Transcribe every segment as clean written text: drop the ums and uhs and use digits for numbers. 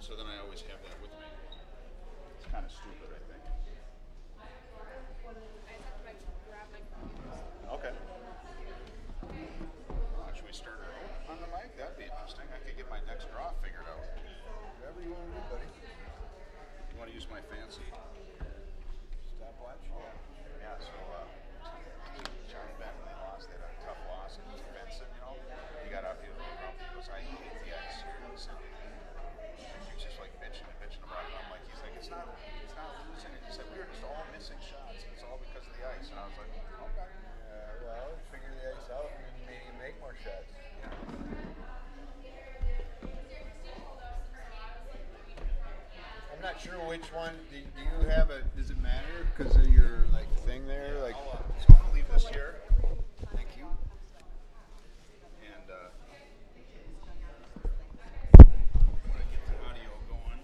so then I always have that with me. It's kind of stupid, I think. Okay. Should we start her out on the mic? That'd be interesting. I could get my next draw figured out. Whatever you want to do, buddy. You want to use my fancy stopwatch? Yeah, so John Bentley lost. They had a tough loss against Benson, you know. He got out here and he goes, I hate the ice here. He said, he was just like bitching about it. I'm like, he's like, it's not losing it. He said, we were just all missing shots. And it's all because of the ice. And I was like, okay. Well, figure the ice out and then maybe make more shots. I'm not sure which one. Do you have a? Does it matter because of your like thing there? Like, So I'm gonna leave this here. thank you. And I'm gonna get the audio going.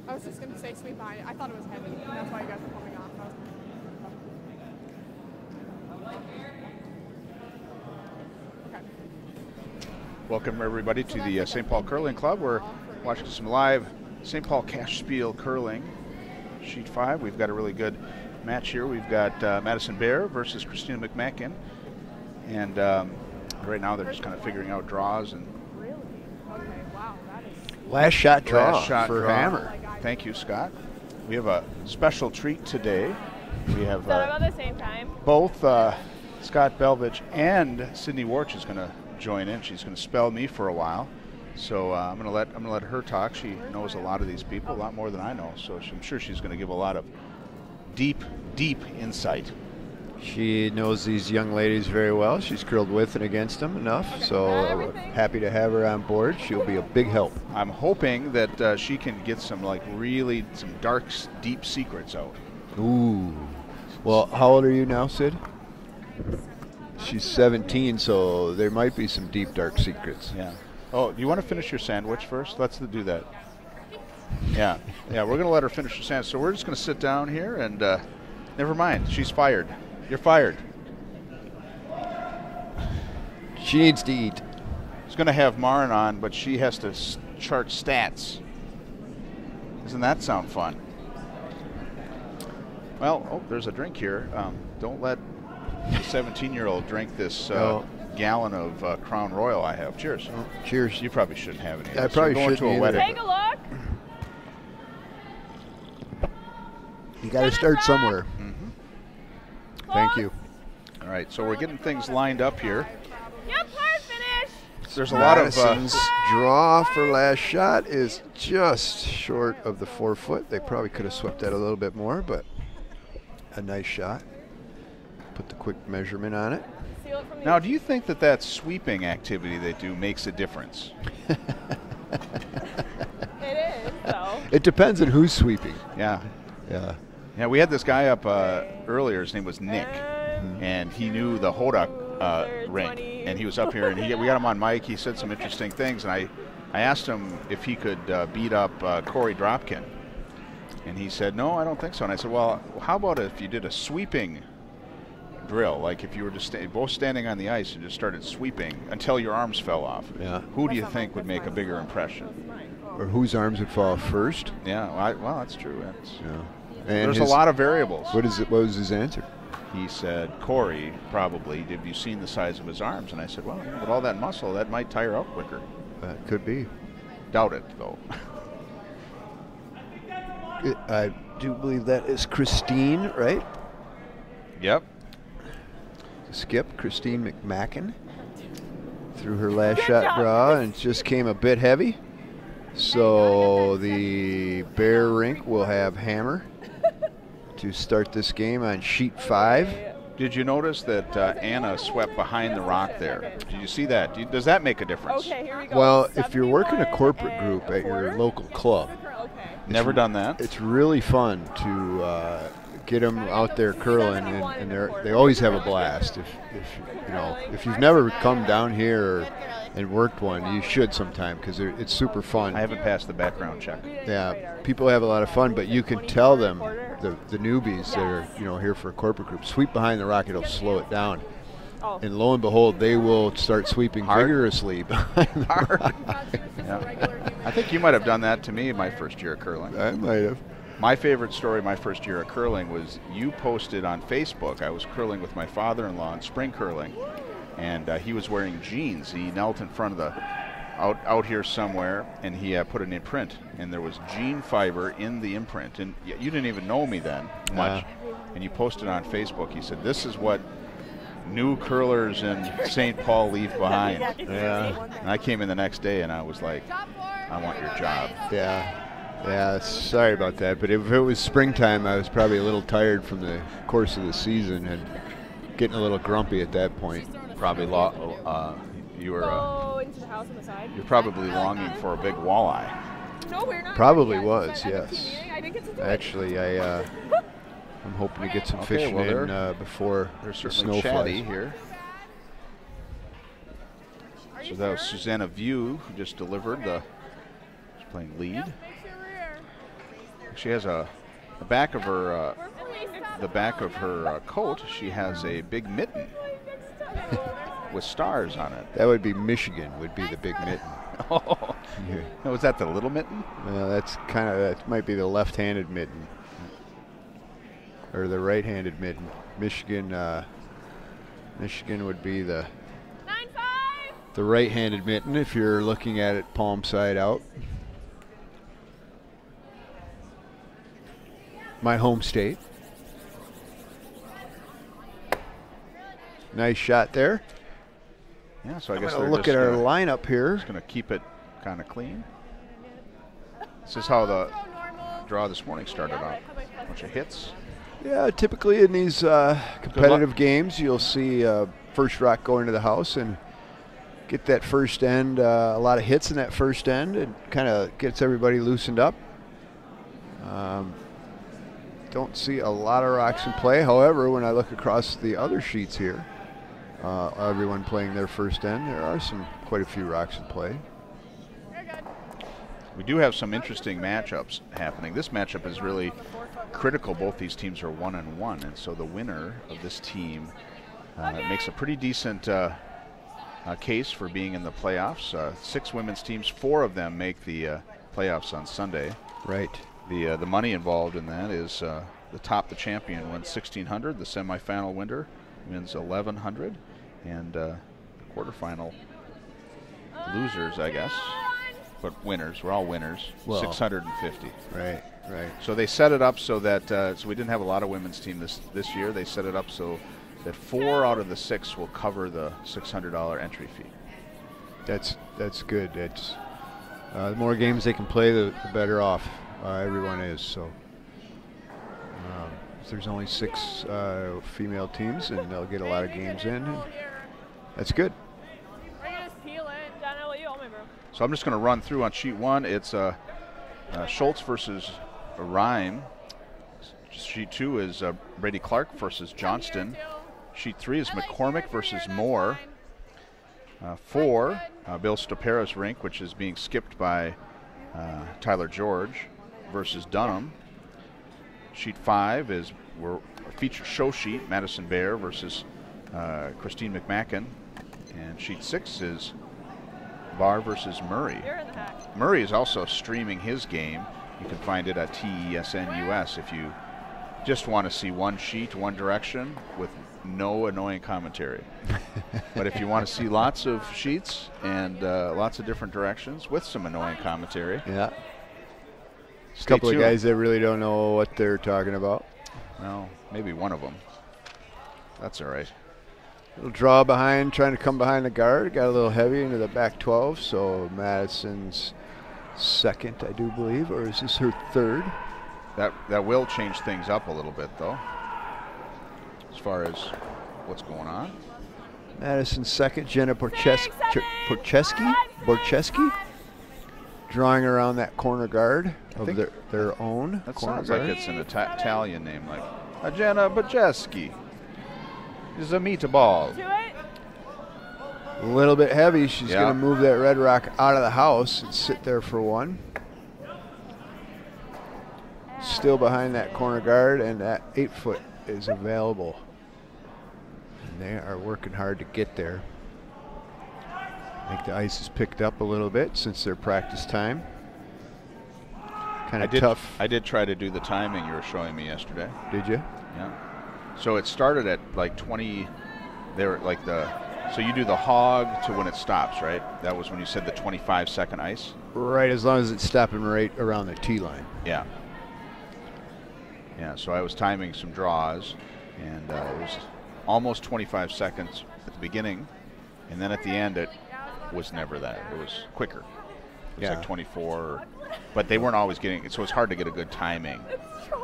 I was just going to say sweet pie. I thought it was heavy. That's why you guys were coming off. Okay. Welcome everybody to the St. Paul Curling Club. We're watching some live St. Paul Cash Spiel curling. Sheet 5. We've got a really good match here. We've got Madison Bear versus Christina McMakin. And right now they're just kind of figuring out draws. And Really? Okay, wow. That is... Last shot draw last shot for draw. Hammer. Thank you, Scott. We have a special treat today. We have Is that about the same time? both Scott Belvich and Sydney Warch is going to join in. She's going to spell me for a while. So I'm going to let her talk. She knows a lot of these people, a lot more than I know. So I'm sure she's going to give a lot of deep insight. She knows these young ladies very well. She's curled with and against them enough. So happy to have her on board. She'll be a big help. I'm hoping that she can get some really dark, deep secrets out. Ooh. Well, how old are you now, Sid? She's 17, so there might be some deep, dark secrets. Yeah. Oh, do you want to finish your sandwich first? Let's do that. Yeah. Yeah, we're going to let her finish her sandwich. So we're just going to sit down here and never mind. She's fired. You're fired. She needs to eat. She's going to have Marin on, but she has to chart stats. Doesn't that sound fun? Well, oh, there's a drink here. Don't let the 17-year-old drink this gallon of Crown Royal I have. Cheers. Oh, cheers. You probably shouldn't have any. I probably going shouldn't to a either. wedding. Take a look. You got to start somewhere. Thank you. All right, so we're getting things lined up here. Yep, hard finish. There's a lot of Madison's draw for last shot is just short of the 4 foot. They probably could have swept that a little bit more, but a nice shot. Put the quick measurement on it. Seal it from the Now, do you think that sweeping activity they do makes a difference? It is, though. It depends on who's sweeping. Yeah. Yeah. Yeah, we had this guy up earlier. His name was Nick, and he knew the Hodak rink. And he was up here, and we got him on mic. He said some interesting things, and I asked him if he could beat up Corey Dropkin. And he said, no, I don't think so. And I said, well, how about if you did a sweeping drill, like if you were just both standing on the ice and just started sweeping until your arms fell off? Yeah. Who do you think would make a bigger impression? Or whose arms would fall first? Yeah, well, that's true. Yeah. And There's a lot of variables. What was his answer? He said, Corey, probably. Have you seen the size of his arms? And I said, well, with all that muscle, that might tire out quicker. Could be. Doubt it, though. I do believe that is Christine, right? Yep. Skip, Christine McMakin. through her last shot draw and just came a bit heavy. So the Bear Rink will have hammer to start this game on sheet 5. Did you notice that Anna swept behind the rock there? Did you see that? Does that make a difference? Okay, here we go. Well, if you're working a corporate group at your local club, Never done that. it's really fun to get them out there curling, and they always have a blast. If you've never come down here and worked one, you should sometime because it's super fun. I haven't passed the background check. Yeah, people have a lot of fun, but you can tell them, the newbies that are here for a corporate group, sweep behind the rock, it'll slow it down. And lo and behold, they will start sweeping vigorously behind the rock. Yeah. I think you might have done that to me my first year of curling. I might have. My favorite story my first year of curling was you posted on Facebook. I was curling with my father-in-law in spring curling, and he was wearing jeans. He knelt in front of the out here somewhere, and he put an imprint, and there was jean fiber in the imprint. And you didn't even know me then much, and you posted on Facebook. He said, "This is what new curlers in St. Paul leave behind." Yeah. And I came in the next day, and I was like, "I want your job." Yeah, sorry about that. But if it was springtime, I was probably a little tired from the course of the season and getting a little grumpy at that point. Probably you were Into the house on the side. you're probably longing for a big walleye. No, we're not. Probably yet. was, At the yes. meeting, I didn't get to do it. Actually, I'm hoping to get some Okay, fishing well, in before They're the certainly snow chatty flies. here. So that was Susanna View who just delivered she's playing lead. She has the back of her coat. She has a big mitten with stars on it. That would be Michigan. Would be the big mitten. Oh, Yeah. was that the little mitten? That might be the left-handed mitten or the right-handed mitten. Michigan would be the 9-5. right-handed mitten if you're looking at it palm side out. My home state. Nice shot there. Yeah, so I I'm guess gonna they're look just at our gonna, lineup here. just gonna keep it kind of clean. This is how the draw this morning started out. A bunch of hits. Yeah, typically in these competitive games, you'll see first rock go into the house and get that first end, a lot of hits in that first end. It kind of gets everybody loosened up. Don't see a lot of rocks in play. However, when I look across the other sheets here, everyone playing their first end, there are quite a few rocks in play. We do have some interesting matchups happening. This matchup is really critical. Both these teams are 1-1, and so the winner of this team makes a pretty decent case for being in the playoffs. 6 women's teams, 4 of them make the playoffs on Sunday. Right. The money involved in that is the champion wins $1,600. The semifinal winner wins $1,100, and the quarterfinal losers, I guess, but winners. We're all winners. Well, $650. Right. So they set it up so that so we didn't have a lot of women's team this year. They set it up so that 4 out of the 6 will cover the $600 entry fee. That's good. That's the more games they can play, the better off everyone is. So if there's only 6 female teams, and they'll get a lot of games in. And that's good. We're gonna just peel it. John, I'll let you hold my broom. So I'm just going to run through on sheet 1. It's Schultz versus Rhyme. Sheet 2 is Brady Clark versus Johnston. Sheet 3 is McCormick versus Moore. 4, Bill Stopera's rink, which is being skipped by Tyler George, versus Dunham. Sheet 5 is a featured show sheet, Madison Bear versus Christine McMakin. And sheet 6 is Barr versus Murray. You're in the back. Murray is also streaming his game. You can find it at TESN US if you just want to see one sheet, one direction with no annoying commentary. But if you want to see lots of sheets and lots of different directions with some annoying commentary, Yeah. A stay couple tuned. of guys that really don't know what they're talking about. Well, maybe one of them. That's all right. Little draw behind, trying to come behind the guard. Got a little heavy into the back 12, so Madison's second, I do believe, or is this her third? That will change things up a little bit, though, as far as what's going on. Madison's second, Jenna Borcheski, drawing around that corner guard of their own. That corner sounds guard. like it's an Italian name, like Jenna Borcheski is a meatball. A little bit heavy. She's going to move that red rock out of the house and sit there for one. Still behind that corner guard, and that 8-foot is available. And they are working hard to get there. I think the ice has picked up a little bit since their practice time. Kind of tough. I did try to do the timing you were showing me yesterday. Did you? Yeah. So it started at like 20. They were like so you do the hog to when it stops, right? That was when you said the 25-second ice? Right, as long as it's stopping right around the tee line. Yeah. Yeah, so I was timing some draws, and it was almost 25 seconds at the beginning, and then at the end it was never that. It was quicker. It was like 24, but they weren't always getting it, so it's hard to get a good timing.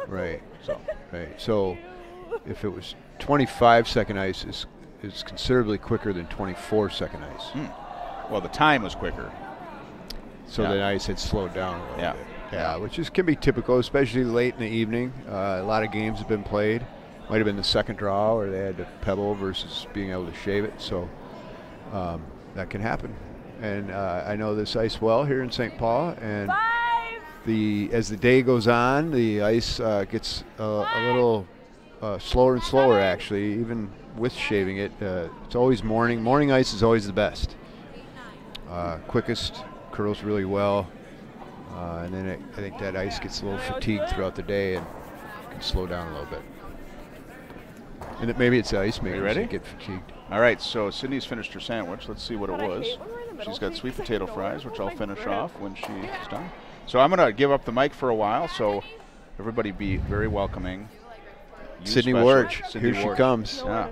Right. So if it was 25-second ice, is considerably quicker than 24-second ice. Well, the time was quicker. So the ice had slowed down a little bit. Yeah, which can be typical, especially late in the evening. A lot of games have been played. Might have been the second draw, or they had to pebble versus being able to shave it. So that can happen. And I know this ice well here in St. Paul. And as the day goes on, the ice gets a little slower and slower, actually, even with shaving it. It's always morning. Morning ice is always the best. Quickest, curls really well. And then I think that ice gets a little fatigued throughout the day and can slow down a little bit. And maybe it's the ice makers that get fatigued. All right, so Sydney's finished her sandwich. Let's see what it was. She's got sweet potato fries, which I'll finish off when she's done. So I'm going to give up the mic for a while, so everybody be very welcoming. Sydney Warge, here she comes. Yeah.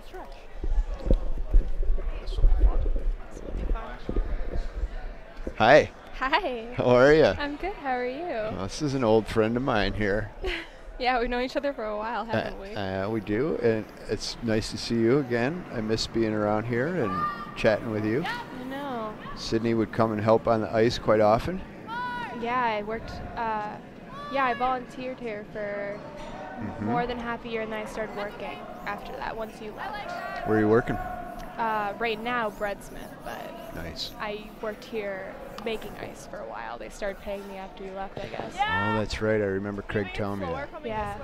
Hi. Hi. How are you? I'm good. How are you? Well, this is an old friend of mine here. Yeah, we've known each other for a while, haven't we? We do, and it's nice to see you again. I miss being around here and chatting with you. I know. Sydney would come and help on the ice quite often. Yeah, I worked. I volunteered here for more than half a year, and then I started working after that. Once you left. Where are you working? Right now, breadsmith, but nice. I worked here making ice for a while. They started paying me after you left, I guess. Oh, that's right. I remember Craig telling me that. Yeah.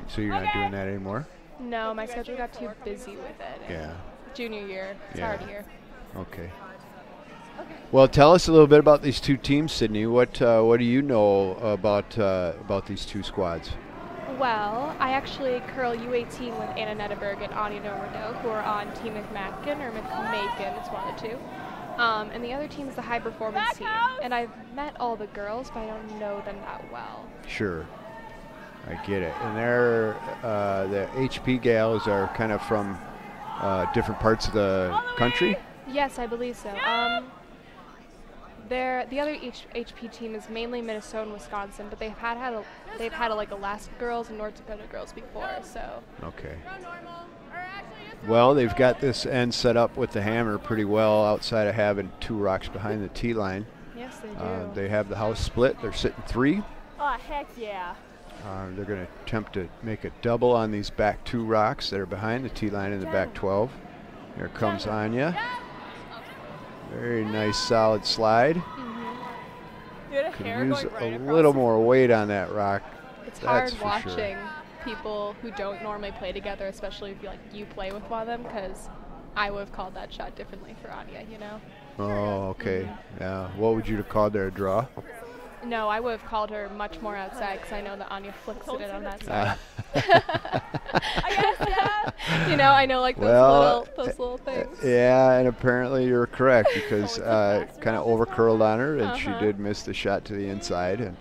So you're not doing that anymore? No, my schedule got too busy with it. Yeah. Junior year. It's hard here. Okay. Well, tell us a little bit about these two teams, Sydney. What do you know about these two squads? Well, I actually curl U18 with Anna Netteberg and Anya Noverdo, who are on Team McMakin, or McMakin, it's one of the two. And the other team is the high performance team. And I've met all the girls, but I don't know them that well. Sure. I get it. And they're, the HP gals are kind of from different parts of the country? Yes, I believe so. The other HP team is mainly Minnesota and Wisconsin, but they've had like Alaska girls and North Dakota girls before, so. Okay. Well, they've got this end set up with the hammer pretty well outside of having two rocks behind the tee line. Yes, they do. They have the house split. They're sitting 3. Oh, heck yeah. They're going to attempt to make a double on these back 2 rocks that are behind the tee line in the back 12. Here comes Anya. Very nice solid slide. Could use a little more weight on that rock. It's hard watching people who don't normally play together, especially if you play with one of them, because I would have called that shot differently for Anya, you know? Oh, okay. Yeah. What would you have called there, a draw? No, I would have called her much more outside, because I know that Anya flicks it on that side. You know, I know those little things. Yeah, and apparently you're correct, because kind of over curled on her, and she did miss the shot to the inside, and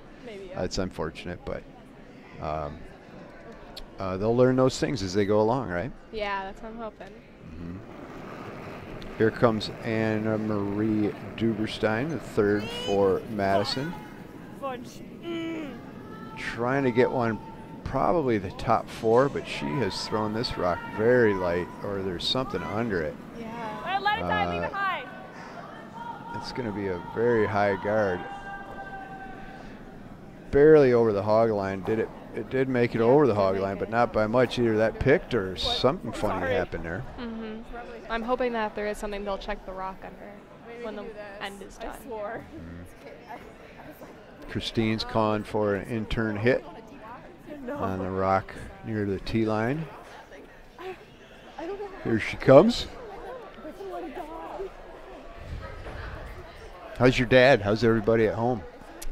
that's unfortunate, but they'll learn those things as they go along, right? Yeah, that's what I'm hoping. Here comes Anna Marie Duberstein, the third for Madison. Trying to get one, probably the top 4, but she has thrown this rock very light, or there's something under it. Yeah. Let it die, leave it high. It's going to be a very high guard. Barely over the hog line. It did make it over the hog line, but not by much. Either that picked or something funny happened there. I'm hoping that if there is something, they'll check the rock under when the end is done. Christine's calling for an intern hit on the rock near the tee line. Here she comes. How's your dad? How's everybody at home?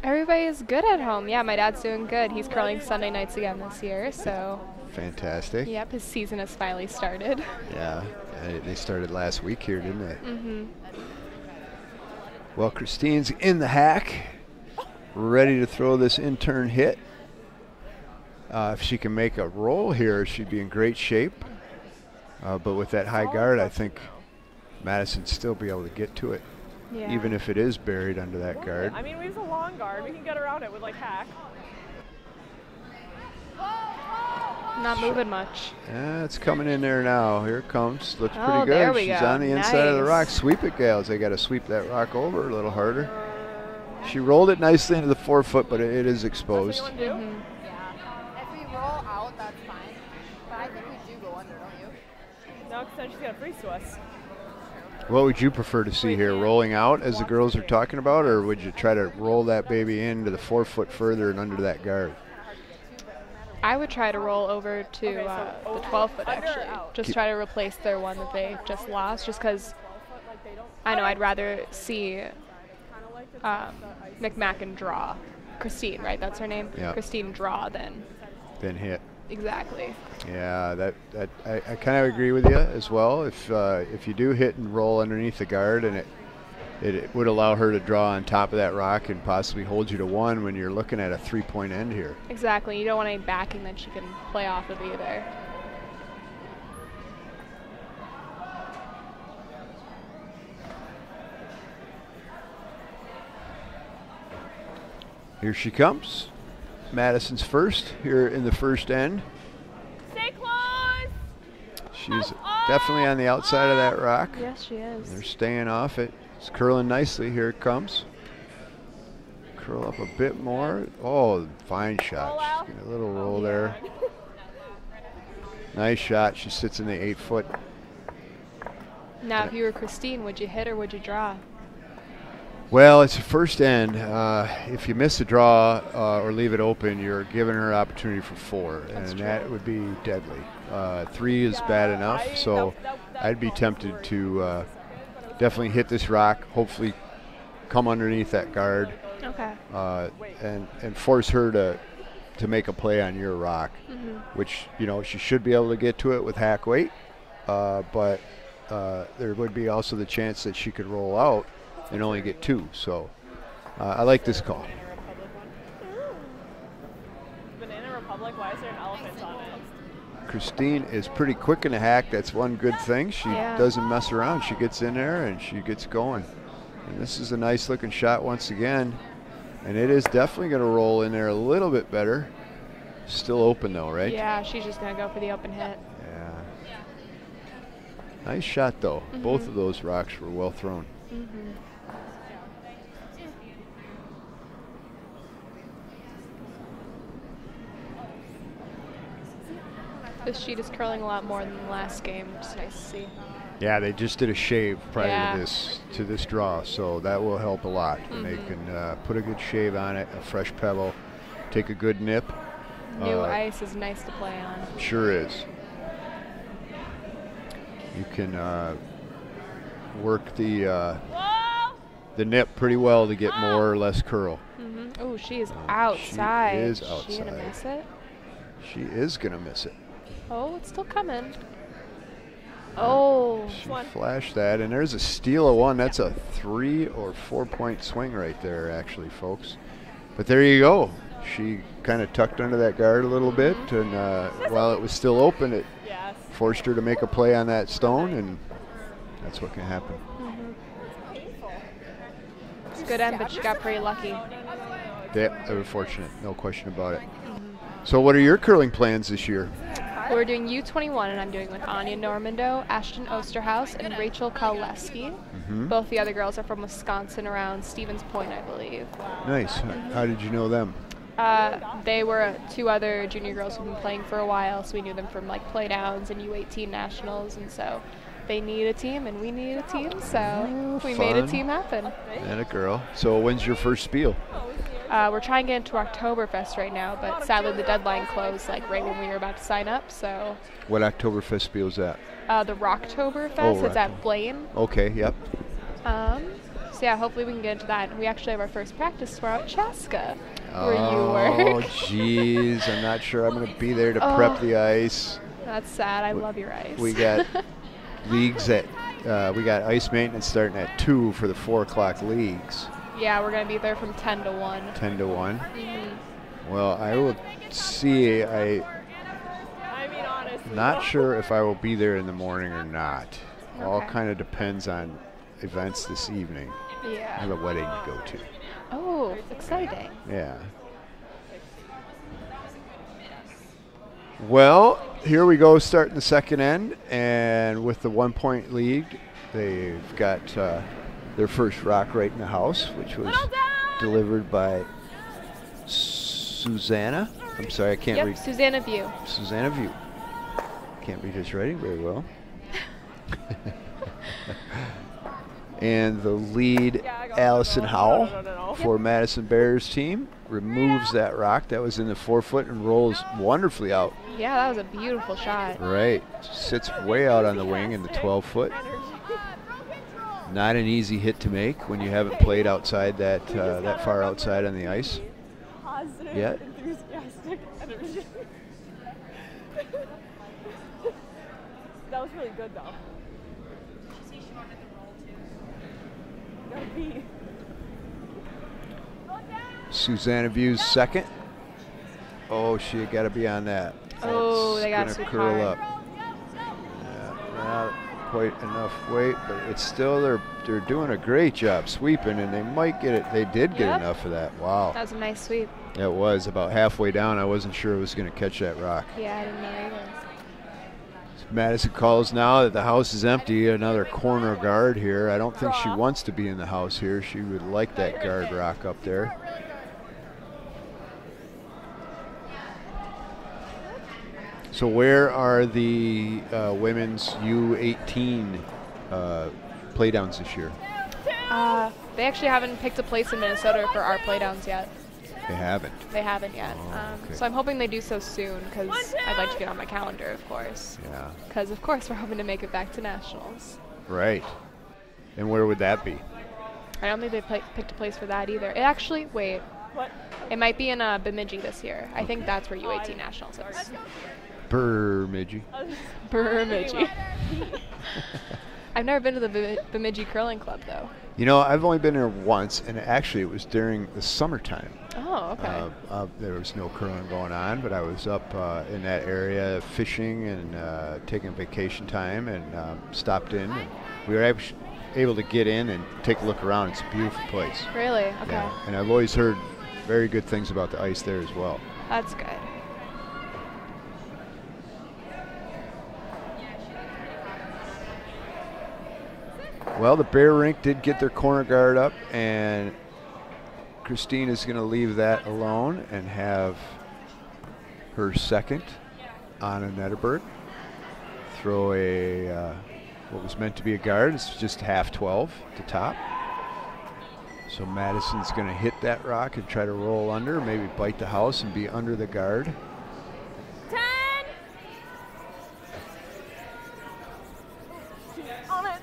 Everybody's good at home. Yeah, my dad's doing good. He's curling Sunday nights again this year, so. Fantastic. Yep, his season has finally started. Yeah, they started last week here, didn't they? Well, Christine's in the hack, ready to throw this intern hit. If she can make a roll here, she'd be in great shape. But with that high guard, I think Madison'd still be able to get to it. Yeah. Even if it is buried under that guard. I mean, we use a long guard. We can get around it with like hack. Not moving much. Yeah, it's coming in there now. Here it comes. Looks pretty good. There we She's go. on the inside of the rock. Sweep it, gals. They got to sweep that rock over a little harder. She rolled it nicely into the 4-foot, but it is exposed. That's what you want to do? Yeah. If we roll out, that's fine. But I think we do go under, don't you? No, because then she's got to freeze to us. What would you prefer to see here? Rolling out, as the girls are talking about, or would you try to roll that baby into the 4-foot further and under that guard? I would try to roll over to the 12-foot, actually. Just try to replace their one that they just lost, just because I know I'd rather see McMakin draw. Christine, right? That's her name? Yeah. Christine draw then hit. Exactly. Yeah, I kind of agree with you as well. If you do hit and roll underneath the guard, and it would allow her to draw on top of that rock and possibly hold you to 1 when you're looking at a 3-point end here. Exactly. You don't want any backing that she can play off of either. Here she comes. Madison's first here in the first end. Stay close! She's definitely on the outside of that rock. Yes, she is. They're staying off it. It's curling nicely. Here it comes. Curl up a bit more. Oh, fine shot. She's getting a little roll there. Nice shot. She sits in the 8-foot. Now, if you were Christine, would you hit or would you draw? Well, it's a first end. If you miss a draw or leave it open, you're giving her an opportunity for 4, and that would be deadly. 3 is bad enough, so I'd be tempted to definitely hit this rock, hopefully come underneath that guard, and force her to make a play on your rock, which, you know, she should be able to get to it with hack weight, but there would be also the chance that she could roll out and only get 2. So I like this call. Banana Republic, why is there an elephant on it? Christine is pretty quick in the hack. That's one good thing. She doesn't mess around. She gets in there and she gets going. And this is a nice looking shot once again. And it is definitely going to roll in there a little bit better. Still open though, right? Yeah, she's just going to go for the open hit. Yeah. Nice shot though. Both of those rocks were well thrown. This sheet is curling a lot more than the last game, which is nice to see. Yeah, they just did a shave prior to this draw, so that will help a lot. And they can put a good shave on it, a fresh pebble, take a good nip. New ice is nice to play on. Sure is. You can work the nip pretty well to get more or less curl. Oh, she is outside. She is outside. She gonna miss it? She is gonna miss it. Oh, it's still coming. Oh. She flashed that, and there's a steal of 1. That's a 3 or 4 point swing right there, actually, folks. But there you go. She kind of tucked under that guard a little bit, and while it was still open, it forced her to make a play on that stone, and that's what can happen. It's a good end, but she got pretty lucky. Yeah, they were fortunate, no question about it. So what are your curling plans this year? We're doing U21, and I'm doing with Anya Normando, Ashton Osterhaus, and Rachel Kalewski. Both the other girls are from Wisconsin, around Stevens Point, I believe. Nice. How did you know them? They were 2 other junior girls who've been playing for a while, so we knew them from like playdowns and U18 nationals, and so they need a team and we need a team, so we made a team happen. And a girl. So when's your first Spiel? We're trying to get into Oktoberfest right now, but sadly the deadline closed like right when we were about to sign up. So. What Oktoberfest Spiel is that? The Rocktoberfest. It's at Blaine. Okay. Yep. So yeah, hopefully we can get into that. And we actually have our first practice tomorrow at Chaska, where you Oh, work. jeez. I'm not sure I'm going to be there to prep the ice. That's sad. I love your ice. We got leagues at, we got ice maintenance starting at 2 for the 4 o'clock leagues. Yeah, we're going to be there from 10 to 1. 10 to 1? Well, I will see. Not sure if I will be there in the morning or not. All kind of depends on events this evening. Yeah. I have a wedding to go to. Oh, exciting. Yeah. Well, here we go, starting the second end, and with the 1-point lead, they've got their first rock right in the house, which was delivered by Susanna. I'm sorry, I can't read. Susanna View. Susanna View. Can't read his writing very well. And the lead, Allison Howell, for Madison Bears team, removes that rock that was in the 4-foot and rolls wonderfully out. Yeah, that was a beautiful shot. Right. Sits way out on the wing in the 12-foot. Not an easy hit to make when you haven't played outside that far outside on the ice yet. That was really good, though. Susanna View's second. Oh, she got to be on that. Oh, they got to super curl hard. up. Yeah, not quite enough weight, but it's still they're doing a great job sweeping, and they might get it. They did get enough of that. Wow. That was a nice sweep. It was about halfway down. I wasn't sure it was going to catch that rock. Yeah, I didn't know either. Madison calls now that the house is empty. Another corner guard here. I don't think she wants to be in the house here. She would like that guard rock up there. So where are the women's U18 playdowns this year? They actually haven't picked a place in Minnesota for our playdowns yet. They haven't. They haven't yet. Oh, okay. So I'm hoping they do so soon, because I'd like to get on my calendar, of course. Yeah. Because, of course, we're hoping to make it back to nationals. Right. And where would that be? I don't think they picked a place for that either. It actually, wait. What? It might be in Bemidji this year. I think that's where U18 nationals is. Bemidji. Bemidji. I've never been to the Bemidji Curling Club, though. You know, I've only been there once, and actually it was during the summertime. Oh, okay. There was no curling going on, but I was up in that area fishing and taking vacation time, and stopped in. And we were able to get in and take a look around. It's a beautiful place. Really? Okay. Yeah. And I've always heard very good things about the ice there as well. That's good. Well, the Bear Rink did get their corner guard up, and Christine is going to leave that alone and have her second, Anna Netterberg, throw a what was meant to be a guard. It's just half 12 to top. So Madison's going to hit that rock and try to roll under, maybe bite the house and be under the guard. 10. On it.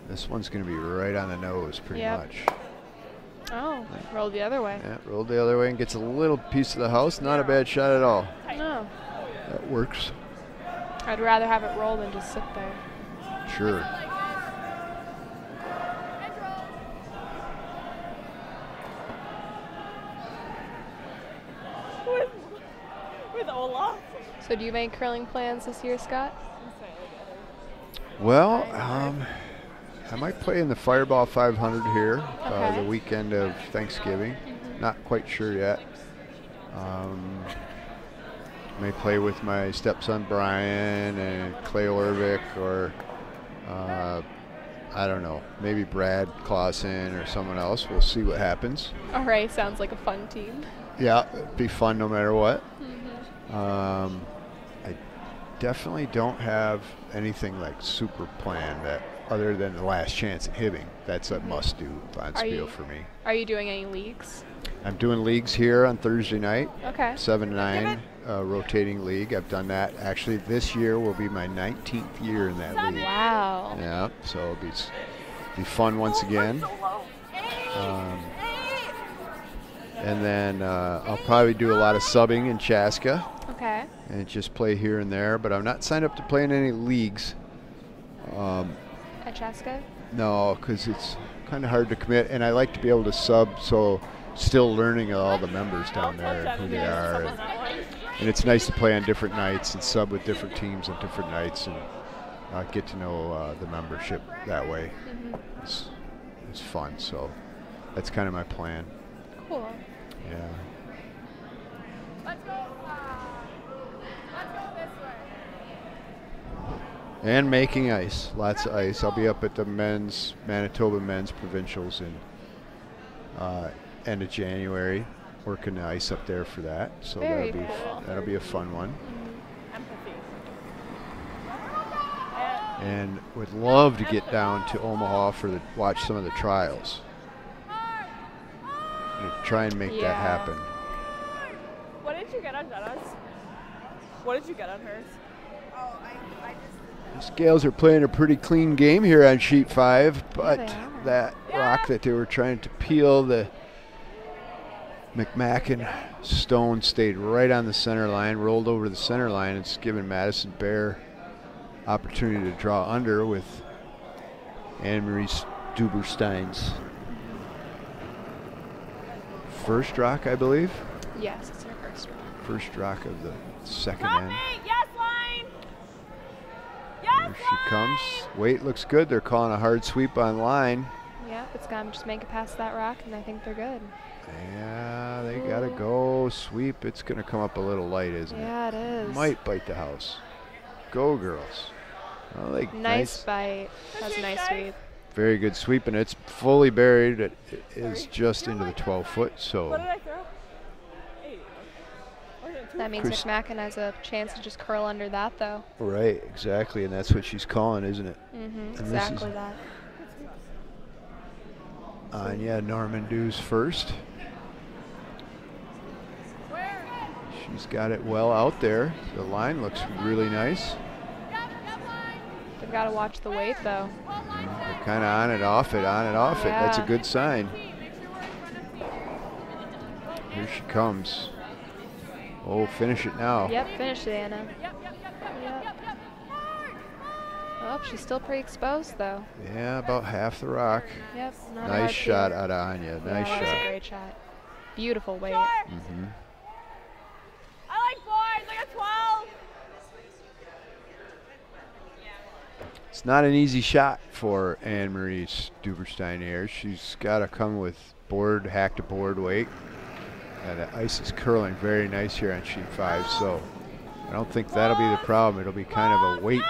This one's going to be right on the nose pretty much. Oh, rolled the other way. Yeah, rolled the other way and gets a little piece of the house. Not a bad shot at all. No. That works. I'd rather have it roll than just sit there. Sure. So do you have any curling plans this year, Scott? Well, I might play in the Fireball 500 here Okay. the weekend of Thanksgiving. Not quite sure yet. May play with my stepson Brian and Clay Orvik, or I don't know, maybe Brad Clausen or someone else. We'll see what happens. All right, sounds like a fun team. Yeah, it'd be fun no matter what. I definitely don't have anything like super planned that other than the last chance at Hibbing. That's a must do on Spiel for me. Are you doing any leagues? I'm doing leagues here on Thursday night. Okay. 7-9 rotating league. I've done that. Actually, this year will be my 19th year in that league. Wow. Yeah, so it'll be fun once again. And then I'll probably do a lot of subbing in Chaska. Okay. And just play here and there, but I'm not signed up to play in any leagues. At Chaska? No, because it's kind of hard to commit, and I like to be able to sub, so still learning all the members down there and who they are. And it's nice to play on different nights and sub with different teams on different nights and get to know the membership that way. It's fun, so that's kind of my plan. Cool. Yeah. Let's go this way. And making ice, lots of ice. I'll be up at the Manitoba men's provincials in end of January, working the ice up there for that. So Very that'll be cool. that'll be a fun one. Empathy. And would love to get down to Omaha for watch some of the trials. And try and make that happen. What did you get on Jenna's? What did you get on hers? The Scales are playing a pretty clean game here on sheet 5, but they are. that rock that they were trying to peel, the McMakin stone, stayed right on the center line, rolled over the center line. It's given Madison Bear opportunity to draw under with Anne-Marie Duberstein's first rock, I believe. Yes, it's her first rock. First rock of the second end. Yes, line! Here she comes. Weight looks good. They're calling a hard sweep on line. Yeah, it's gonna just make it past that rock, and I think they're good. Yeah, they gotta go sweep. It's gonna come up a little light, isn't it? Yeah, it is. Might bite the house. Go girls. Oh, Nice bite. That's a nice sweep. Very good sweep, and it's fully buried. It is just into the 12 foot. What did So I throw? 8. That means McMakin has a chance to just curl under that, though. right, exactly, and that's what she's calling, isn't it? Mm-hmm. this is- Exactly that. Anya Normandu's first. She's got it well out there. The line looks really nice. They've got to watch the weight, though. They're kind of on it, off it, on it, off it. That's a Yeah. good sign. Here she comes. Oh, finish it now. Yep, finish it, Anna. Yep. Oh, she's still pretty exposed, though. Yeah, about half the rock. Yep. Not a Nice hard shot feat. out of Anya. Yeah, Nice that was a shot. great shot. Beautiful weight. Mm-hmm. I like boards. I got 12. It's not an easy shot for Anne-Marie Duberstein here. She's got to come with board, hack to board weight. And the ice is curling very nice here on sheet 5, so I don't think that'll be the problem. It'll be kind of a weight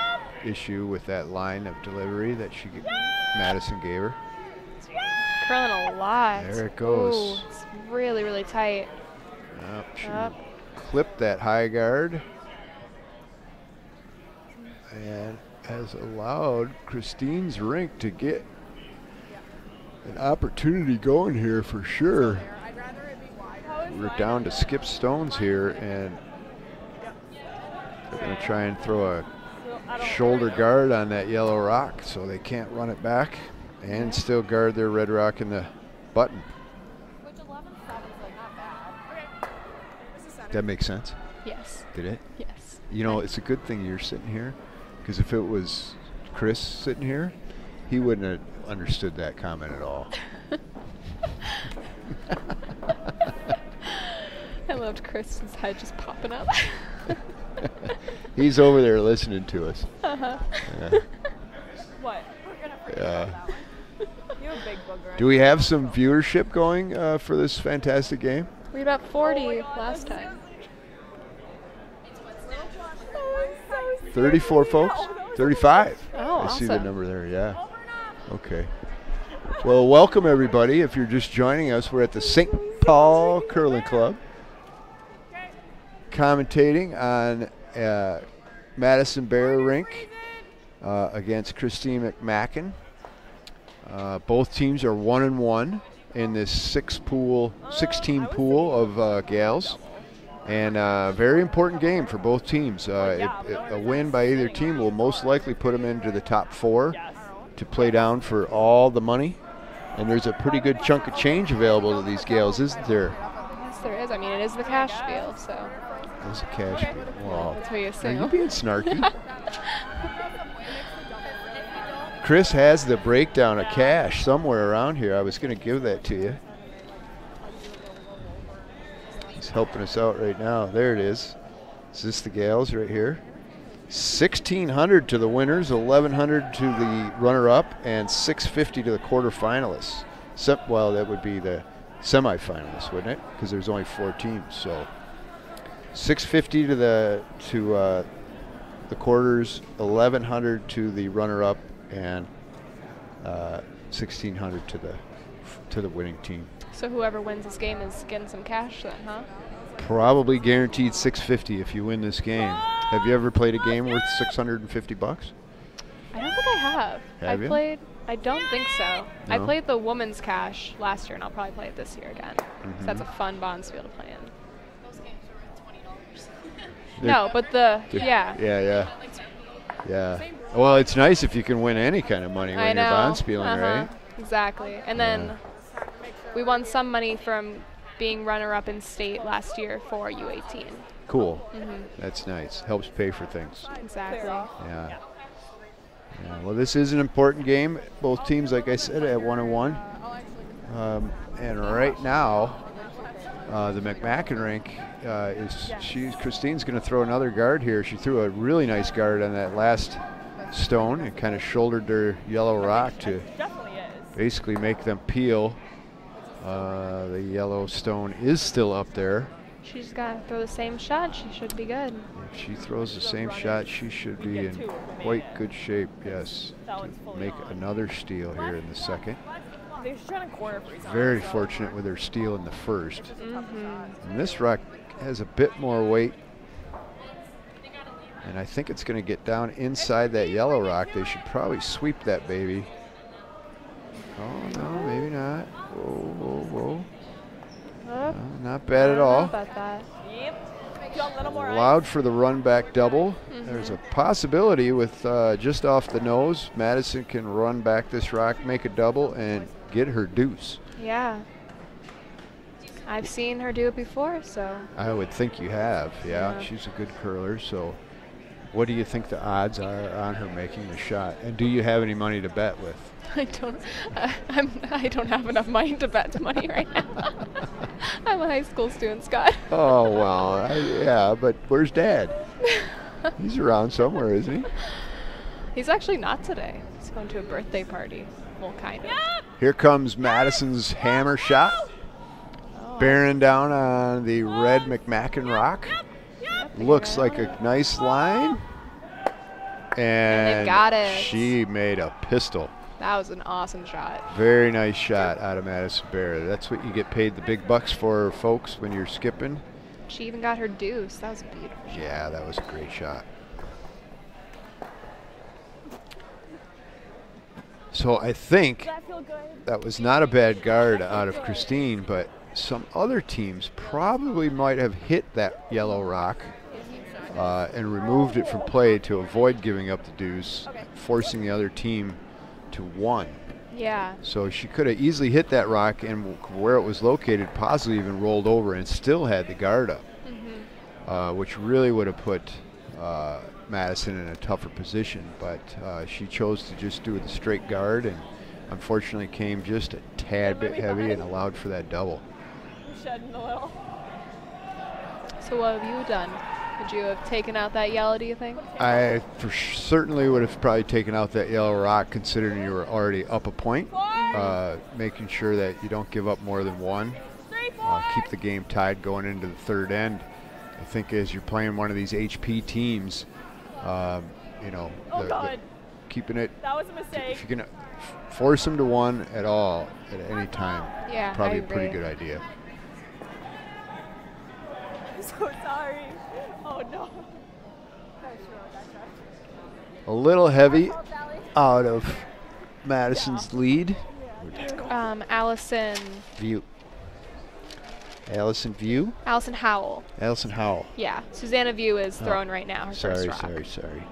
issue with that line of delivery that Madison gave her. Curling a lot. There it goes. Ooh, it's really, really tight. Yep, she Up. clipped that high guard and has allowed Christine's rink to get an opportunity going here for sure. I'd rather it be wide. We're down to skip stones here, and they're going to try and throw a shoulder guard on that yellow rock so they can't run it back and still guard their red rock in the button. Which 11-7 is like not bad. This is center. That makes sense. Yes. Did it? Yes. You know, it's a good thing you're sitting here, because if it was Chris sitting here, he wouldn't have understood that comment at all. I loved Kristen's head just popping up. He's over there listening to us. Uh-huh. Yeah. What? We're gonna forget Yeah. about that one. You have a big booger. Do we have some viewership going for this fantastic game? We had about 40 last time. 34 folks? 35. Oh, I see the awesome. number there, yeah. Okay. Well, welcome everybody. If you're just joining us, we're at the St. Paul Curling Club, commentating on Madison Bear Rink against Christine McMakin. Both teams are 1-1 in this 16 pool of gals. And a very important game for both teams. A win by either team will most likely put them into the top 4 to play down for all the money. And there's a pretty good chunk of change available to these gals, isn't there? Yes, there is. I mean, it is the cash Spiel, so There's a cash. Wow. that's what you Are you assume. being snarky? Chris has the breakdown of cash somewhere around here. I was going to give that to you. He's helping us out right now. There it is. Is this the gals right here? $1,600 to the winners, $1,100 to the runner-up, and $650 to the quarterfinalists. Well, that would be the semifinalists, wouldn't it? Because there's only 4 teams. So $650 to the quarters, $1,100 to the runner-up, and $1,600 to the winning team. So whoever wins this game is getting some cash then, huh? Probably guaranteed $650 if you win this game. Have you ever played a game worth $650? I don't think I have. Have you? I don't think so. I No? played the women's cash last year, and I'll probably play it this year again. So that's a fun bonds field to play in. No, but yeah. Yeah. Well, it's nice if you can win any kind of money I when know. you're bond spieling, right? Exactly. And then we won some money from being runner-up in state last year for U18. Cool. Mm-hmm. That's nice. Helps pay for things. Exactly. Yeah. Well, this is an important game. Both teams, like I said, at 1-1. And right now, the McMakin rink Christine's going to throw another guard here. She threw a really nice guard on that last stone and kind of shouldered their yellow rock to basically make them peel. The yellow stone is still up there. She's got to throw the same shot. She should be good. If she throws the same shot, she should be in quite good shape, yes, to make another steal here in the second. Very fortunate with her steal in the first. And this rock has a bit more weight. And I think it's going to get down inside that yellow rock. They should probably sweep that baby. Oh, no, maybe not. Whoa, whoa, whoa. No, not bad at all. How about that? Allowed for the run back double. There's a possibility with just off the nose, Madison can run back this rock, make a double, and get her deuce. Yeah. I've seen her do it before, so. I would think you have, yeah. She's a good curler, so what do you think the odds are on her making the shot? And do you have any money to bet with? I don't have enough money to bet money right now. I'm a high school student, Scott. Oh, well, yeah, but where's Dad? He's around somewhere, isn't he? He's actually not today. He's going to a birthday party. Well, kind of. Here comes Madison's hammer shot. Bearing down on the red McMakin rock. Looks like a nice line. And they got it. She made a pistol. That was an awesome shot. Very nice shot out of Madison Bear. That's what you get paid the big bucks for, folks, when you're skipping. She even got her deuce. That was a beautiful shot. Yeah, that was a great shot. So I think that was not a bad guard out of Christine, but some other teams probably might have hit that yellow rock and removed it from play to avoid giving up the deuce, forcing the other team to 1. Yeah. So she could have easily hit that rock and where it was located, possibly even rolled over and still had the guard up, which really would have put Madison in a tougher position. But she chose to just do the straight guard and unfortunately came just a tad bit heavy and allowed for that double. Shedding a little. So what have you done? Would you have taken out that yellow, do you think? I certainly would have probably taken out that yellow rock, considering you were already up a point. Making sure that you don't give up more than one. Keep the game tied going into the third end. I think as you're playing one of these HP teams, you know, keeping it. That was a mistake. If you're gonna force them to one at all at any time, Yeah, probably I a pretty agree. good idea. I'm so sorry. Oh no. A little heavy out of Madison's lead. Allison View. Allison View. Allison Howell. Allison Howell. Yeah, Susanna View is throwing right now. Her Sorry, first rock. sorry.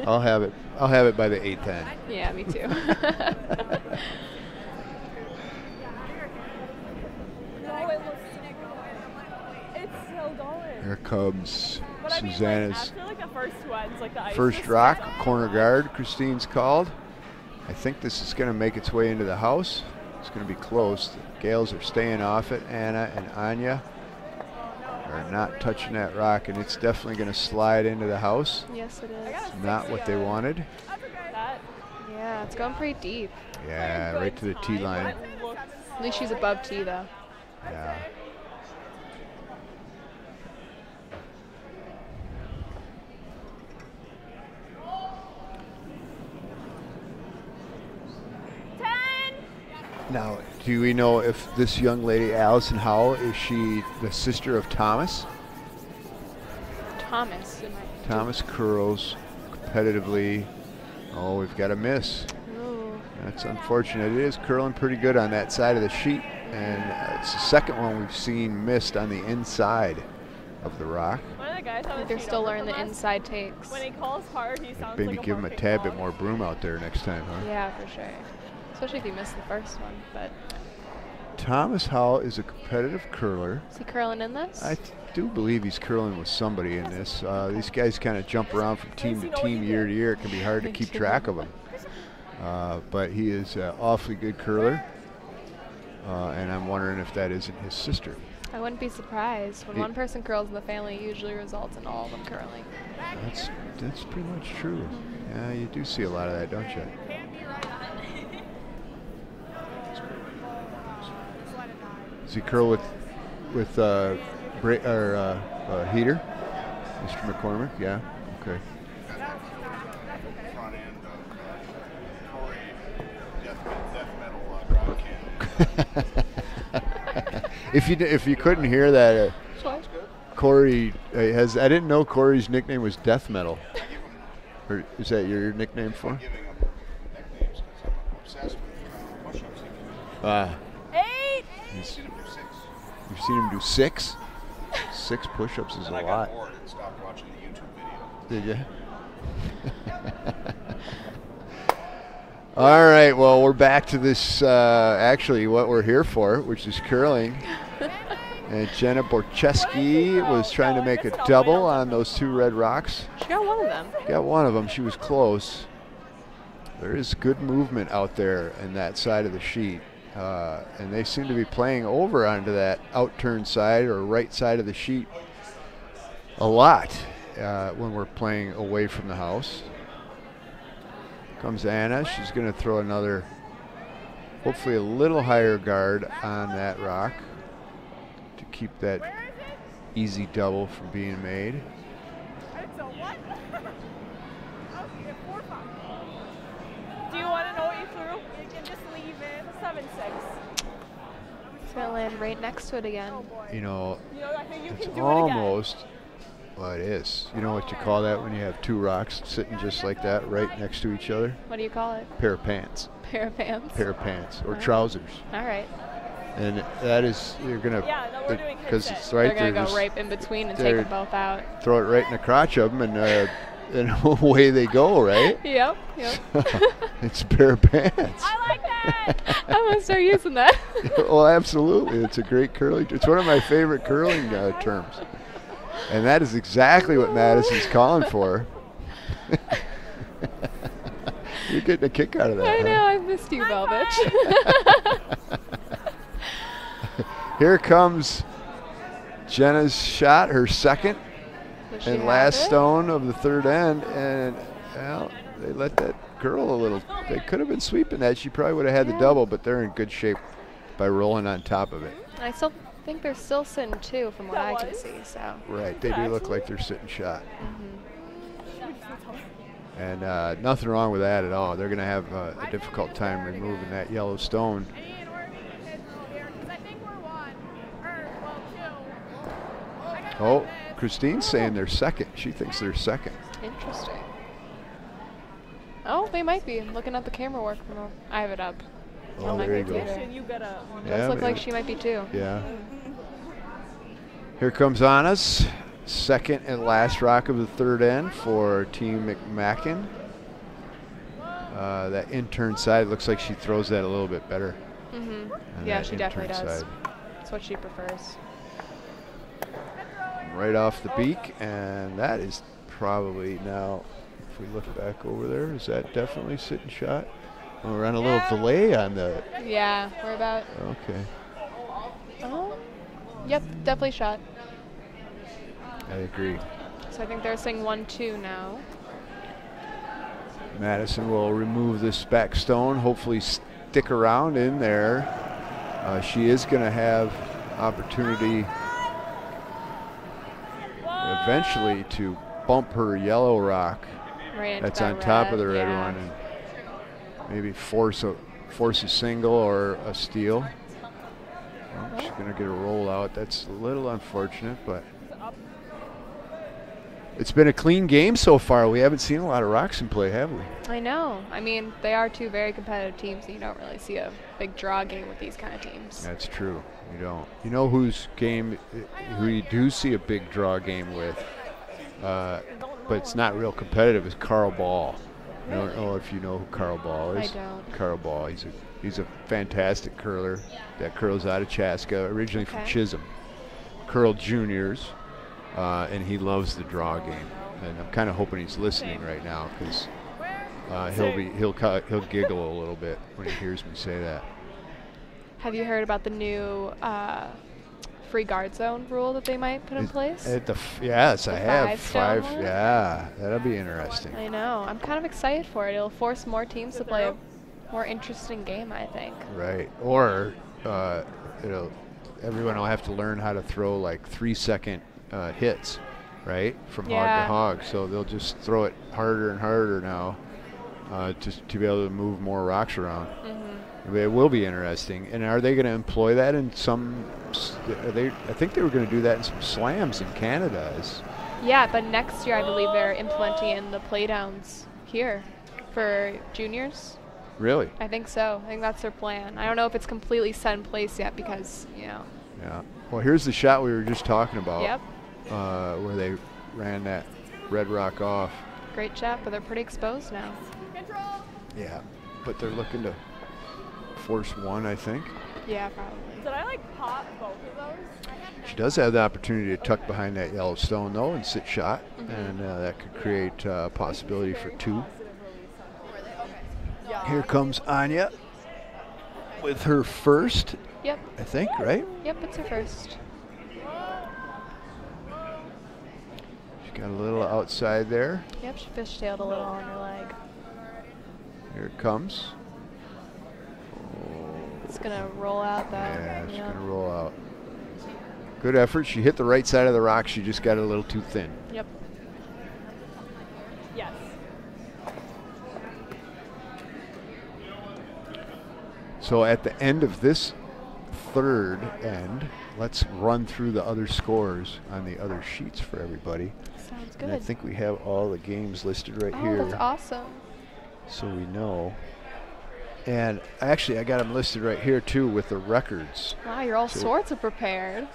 I'll have it. I'll have it by the 8th end. Yeah, me too. No, it looks. It's still going. Here comes But I mean, Susanna's after like the first ones, like the ice. first rock, corner guard. Christine's called. I think this is going to make its way into the house. It's going to be close. The Gales are staying off it. Anna and Anya are not touching that rock, and it's definitely going to slide into the house. Yes, it is. Not what they wanted. Yeah, it's going pretty deep. Yeah, right to the tee line. At least she's above tee, though. Yeah. Now, do we know if this young lady, Allison Howell, is she the sister of Thomas? Thomas. Thomas curls competitively. Oh, we've got a miss. Ooh. That's unfortunate. It is curling pretty good on that side of the sheet, and it's the second one we've seen missed on the inside of the rock. One of the guys on the They're sheet still over learning the from us, inside takes. When he calls hard, he sounds Maybe like a give him a perfect tad dog. bit more broom out there next time, huh? Yeah, for sure. Especially if you missed the first one. But Thomas Howell is a competitive curler. is he curling in this? I do believe he's curling with somebody in this. These guys kind of jump around from team to team, year to year. It can be hard to keep track of them. But he is an awfully good curler. And I'm wondering if that isn't his sister. I wouldn't be surprised. When one person curls in the family, it usually results in all of them curling. That's pretty much true. Yeah, you do see a lot of that, don't you? Does he curl with heater, Mr. McCormick? Yeah. Okay. Front end of Corey, death metal rock can. If you couldn't hear that, Sounds good. Corey has. I didn't know Corey's nickname was Death Metal. Or is that your nickname for him? Giving him nicknames because I'm obsessed with push-ups. You've seen him do 6? 6 push-ups is And a I lot. got bored and stopped watching the YouTube video. Did you? All right, well, we're back to this, actually what we're here for, which is curling. And Jenna Borcheski was trying to make a double on those 2 red rocks. She got one of them. Got one of them. She was close. There is good movement out there in that side of the sheet. And they seem to be playing over onto that out-turn side or right side of the sheet a lot when we're playing away from the house. Comes Anna. She's going to throw another, hopefully a little higher guard on that rock to keep that easy double from being made. Do you want to know what you threw? You can just leave it. 7-6. It's going to land right next to it again. You know, I think you it's can do almost, well, it is. You know what you call that when you have 2 rocks sitting just like that right next to each other? What do you call it? Pair of pants. Pair of pants? Pair of pants or trousers. All right. And that is, you're going to, Yeah, no, we're doing because headset. it's right They're going there, to go just right in between and take them both out. throw it right in the crotch of them and away they go, right? Yep. It's a pair of pants. I like that. I'm going to start using that. Well, absolutely. It's a great curling. It's one of my favorite curling terms. And that is exactly what Madison's calling for. You're getting a kick out of that. I huh? know. I missed you, Velvet. Here comes Jenna's shot, her second. Does she And have last it? stone of the third end, and well, they let that girl a little. They could have been sweeping that. She probably would have had the double, but they're in good shape by rolling on top of it. I still think they're still sitting 2 from what I can see. So. Right, they do look like they're sitting shot. Mm-hmm. And nothing wrong with that at all. They're going to have a difficult time removing that yellow stone. Oh, Christine's saying they're second. She thinks they're second. Interesting. Oh, they might be. I'm looking at the camera work. I have it up. Oh, on my there you go. computer. Yeah, Does look like maybe. she might be too. Yeah. Here comes Anna's second and last rock of the third end for Team McMakin. That intern side looks like she throws that a little bit better. Mm-hmm. Yeah, she definitely does. Side. That's what she prefers. Right off the beak, and that is probably now, if we look back over there, is that definitely sitting shot? Oh, we're on a little delay on the. Yeah, we're about. Okay. Oh, yep, definitely shot. I agree. So I think they're saying 1-2 now. Madison will remove this back stone, hopefully stick around in there. She is going to have opportunity eventually to bump her yellow rock Right into that's that on top of the red, red yeah. one, and maybe force a single or a steal. Oh, she's going to get a roll out. That's a little unfortunate, but it's been a clean game so far. We haven't seen a lot of rocks in play, have we? I know. I mean, they are 2 very competitive teams, and you don't really see a big draw game with these kind of teams. That's true. You don't. You know who you do see a big draw game with, but it's not real competitive, is Carl Ball. I don't know if you know who Carl Ball is. I don't. Carl Ball. He's a fantastic curler that curls out of Chaska, originally from Chisholm. Curled juniors, and he loves the draw game. And I'm kind of hoping he's listening right now, because he'll giggle a little bit when he hears me say that. Have you heard about the new free guard zone rule that they might put in place? Yes, I have. 5-stone 5. one? Yeah, that'll be interesting. I know. I'm kind of excited for it. It'll force more teams to play a more interesting game, I think. Right. Or everyone will have to learn how to throw like 3-second hits, right, from hog to hog. So they'll just throw it harder and harder now to be able to move more rocks around. It will be interesting. And are they going to employ that in some? I think they were going to do that in some slams in Canada. Yeah, but next year I believe they're implementing it in the playdowns here for juniors. Really? I think so. I think that's their plan. I don't know if it's completely set in place yet because, you know. Yeah. Well, here's the shot we were just talking about. Yep. Where they ran that red rock off. Great shot, but they're pretty exposed now. Yeah, but they're looking to force one, I think. Yeah, probably. Did I pop both of those? She does have the opportunity to tuck behind that yellow stone, though, and sit shot, and that could create a possibility for 2. Here comes Anya with her first. Yep. I think, right? Yep, it's her first. She's got a little outside there. Yep, she fishtailed a little on her leg. Here it comes. It's going to roll out, though. Yeah, she's going to roll out. Good effort. She hit the right side of the rock. She just got it a little too thin. Yep. Yes. So at the end of this third end, let's run through the other scores on the other sheets for everybody. Sounds good. And I think we have all the games listed right here. Oh, that's awesome. So we know. And actually, I got them listed right here, too, with the records. Wow, you're all sorts of prepared.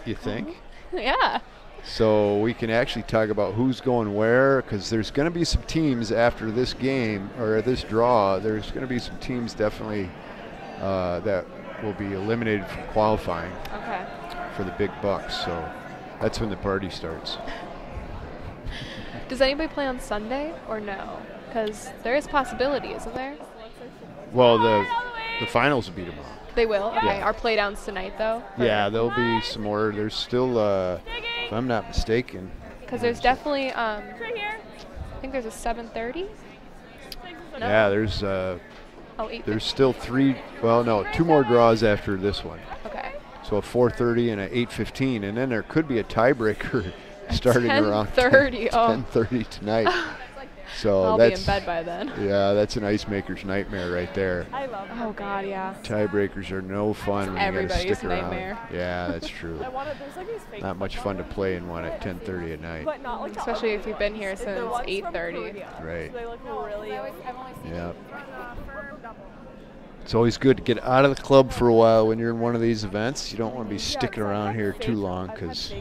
You think? Yeah. So we can actually talk about who's going where, because there's going to be some teams after this game, or this draw, there's going to be some teams definitely that will be eliminated from qualifying for the big bucks. So that's when the party starts. Does anybody play on Sunday or no? Because there is possibility, isn't there? Well, the finals will be tomorrow. They will? Okay. Yeah. Our playdowns tonight, though? Yeah, there'll be some more. There's still, if I'm not mistaken, Because there's definitely, I think there's a 7:30. No. Yeah, there's Oh, 8:50. there's still 3. Well, no, 2 more draws after this one. Okay. So a 4:30 and a 8:15, and then there could be a tiebreaker starting around 10:30. 10:30 tonight. So I'll be that's in bed by then. yeah, that's an ice maker's nightmare right there. I love Oh God, yeah. Tiebreakers are no fun when you gotta Everybody's stick around. nightmare. Yeah, that's true. I wanted, there's like these fake Not much fun to play in one at 10:30 at night. but not like the Especially if ugly you've been ones. here The since ones from 8:30. Korea. Right. So they look really I've only seen Yeah. firm double. It's always good to get out of the club for a while when you're in one of these events. You don't want to be sticking around here too long because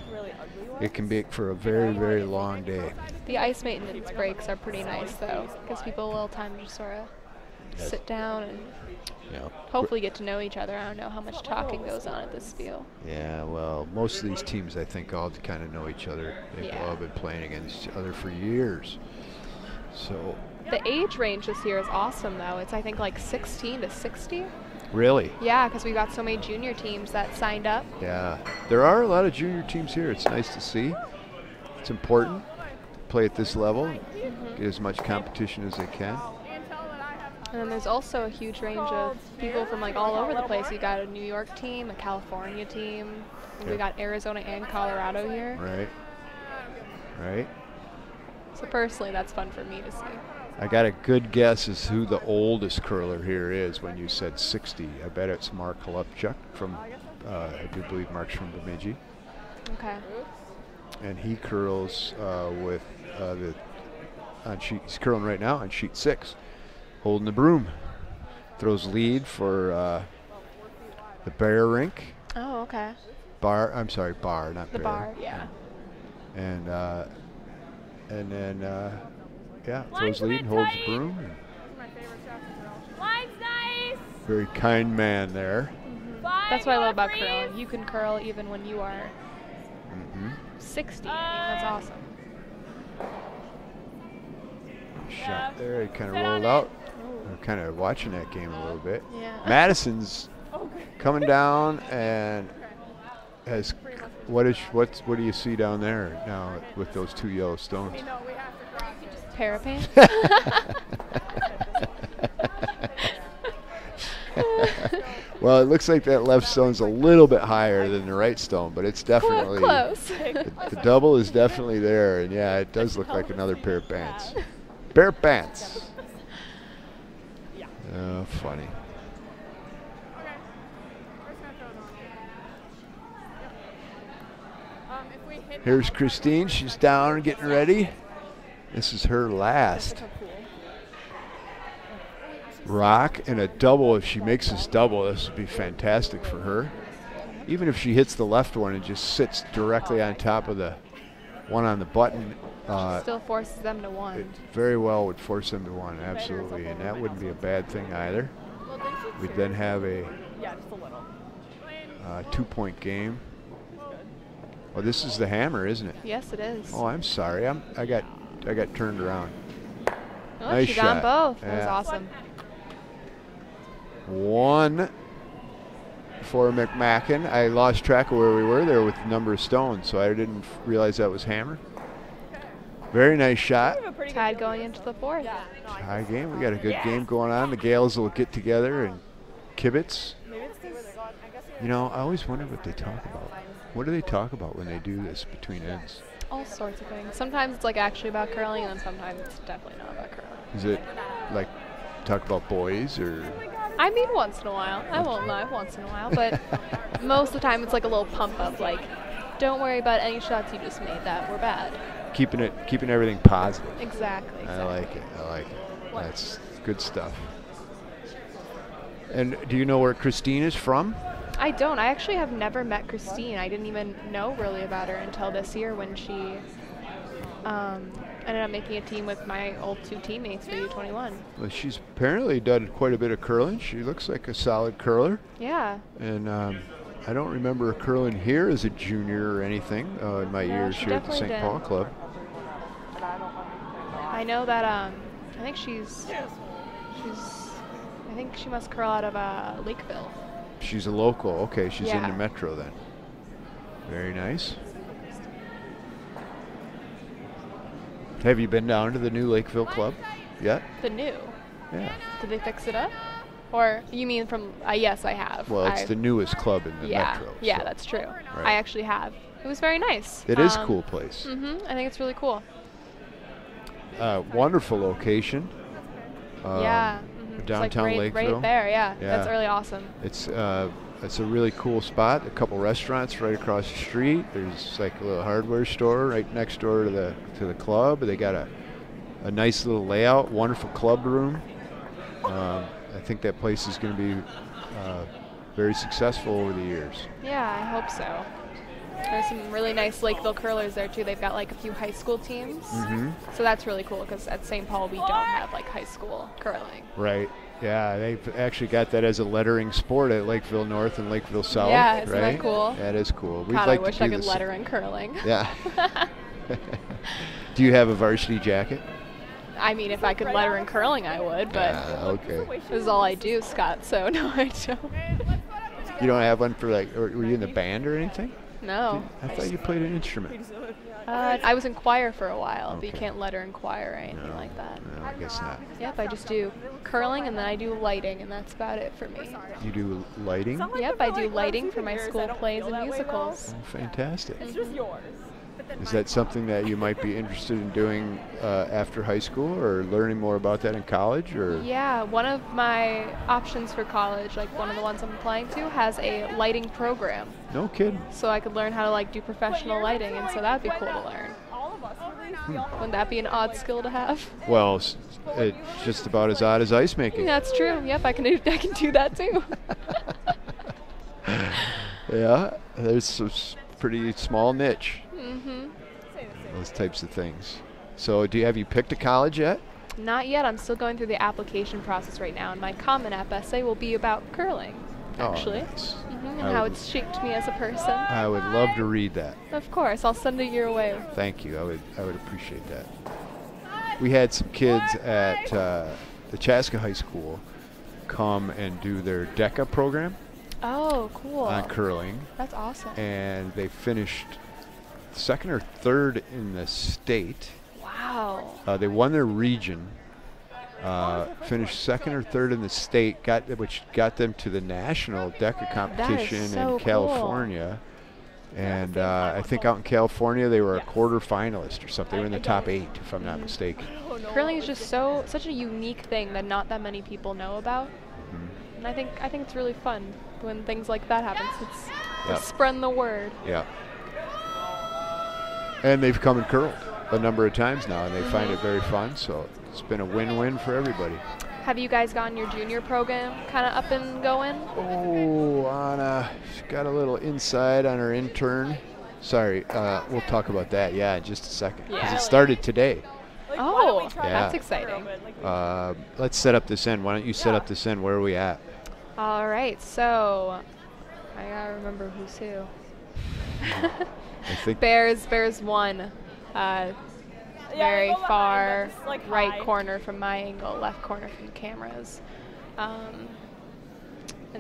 it can be for a very, very long day. The ice maintenance breaks are pretty nice though. Gives people a little time to just sort of sit down and Yeah. hopefully get to know each other. I don't know how much talking goes on at this Spiel. Yeah, well, most of these teams I think all kind of know each other. They've Yeah. all been playing against each other for years. So, The age range this year is awesome though. It's I think like 16 to 60. really? Yeah, because we got so many junior teams that signed up. Yeah. There are a lot of junior teams here. It's nice to see. It's important to play at this level, get as much competition as they can. And then there's also a huge range of people from like all over the place. You got a New York team, a California team. We Yep. got Arizona and Colorado here. Right. Right. So personally, that's fun for me to see. I got a good guess as who the oldest curler here is when you said 60. I bet it's Mark Holupchuk from, I do believe Mark's from Bemidji. Okay. And he curls with he's curling right now on sheet 6, holding the broom. Throws lead for the Bear Rink. Oh, okay. Bar, not The Bear. bar, yeah. And then, yeah, throws lead and holds the broom. And Line's nice. very kind man there. That's what I love about curling. You can curl even when you are Mm-hmm. 60. I mean, that's awesome. Shot there, he kind of rolled out. I'm kind of watching that game a little bit. Yeah. Madison's coming down and has what do you see down there now with those 2 yellow stones? Parapet. Well, it looks like that left stone's a little bit higher than the right stone, but it's definitely Close. the double is definitely there, and yeah, it does look like another pair of pants. Pair of pants. Oh, funny. Here's Christine. She's down and getting ready. This is her last rock and a double. If she makes this double, this would be fantastic for her. Even if she hits the left one and just sits directly on top of the one on the button, Still forces them to it one. very well would force them to one, absolutely. And that wouldn't be a bad thing either. We'd then have a Yeah, just a little. 2-point game. Well, this is the hammer, isn't it? Yes, it is. Oh, I'm sorry. I got turned around. Oh, nice she got shot. both. That was Yeah. awesome. 1 for McMakin. I lost track of where we were there with the number of stones, so I didn't realize that was hammer. Very nice shot. Tied going into the 4th. Tie game. We got a good game going on. The Gales will get together and kibitz. You know, I always wonder what they talk about. What do they talk about when they do this between ends? All sorts of things. Sometimes it's like actually about curling, and then sometimes it's definitely not about curling. Is it like talk about boys or? I mean, once in a while. I won't lie, once in a while, but most of the time it's like a little pump up, like, don't worry about any shots you just made that were bad. Keeping everything positive. Exactly. I like it. That's good stuff. And do you know where Christine is from? I don't. I actually have never met Christine. I didn't even know really about her until this year when she ended up making a team with my old 2 teammates for U21. Well, she's apparently done quite a bit of curling. She looks like a solid curler. Yeah. And I don't remember her curling here as a junior or anything in my years she here at the St. definitely Paul did. Club. I know that I think I think she must curl out of Lakeville. She's a local. Okay, she's in Yeah. the Metro then. Very nice. Have you been down to the new Lakeville Club yet? The new. Yeah. Did they fix it up? Or you mean from? Yes, I have. Well, it's the newest club in the metro. Yeah, so. that's true. Right. I actually have. It was very nice. It is a cool place. I think it's really cool. Wonderful location. Yeah. Downtown it's like Lakeville. right there. Yeah, Yeah. that's really awesome. It's a really cool spot. A couple restaurants right across the street. There's like a little hardware store right next door to the club. They got a nice little layout. Wonderful club room. I think that place is going to be very successful over the years. Yeah, I hope so. There's some really nice Lakeville curlers there too. They've got like a few high school teams, so that's really cool because at St. Paul we don't have like high school curling. Right. Yeah, they've actually got that as a lettering sport at Lakeville North and Lakeville South. Yeah, isn't right? that cool? That is cool. God, I wish I could letter in curling. Yeah. Do you have a varsity jacket? I mean, if I could letter in curling, I would, but okay. this is all I do, Scott. So no, I don't. You don't have one for like? Or were you in the band or anything? No. I thought you played an instrument. I was in choir for a while, but you Okay. can't letter in choir or anything like that. No, I guess not. Yep, I just do curling and then I do lighting, and that's about it for me. You do lighting? Yep, I do lighting for my school plays and musicals. Oh, fantastic. It's just yours. Is that something that you might be interested in doing after high school, or learning more about that in college? Or Yeah, one of my options for college, like one of the ones I'm applying to, has a lighting program. no kidding. So I could learn how to like do professional lighting, and so that'd be cool to learn. All of us really feel Wouldn't that be an odd skill to have? Well, it's just about as odd as ice making. That's true. Yep, I can do that too. Yeah, there's a pretty small niche. Mhm. Those types of things. So, have you picked a college yet? Not yet. I'm still going through the application process right now, and my Common App essay will be about curling, actually, Oh, nice. and I how would- it's shaped me as a person. I would love to read that. Of course, I'll send it your way. Thank you. I would appreciate that. We had some kids at the Chaska High School come and do their DECA program Oh, cool. on curling, That's awesome. and they finished second or third in the state. Wow. They won their region, finished second or third in the state, which got them to the national DECA competition so in cool. California. And I think out in California they were a quarter finalist or something. They were in the top 8, if I'm not mistaken. Curling is just such a unique thing that not that many people know about, and I think it's really fun when things like that happen. Yep. It's spreading the word. Yeah. And they've come and curled a number of times now, and they find it very fun. So it's been a win-win for everybody. Have you guys gotten your junior program kind of up and going? Oh, Anna, she's got a little inside on her intern. Sorry, we'll talk about that, yeah, in just a second. 'Cause Yeah. it started today. Oh, Yeah. that's exciting. Let's set up this end. Why don't you set up this end? Where are we at? All right, so I gotta remember who's who. I think Bears won. Very go behind far them, just, like, right high. corner from my angle, left corner from the cameras. And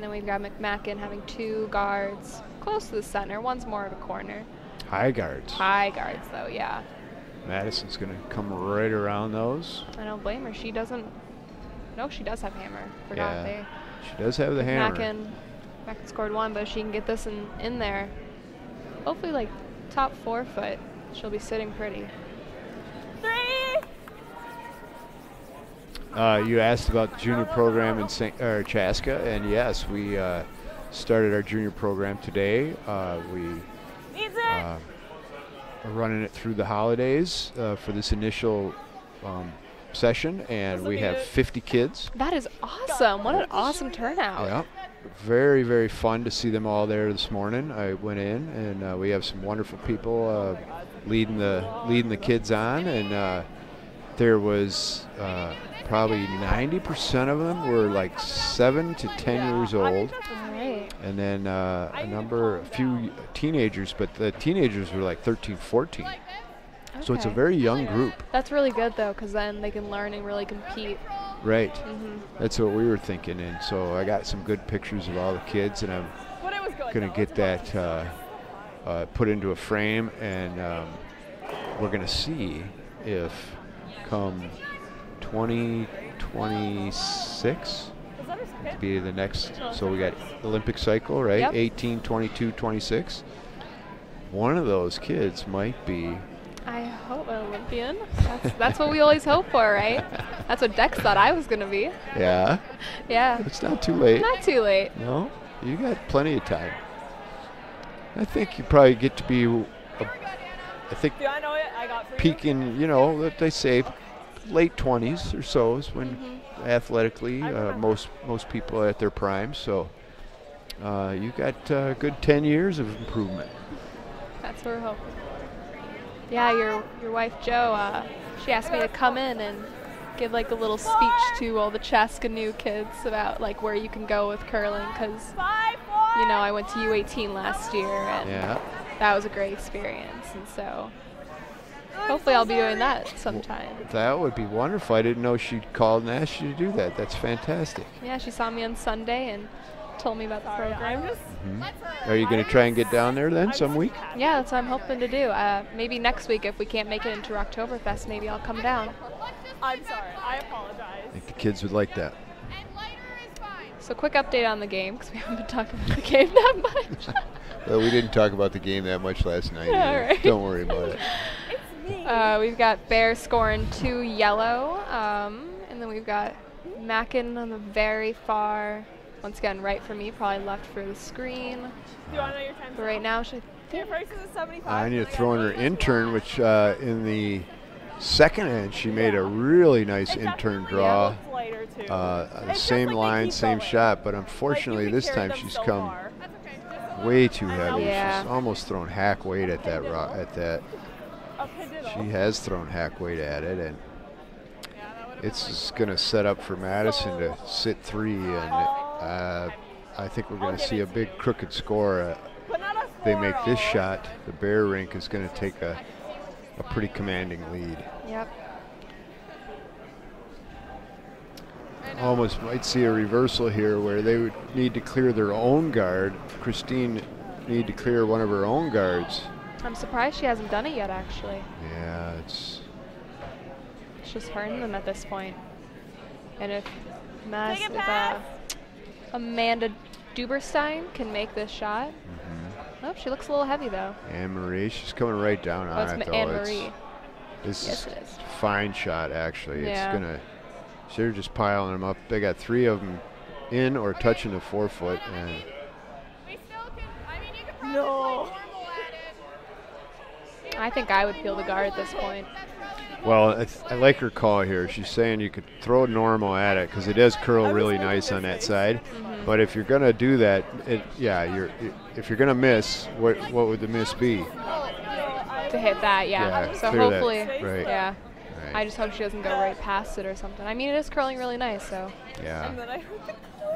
then we've got McMakin having 2 guards close to the center. One's more of a corner. high guards. High guards, though, yeah. Madison's going to come right around those. I don't blame her. She doesn't. No, she does have hammer. Forgot Yeah. She does have the hammer. McMakin scored 1, but if she can get this in there, hopefully like top 4 foot, she'll be sitting pretty. 3. You asked about the junior program in Chaska, and yes, we started our junior program today. We are running it through the holidays for this initial session, and we have 50 kids. That is awesome. What an awesome turnout. Yeah, very, very fun to see them all there this morning. I went in, and we have some wonderful people leading the kids on, and there was probably 90% of them were like 7 to 10 years old, All right. and then a few teenagers, but the teenagers were like 13, 14. So it's a Okay. very young group. That's really good, though, because then they can learn and really compete. Right. Mm-hmm. That's what we were thinking, and so I got some good pictures of all the kids, and I'm But it was good. going to though. get that put into a frame, and we're going to see if come 2026 to be the next, so we got Olympic cycle, right? Yep. 18, 22, 26. One of those kids might be. I hope an Olympian. That's what we always hope for, right? That's what Dex thought I was going to be. Yeah. Yeah. It's not too late. Not too late. No, you got plenty of time. I think you probably get to be, I think, Do I know it? I got for peaking, you know, that they say late 20s or so is when athletically most people are at their prime. So you got a good 10 years of improvement. That's what we're hoping. Yeah, your wife Jo, she asked me to come in and give like a little speech to all the Chaskanu kids about like where you can go with curling, because you know I went to U18 last year and that was a great experience, and so hopefully I'll be doing that sometime. That would be wonderful. I didn't know she'd called and asked you to do that. That's fantastic. Yeah, she saw me on Sunday and told me about the program. Are you going to try and get down there then some week? Yeah, that's what I'm hoping to do. Maybe next week if we can't make it into Oktoberfest, maybe I'll come down. I'm sorry. I apologize. I think the kids would like that. So quick update on the game, because we haven't been talking about the game that much. Well, we didn't talk about the game that much last night. All right. Don't worry about it. We've got Bears scoring 2 yellow, and then we've got Mackin on the very far. Once again, right for me, probably left for the screen. Do you want to know your time? But right now, she Your price is at 75. I need to throw in her intern, which in the second end, she made a really nice intern draw. Same line, same shot, but unfortunately this time she's come way too heavy. Yeah. She's almost thrown hack weight at that She has thrown hack weight at it, and it's just going to set up for Madison to sit 3, and I think we're going to see a big crooked score. They make this shot, the Bear rink is going to take a pretty commanding lead. Yep. Almost might see a reversal here where they would need to clear their own guard. Christine need to clear one of her own guards. I'm surprised she hasn't done it yet, actually. Yeah, it's just hurting them at this point. And if Amanda Duberstein can make this shot. Oh, she looks a little heavy though. Anne-Marie, she's coming right down on it though. Anne-Marie. This yes, is it is. a fine shot actually. Yeah. It's gonna, they're just piling them up. They got 3 of them in or touching the 4-foot, and No. I think I would peel the guard at this point. well, I like her call here. She's saying you could throw normal at it because it does curl really nice on that side. But if you're gonna do that, if you're gonna miss, what would the miss be? To hit that, yeah. So clear that. hopefully, Right. yeah. Right. I just hope she doesn't go right past it or something. I mean, it is curling really nice, so. Yeah.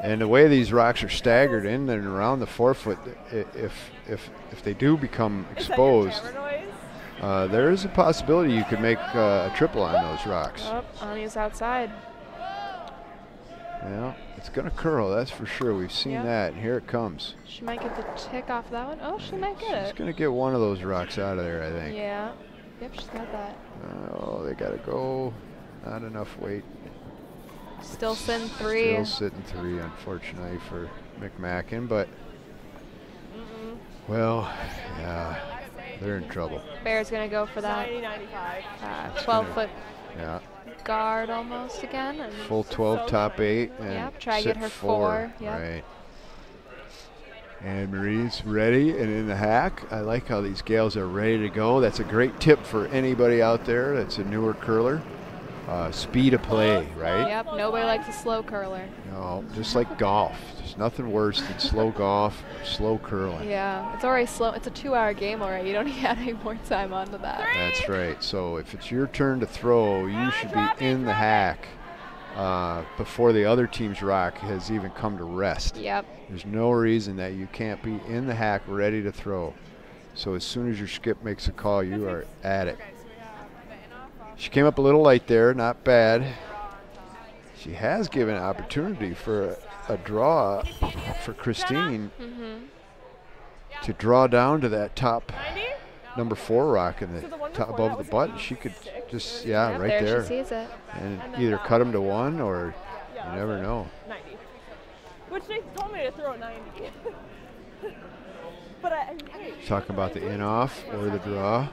And the way these rocks are staggered in and around the 4-foot, if they do become exposed, there is a possibility you could make a triple on those rocks. Oh, Anya's outside. Yeah, it's going to curl, that's for sure. We've seen that, and here it comes. She might get the tick off that one. Oh, she might get it. She's going to get one of those rocks out of there, I think. Yeah. Yep, she's got that. Oh, they got to go. Not enough weight. Still sitting 3. Still sitting 3, unfortunately, for McMakin, but, well, yeah, they're in trouble. Bear's going to go for that 12-foot guard almost again. And full 12, top 8, and yep, try to sit get her 4. Yep. Right. And Marie's ready and in the hack. I like how these gals are ready to go. That's a great tip for anybody out there that's a newer curler. Speed of play, right? Yep, nobody likes a slow curler. No, just like golf. There's nothing worse than slow golf or slow curling. Yeah, it's already slow. It's a 2-hour game already. You don't need any more time onto that. That's right. So if it's your turn to throw, you should be in the hack before the other team's rock has even come to rest. Yep. There's no reason that you can't be in the hack ready to throw. So as soon as your skip makes a call, you are at it. She came up a little late there, not bad. She has given opportunity for a draw for Christine to draw down to that top number 4 rock in the above the butt, and she could just, right there. there. She sees it. And either cut them to one or you never know. 90. Which they told me to throw 90. But Talking about the in-off or the draw.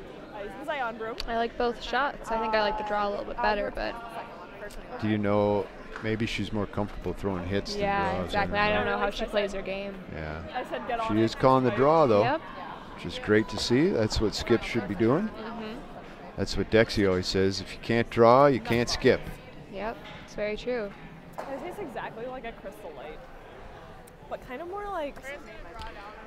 Was I on, bro? I like both shots. I think I like the draw a little bit better, but Do you know, maybe she's more comfortable throwing hits than draws. exactly. I don't know how she plays her game. Yeah. I said get on She it. is calling the draw, though, Yep. which is great to see. That's what skip should be doing. That's what Dexy always says. If you can't draw, you can't skip. Yep. It's very true. It tastes exactly like a Crystal Light, but kind of more like.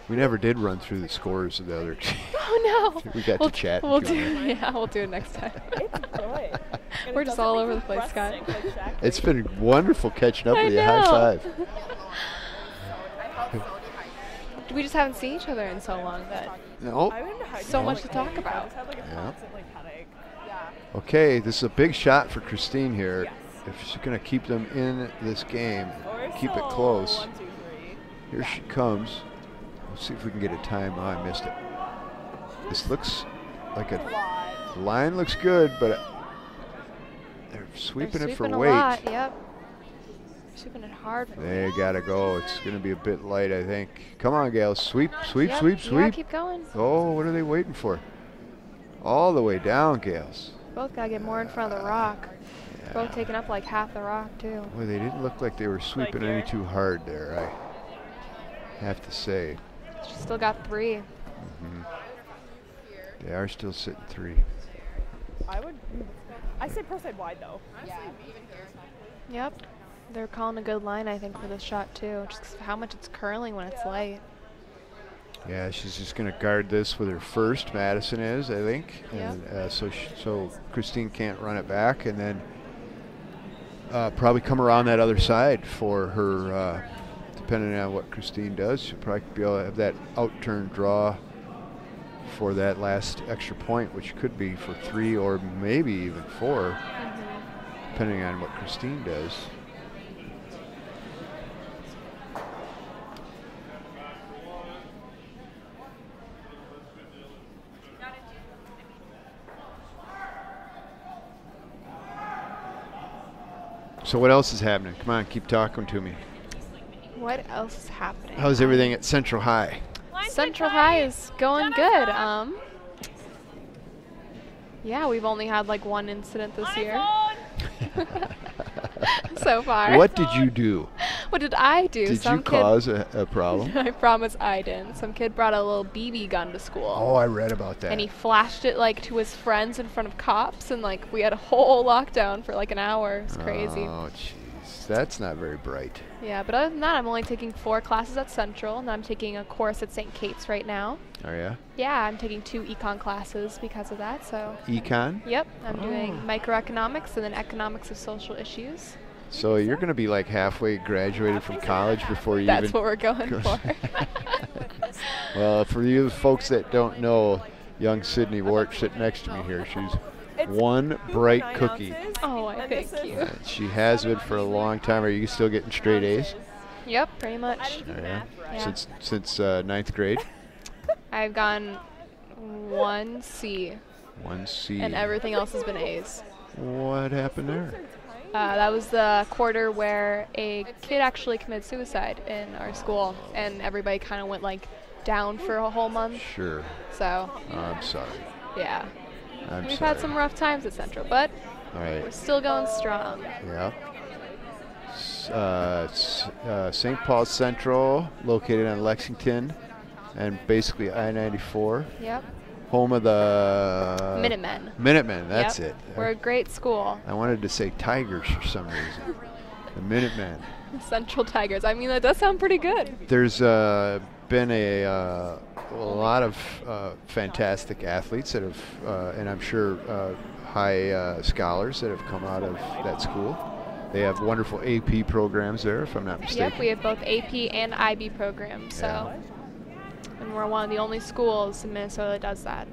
We never did run through the scores of the other team. Oh no. We got to chat. We'll we'll do it next time. It's good. And We're it just doesn't all make over you the place, Scott. breast stink like Shaq It's Lee. been wonderful catching up I with you. know. High five. We just haven't seen each other in so long that No. I wouldn't have so had much to talk I about. just had like a Yeah. constant like headache. Okay, this is a big shot for Christine here. Yes. If she's going to keep them in this game, Or keep it still close. 1, 2, 3. Here she comes. Let's see if we can get a time. Oh, I missed it. This looks like A lot. the line looks good, but they're sweeping they're it for sweeping a weight. lot. Yep. Sweeping it hard for They weight. gotta go. It's gonna be a bit light, I think. Come on, gals. Sweep, sweep, Yep. sweep, Yeah, sweep. keep going. Oh, what are they waiting for? All the way down, gals. Both gotta get more in front of the rock. Both taking up like half the rock too. Boy, they didn't look like they were sweeping any here. too hard there, I have to say. She still got 3. They are still sitting 3. I say pro side wide though. Yep. They're calling a good line, I think, for this shot too. Just 'cause of how much it's curling when it's light. Yeah, she's just going to guard this with her first. Madison is, I think, Yeah. and so Christine can't run it back, and then probably come around that other side for her. Depending on what Christine does, she'll probably be able to have that out-turn draw for that last extra point, which could be for 3 or maybe even 4, depending on what Christine does. So what else is happening? Come on, keep talking to me. What else is happening? How's everything at Central High? Central High is going good. Yeah, we've only had like 1 incident this year so far. What did you do? What did I do? Did Some you kid- cause a problem? I promise I didn't. Some kid brought a little BB gun to school. Oh, I read about that. And he flashed it like to his friends in front of cops, and like we had a whole lockdown for like an hour. It's crazy. Oh, jeez. That's not very bright. Yeah, but other than that, I'm only taking 4 classes at Central, and I'm taking a course at St. Kate's right now. Oh, yeah? Yeah, I'm taking 2 econ classes because of that. So. Econ? Yep, I'm doing microeconomics and then economics of social issues. So you're going to be like halfway graduated from college before you That's even... what we're going for. Well, for you folks that don't know, young Sydney Wart sitting next to me here, she's one bright 9 cookie. ounces, Oh, I and this thank is- you. She has been for a long time. Are you still getting straight A's? Yep, pretty I much. didn't do Oh, yeah? math right. Yeah. Since 9th grade? I've gone 1 C, 1C. and everything else has been A's. What happened there? That was the quarter where a kid actually committed suicide in our school, and everybody kind of went like down for a whole month. Sure. So, I'm sorry. yeah. I'm We've sorry. had some rough times at Central, but All we're right. still going strong. Yeah. St. Paul Central, located on Lexington, and basically I-94, Yep. home of the Minutemen. Minutemen. That's Yep. it. We're a great school. I wanted to say Tigers for some reason. The Minutemen. Central Tigers. I mean, that does sound pretty good. There's been a lot of fantastic athletes that have, and I'm sure high scholars that have come out of that school. They have wonderful AP programs there, if I'm not mistaken. Yep, we have both AP and IB programs. So, Yeah. and we're one of the only schools in Minnesota that does that.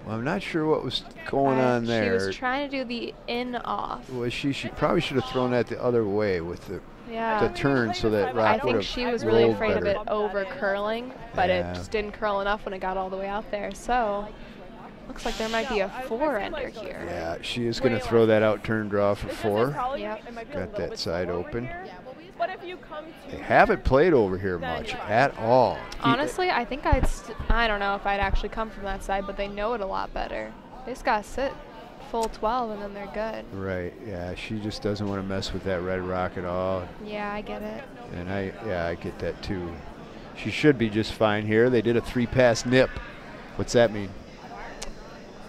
Well, I'm not sure what was going on She there. was trying to do the in-off. Was she probably should have thrown that the other way with the Yeah. turn so that I Rock would think have she was really rolled afraid of better. it over curling, but Yeah. it just didn't curl enough when it got all the way out there. So Looks like there might be a I was 4-ender like those. here. Yeah, she is going to throw that out turn draw for Because 4. it's probably- Yep. it might be a Got little that bit side slower open. here. Yeah, well, we But if you come They to haven't played over here Then much you're fine. at all. Honestly, I think I don't know if I'd actually come from that side, but they know it a lot better. They just gotta sit full 12 and then they're good. Right, yeah, she just doesn't want to mess with that red rock at all. Yeah, I get it. And I get that too. She should be just fine here. They did a 3-pass nip. What's that mean?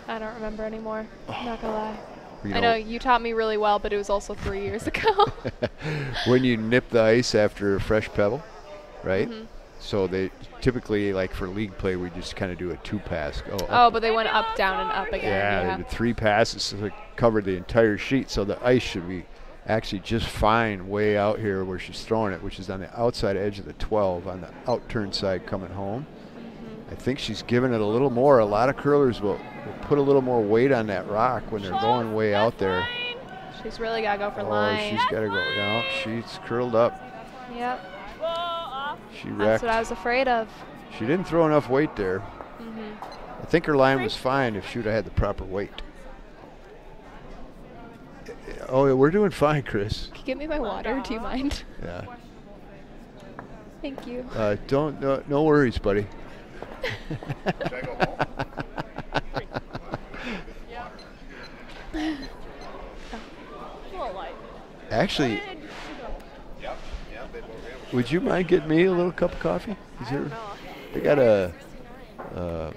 I don't remember anymore. Not gonna lie. You I know you taught me really well, but it was also 3 years ago. when you nip the ice after a fresh pebble, right? Mhm. So they typically, like for league play, we just kind of do a 2-pass. Oh, but they went up, down, and up again. yeah, Yeah. they did 3 passes so it covered the entire sheet. So the ice should be actually just fine way out here where she's throwing it, which is on the outside edge of the 12 on the out turn side coming home. I think she's giving it a little more. A lot of curlers will put a little more weight on that rock when they're going way out there. She's really gotta go for Oh, line. she's got to go. No, she's curled up. Yep. She That's wrecked. what I was afraid of. She didn't throw enough weight there. Mhm. I think her line was fine if she would have had the proper weight. Oh, yeah, we're doing fine, Chris. Can you get me my water? Do you mind? Yeah. Thank you. Don't. No worries, buddy. Should I go home? a little light. Actually, Yep. Yep. They both would you mind getting me a little cup of coffee? Is there? I got a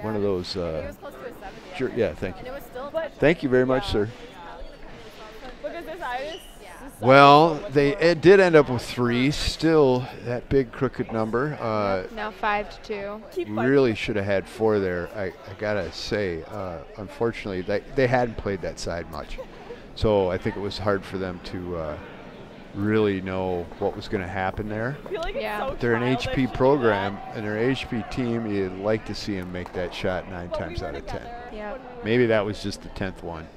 one of those. it was close to a 70. Sure. Yeah. Thank And you. it was still Thank you very much, sir. Because this iris. Well, it did end up with 3. Still, that big crooked number. Now 5-2. Keep fighting. Really should have had 4 there. I gotta say, unfortunately, they hadn't played that side much, so I think it was hard for them to really know what was going to happen there. I feel like it's Yeah. so They're an childish HP to do program, that. and their HP team, you'd like to see them make that shot 9 But we times were out of 10. together Yep. when we were- Maybe that was just the 10th one.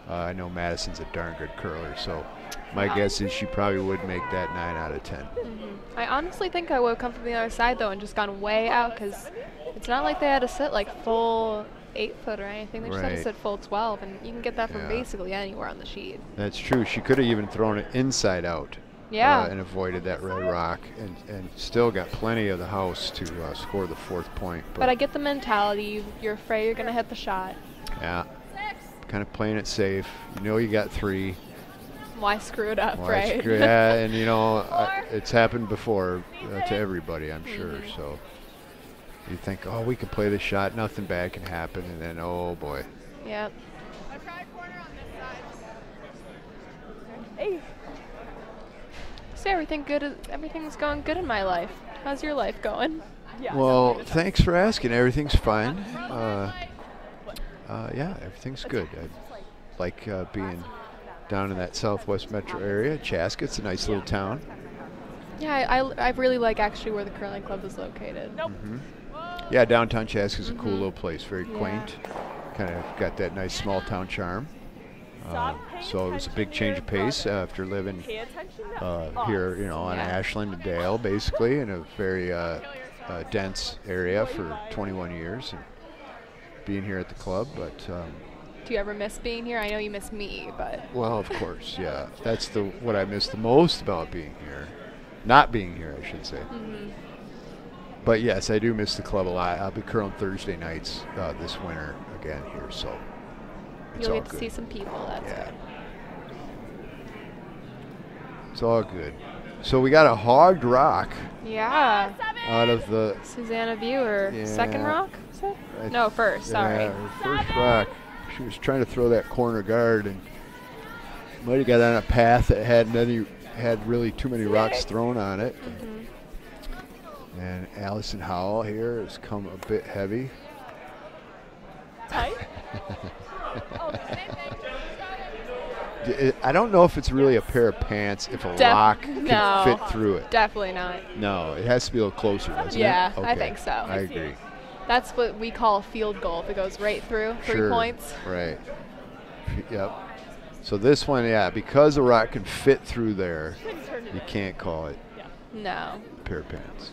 I know Madison's a darn good curler, so my guess is she probably would make that 9 out of 10. I honestly think I would have come from the other side though and just gone way out because it's not like they had to sit like full 8 foot or anything. They just had to Right. sit full 12, and you can get that from Yeah. basically anywhere on the sheet. That's true. She could have even thrown it inside out. Yeah. And avoided that red rock, and still got plenty of the house to score the 4th point. But I get the mentality. You're afraid you're gonna hit the shot. Yeah, kind of playing it safe. You know you got 3. Why screw it up, Why right? screw- yeah, and you know it's happened before to everybody, I'm sure. So you think, oh, we can play the shot, nothing bad can happen, and then oh boy. Yep. I tried corner on this side. Hey, So everything's going good in my life. How's your life going? yeah. Well, thanks for asking. Everything's fine. Yeah, everything's good. I like being down in that southwest metro area. Chaska's a nice little town. Yeah, I really like actually where the curling club is located. Nope. Yeah, downtown Chaska's a cool little place. Very Yeah. quaint. Kind of got that nice small town charm. Stop paying So it was a big attention change of to your pace brother. after living Pay attention to us. here, you know, on Yeah. Ashland and Dale, basically, in a very dense area for 21 years, and being here at the club. But Do you ever miss being here? I know you miss me, but well, of course, yeah, that's what I miss the most about being here, not being here, I should say. But yes, I do miss the club a lot. I'll be curling Thursday nights this winter again here, so it's you'll all get to good. see some people. That's Yeah. good. It's all good. So we got a hogged rock Yeah. out of the Susanna Viewer, second Yeah. rock? Is it? I No, first. Sorry. Yeah, her first rock. She was trying to throw that corner guard and might have got on a path that had really too many rocks thrown on it. And Allison Howell here has come a bit heavy. Tight? I don't know if it's really a pair of pants if a rock can no. fit through it. Definitely not. No, it has to be a little closer, doesn't Yeah, it? I think so. I agree. That's what we call a field goal. If it goes right through, 3 Sure. points. Right. Yep. So this one, yeah, because the rock can fit through there, you can't call it No. a pair of pants.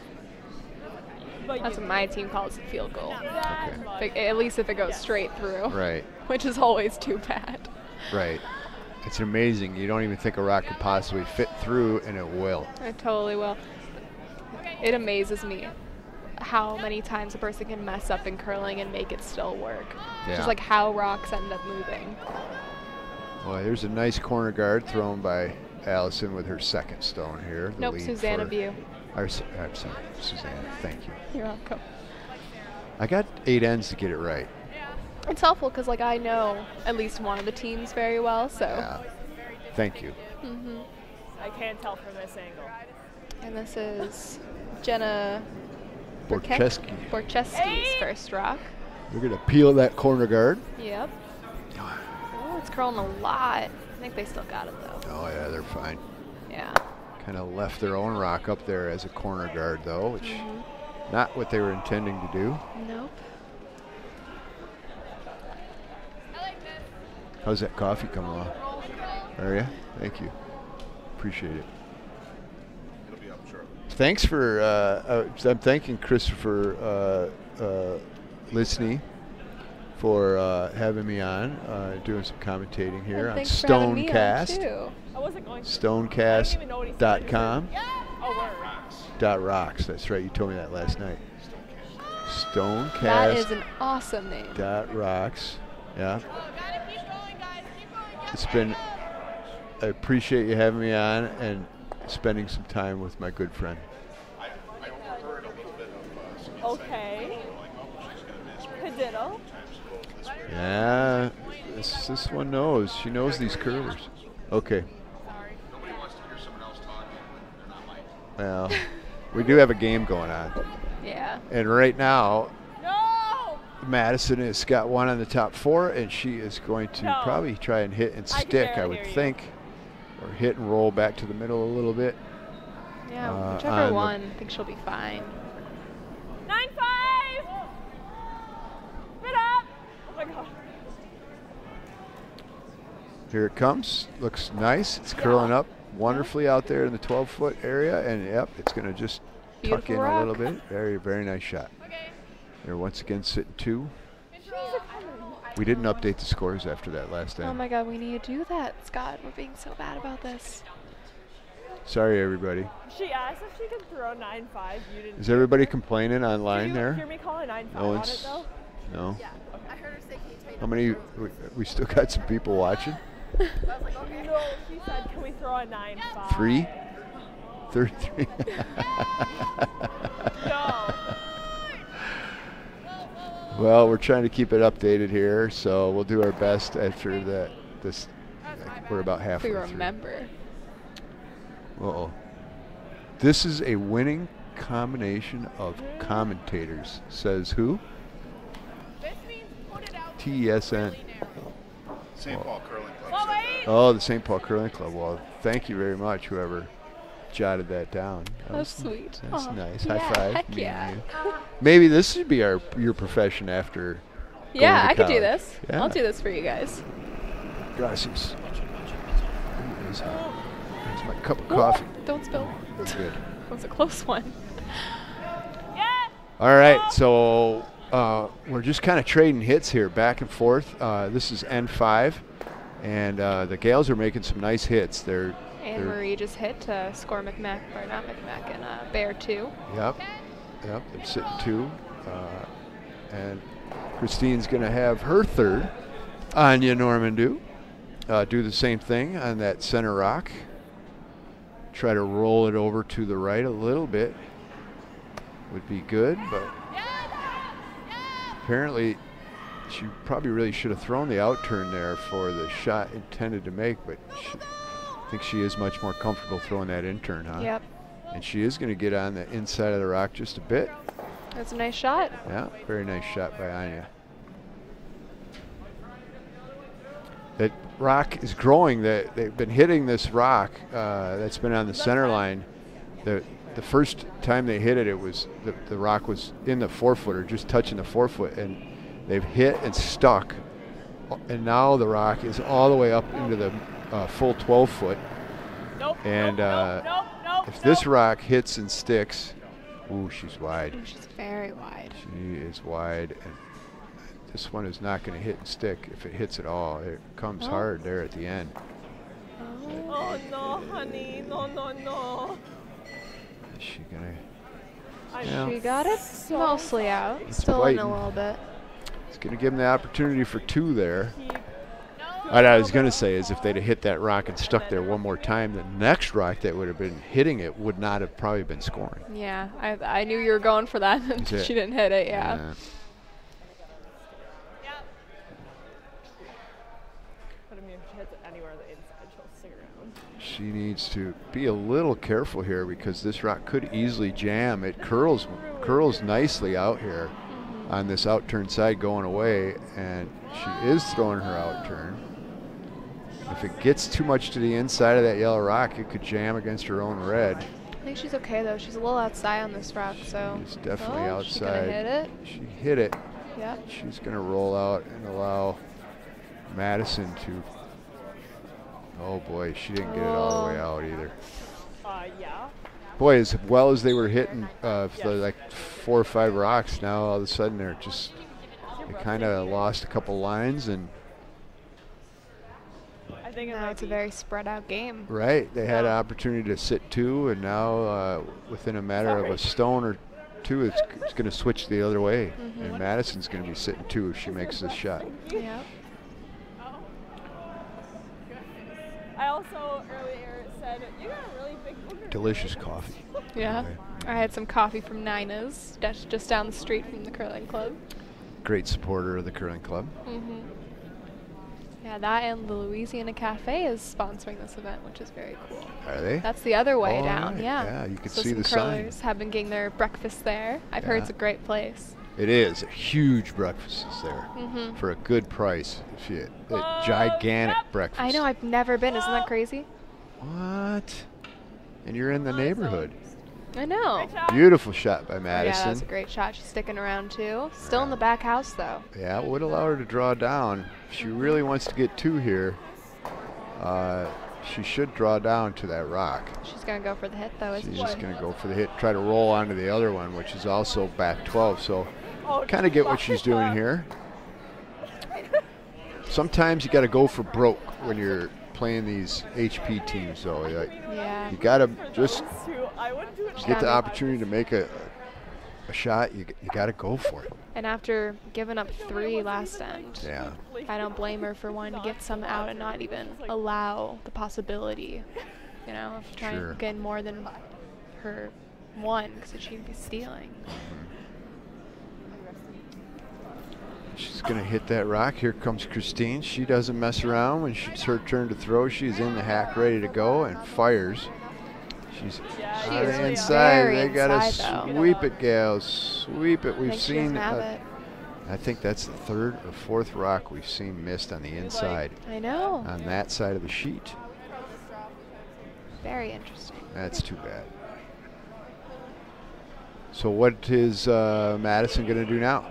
But That's you- what my team calls a field goal. that much. At least if it goes straight through. Right. Which is always too bad. Right. It's amazing. You don't even think a rock could possibly fit through, and it will. It totally will. It amazes me how many times a person can mess up in curling and make it still work. Yeah. Just like how rocks end up moving. Well, here's a nice corner guard thrown by Allison with her second stone here. the Nope, lead Susanna for- View. I'm sorry, Susanna. Thank you. You're welcome. I got 8 ends to get it right. It's helpful because like I know at least one of the teams very well, so. Yeah. Thank you. Mhm. I can't tell from this angle. And this is Jenna Borcheski's first rock. We're going to peel that corner guard. Yep. Oh, it's curling a lot. I think they still got it though. Oh, yeah, they're fine. Yeah. Kind of left their own rock up there as a corner guard, though, which not what they were intending to do. Nope. How's that coffee coming along? Are you? Thank you. Appreciate it. It'll be up shortly. Thanks for, I'm thanking Christopher Liснey for having me on, doing some commentating here on Thanks for having me on, Stonecast. too. I wasn't going to. I didn't even know what he said. Stonecast.com. Oh, word. .rocks. That's right. You told me that last night. Stonecast. That is an awesome name. .rocks. Yeah. It's been. I appreciate you having me on and spending some time with my good friend. I overheard a little bit of Okay. Diddle. Yeah. This one knows. She knows these curlers. Okay. Nobody wants to hear someone else talking when they're not mine. Well, we do have a game going on. Yeah. And right now, No! Madison has got one on the top 4, and she is going to No. probably try and hit and I can stick, I barely would hear you. think. Or hit and roll back to the middle a little bit. Yeah, on whichever the- one, I think she'll be fine. 9-5! Hit up! Oh my god. Here it comes. Looks nice. It's curling up wonderfully out there in the 12-foot area. And, yep, it's going to just tuck Beautiful in a little rock. bit. Very, very nice shot. They're once again sitting 2. She's a coming. We didn't update the scores after that last Oh time. my god, we need to do that, Scott. We're being so bad about this. Sorry, everybody. She asked if she could throw 9-5. You didn't. Is everybody complaining online Did you there? hear me call a 9-5 No on it one's- though? No? Yeah. I heard her say, can you take How many? We still got some people watching. I was like, okay. No, she said, can we throw a 9-5? 3? 33. No. Well, we're trying to keep it updated here, so we'll do our best after that. We're about If halfway we through. remember. Uh-oh. This is a winning combination of commentators. Says who? TESN. St. Paul Curling Club. Oh, said wait! Oh, the St. Paul Curling Club. Well, thank you very much, whoever jotted that down. That's sweet. That's Aw. nice. Yeah, High five. heck me and yeah. you. Maybe this should be your profession after. Yeah, going to I could do college. this. Yeah. I'll do this for you guys. Gracias. Here's my cup of coffee. Don't spill. Good. That was a close one. Yeah! All right, so we're just kind of trading hits here, back and forth. This is N5, and the Gales are making some nice hits. Anne Marie just hit to score McMakin, or not McMakin, Bear 2. Yep, they're sitting 2. And Christine's going to have her third. Anya Normandeau do the same thing on that center rock. Try to roll it over to the right a little bit. Would be good, but apparently she probably really should have thrown the out turn there for the shot intended to make, but I think she is much more comfortable throwing that in turn, huh? Yep. And she is going to get on the inside of the rock just a bit. That's a nice shot. Yeah, very nice shot by Anya. That rock is growing. They've been hitting this rock that's been on the center line. The first time they hit it, it was the rock was in the 4-footer, just touching the 4-foot, and they've hit and stuck. And now the rock is all the way up into the full 12-foot. Nope. And nope. if this rock hits and sticks, Ooh, she's wide. Ooh, she's very wide. She is wide, and this one is not going to hit and stick. If it hits at all, it comes hard there at the end. Oh no, honey, no, no, no. Is she gonna? She got it mostly out. It's Still in a biting. little bit. It's going to give them the opportunity for 2 there. What I was going to say is if they'd have hit that rock and stuck there one more time, the next rock that would have been hitting it would not have probably been scoring. Yeah, I knew you were going for that. She didn't hit it, yeah. But I mean, if she hits it anywhere on the inside, she'll stick around. She needs to be a little careful here because this rock could easily jam. It curls nicely out here on this outturn side going away, and she is throwing her outturn. If it gets too much to the inside of that yellow rock, it could jam against her own red. I think she's okay though. She's a little outside on this rock, so. She's definitely outside. She's gonna hit it. She hit it. Yep. She's going to roll out and allow Madison to. Oh boy, she didn't get it all the way out either. Yeah. Boy, as well as they were hitting like 4 or 5 rocks, now all of a sudden they kind of lost a couple lines, and I think Now it's a very spread out game. right, they had an opportunity to sit 2, and now within a matter of a stone or 2, it's going to switch the other way, and Madison's going to be sitting 2 if she makes this shot. Yeah. I also earlier said, you got a really big booger. Delicious coffee. Yeah. Okay. I had some coffee from Nina's. That's just down the street from the curling club. Great supporter of the curling club. Yeah, that and the Louisiana Cafe is sponsoring this event, which is very cool. Are they? That's the other way Oh, down, right. yeah. Yeah, you can so see some the sign. curlers have been getting their breakfast there. I've heard it's a great place. It is a huge breakfast is there for a good price. Gigantic breakfast. I know, I've never been. Isn't that crazy? What? And you're in the neighborhood. I know. Beautiful shot by Yeah, Madison. that's a great shot. She's sticking around too. Still in the back house though. Yeah, it would allow her to draw down. If she really wants to get 2 here, she should draw down to that rock. She's gonna go for the hit though, isn't She's she? just going to go for the hit, try to roll onto the other one, which is also back 12. So kind of get what she's doing here. Sometimes you got to go for broke when you're playing these HP teams, though. Yeah. You got to just I wouldn't do it. get the opportunity to make a shot. You got to go for it. And after giving up 3 last end, Yeah. I don't blame her for wanting to get some out and not even allow the possibility, of trying Sure. to get more than her 1, because she'd be stealing. She's going to hit that rock. Here comes Christine. She doesn't mess around. When it's her turn to throw, she's in the hack ready to go and fires. She's on is the inside. very They got to inside, though. sweep it, gals. Sweep it. I We've think she seen doesn't have it. I think that's the 3rd or 4th rock we've seen missed on the inside I know. on that side of the sheet. Very interesting. That's too bad. So what is Madison going to do now?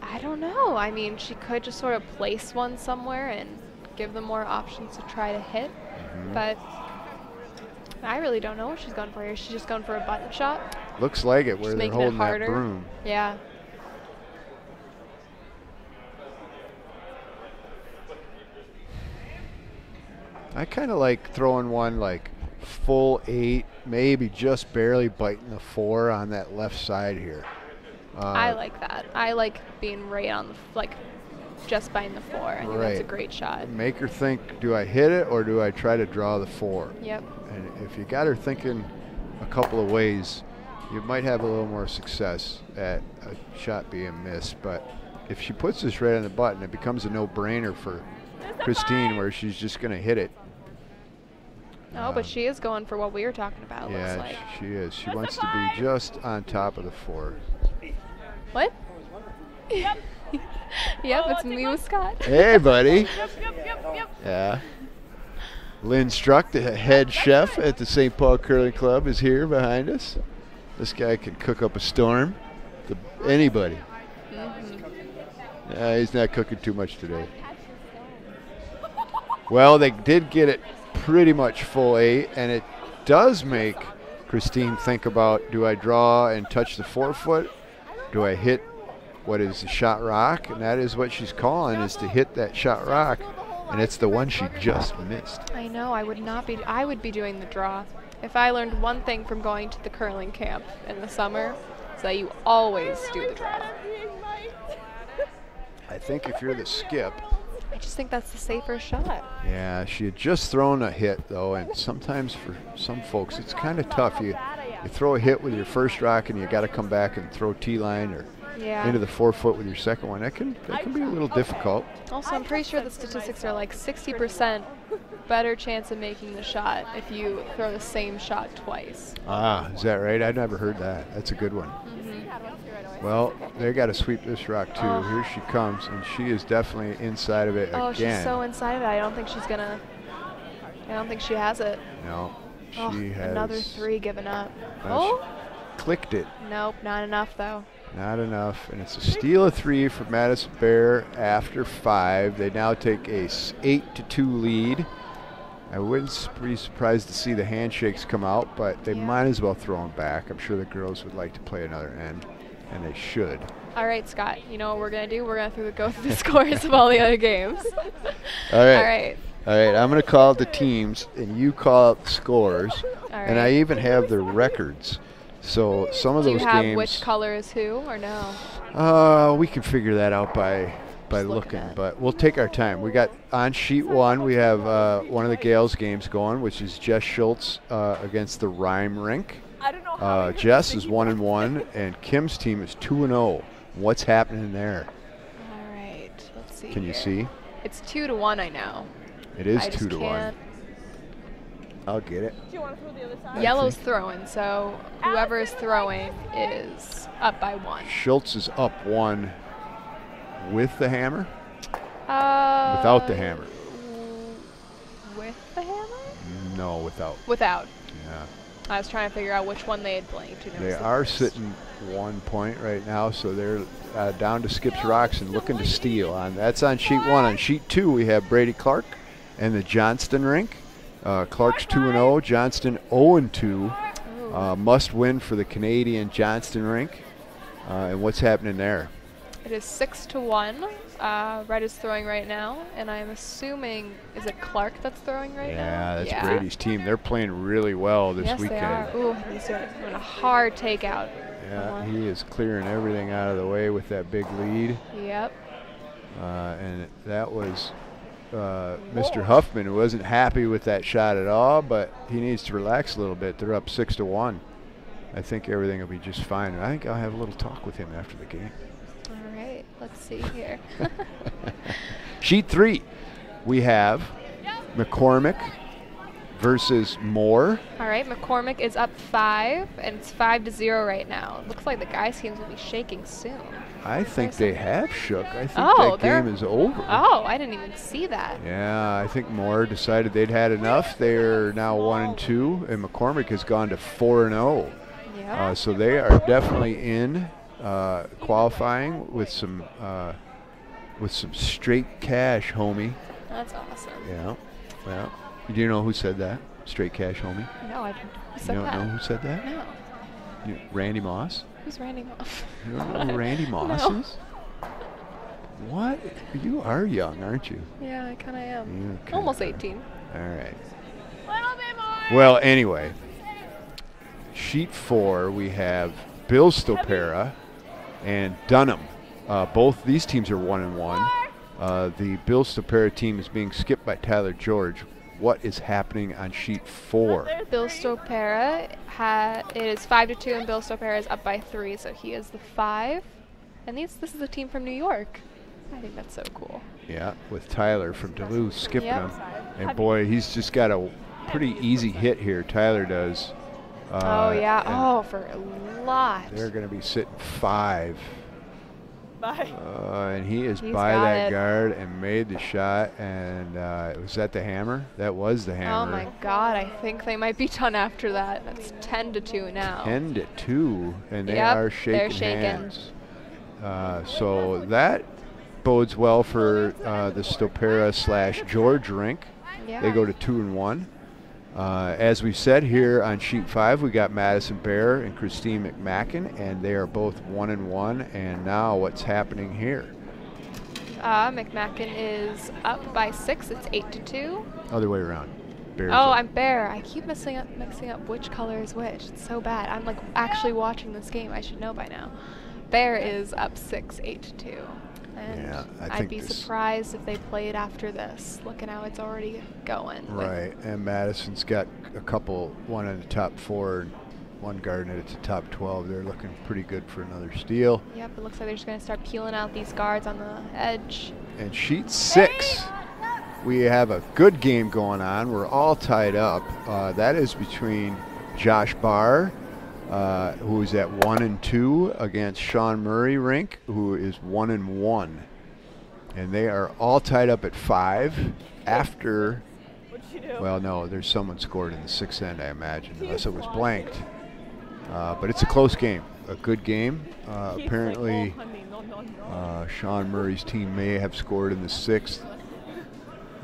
I don't know. I mean, she could just sort of place one somewhere and give them more options to try to hit. But I really don't know what she's going for here. She's just going for a button shot. Looks like it, where Just they're making it holding that harder. broom. Yeah. I kind of like throwing one like full 8, maybe just barely biting the 4 on that left side here. I like that. I like being right on the, just biting the 4. I think that's a Right. great shot. Make her think, do I hit it or do I try to draw the 4? Yep. And if you got her thinking a couple of ways, you might have a little more success at a shot being missed. But if she puts this right on the button, it becomes a no-brainer for Christine, where she's just going to hit it. No, but she is going for what we were talking about, looks Yeah, like. she is. She wants to be just on top of the 4. What? Yep, it's me with Scott. Hey, buddy. Yep. Yeah. Lynn Struck, the head chef at the St. Paul Curling Club, is here behind us. This guy can cook up a storm to anybody. He's not cooking too much today. Well, they did get it pretty much full 8, and it does make Christine think about, do I draw and touch the forefoot? Do I hit what is the shot rock? And that is what she's calling, is to hit that shot rock. And it's the one she just missed. I know, I would be doing the draw. If I learned one thing from going to the curling camp in the summer, it's that you always do the draw. I think if you're the skip. I just think that's the safer shot. Yeah, she had just thrown a hit, though, and sometimes for some folks it's kind of tough. You throw a hit with your first rock and you got to come back and throw T-line or into the forefoot with your second one. That can be a little difficult. Also, I'm pretty sure the statistics are like 60% better chance of making the shot if you throw the same shot twice. Ah, is that right? I'd never heard that. That's a good one. Well, they got to sweep this rock too. Here she comes, and she is definitely inside of it again. Oh, she's so inside of it. I don't think she has it. No, she has. Another 3 given up. Clicked it. Nope, not enough though. Not enough, and it's a steal of 3 for Madison Bear after 5. They now take a 8-2 lead. I wouldn't be surprised to see the handshakes come out, but they might as well throw them back. I'm sure the girls would like to play another end, and they should. All right, Scott, you know what we're going to do? We're going to go through the scores of all the other games. All right. All right. All right, I'm going to call out the teams, and you call out the scores. All right. And I even have their records. So some of those games. Do you have which color is who, or no? We can figure that out by looking, but we'll take our time. We got on sheet 1, we have one of the Gales games going, which is Jess Schultz against the Rhyme Rink. Jess is 1-1, and Kim's team is 2-0. What's happening there? All right, let's see. Can you see? It's 2-1, I know. It is 2-1. I'll get it. Do you want to throw the other side? Yellow's throwing, so whoever is throwing is up by 1. Schultz is up 1 with the hammer? Without the hammer? With the hammer? No, without. Without. Yeah. I was trying to figure out which one they had blanked. They are sitting 1 point right now, so they're down to Skips Rocks and looking to steal. That's on sheet 1. On sheet 2, we have Brady Clark and the Johnston Rink. Clark's 2-0, Johnston 0-2. Must win for the Canadian Johnston Rink. And what's happening there? It is 6-1. Red is throwing right now, and I'm assuming, is it Clark that's throwing right now? Yeah, that's Brady's team. They're playing really well this weekend. Yes, they are. Ooh, he's doing a hard takeout. Yeah, he is clearing everything out of the way with that big lead. Yep. And that was Mr. Huffman, who wasn't happy with that shot at all, but he needs to relax a little bit. They're up 6-1. I think everything will be just fine. I think I'll have a little talk with him after the game. All right, let's see here. Sheet 3, we have McCormick versus Moore. All right, McCormick is up 5, and it's 5-0 right now. It looks like the guys' teams will be shaking soon. I think they have shook. I think that game is over. Oh, I didn't even see that. Yeah, I think Moore decided they'd had enough. They're now 1-2, and McCormick has gone to 4-0. Yeah. So they are definitely in qualifying with some straight cash, homie. That's awesome. Yeah. Well, do you know who said that? Straight cash, homie. No, I didn't. You don't know who said that? No. Randy Moss. Who's Randy Moss? You don't know who Randy Moss is? What? You are young, aren't you? Yeah, I kind of am. Almost 18. All right. Little bit more. Well, anyway, sheet 4, we have Bill Stopera and Dunham. Both these teams are 1-1. The Bill Stopera team is being skipped by Tyler George. What is happening on sheet 4? Bill Stopera it is 5-2, and Bill Stopera is up by 3, so he is the 5. And this is a team from New York. I think that's so cool. Yeah, with Tyler from Duluth skipping him. And boy, he's just got a pretty easy hit here. Tyler does. Oh yeah. For a lot. They're going to be sitting 5. And he is He's by that it. guard and made the shot. And was that the hammer? That was the hammer. Oh my God! I think they might be done after that. That's 10-2 now. 10-2, and they are shaking they're shaking. hands. So that bodes well for the Stopera / George rink. Yeah. They go to 2-1. As we said here on sheet 5, we got Madison Bear and Christine McMakin, and they are both 1-1. And now what's happening here? McMakin is up by 6. It's 8-2. Other way around. Bear's Oh, up. I'm Bear. I keep mixing up which color is which. It's so bad. I'm like actually watching this game. I should know by now. Bear is up 6, 8-2. And Yeah, I I'd think be this- surprised if they played after this. Looking how it's already going. Right, and Madison's got a couple, one in the top 4 and one guarding it at the top 12. They're looking pretty good for another steal. Yep, it looks like they're just going to start peeling out these guards on the edge. And sheet 6, we have a good game going on. We're all tied up. That is between Josh Barr, who is at 1-2, against Sean Murray Rink, who is 1-1. And they are all tied up at 5 after. What'd she do? Well, no, there's someone scored in the 6th end, I imagine, unless it was blanked. But it's a close game, a good game. He's Apparently, like, oh, honey, no. Sean Murray's team may have scored in the 6th,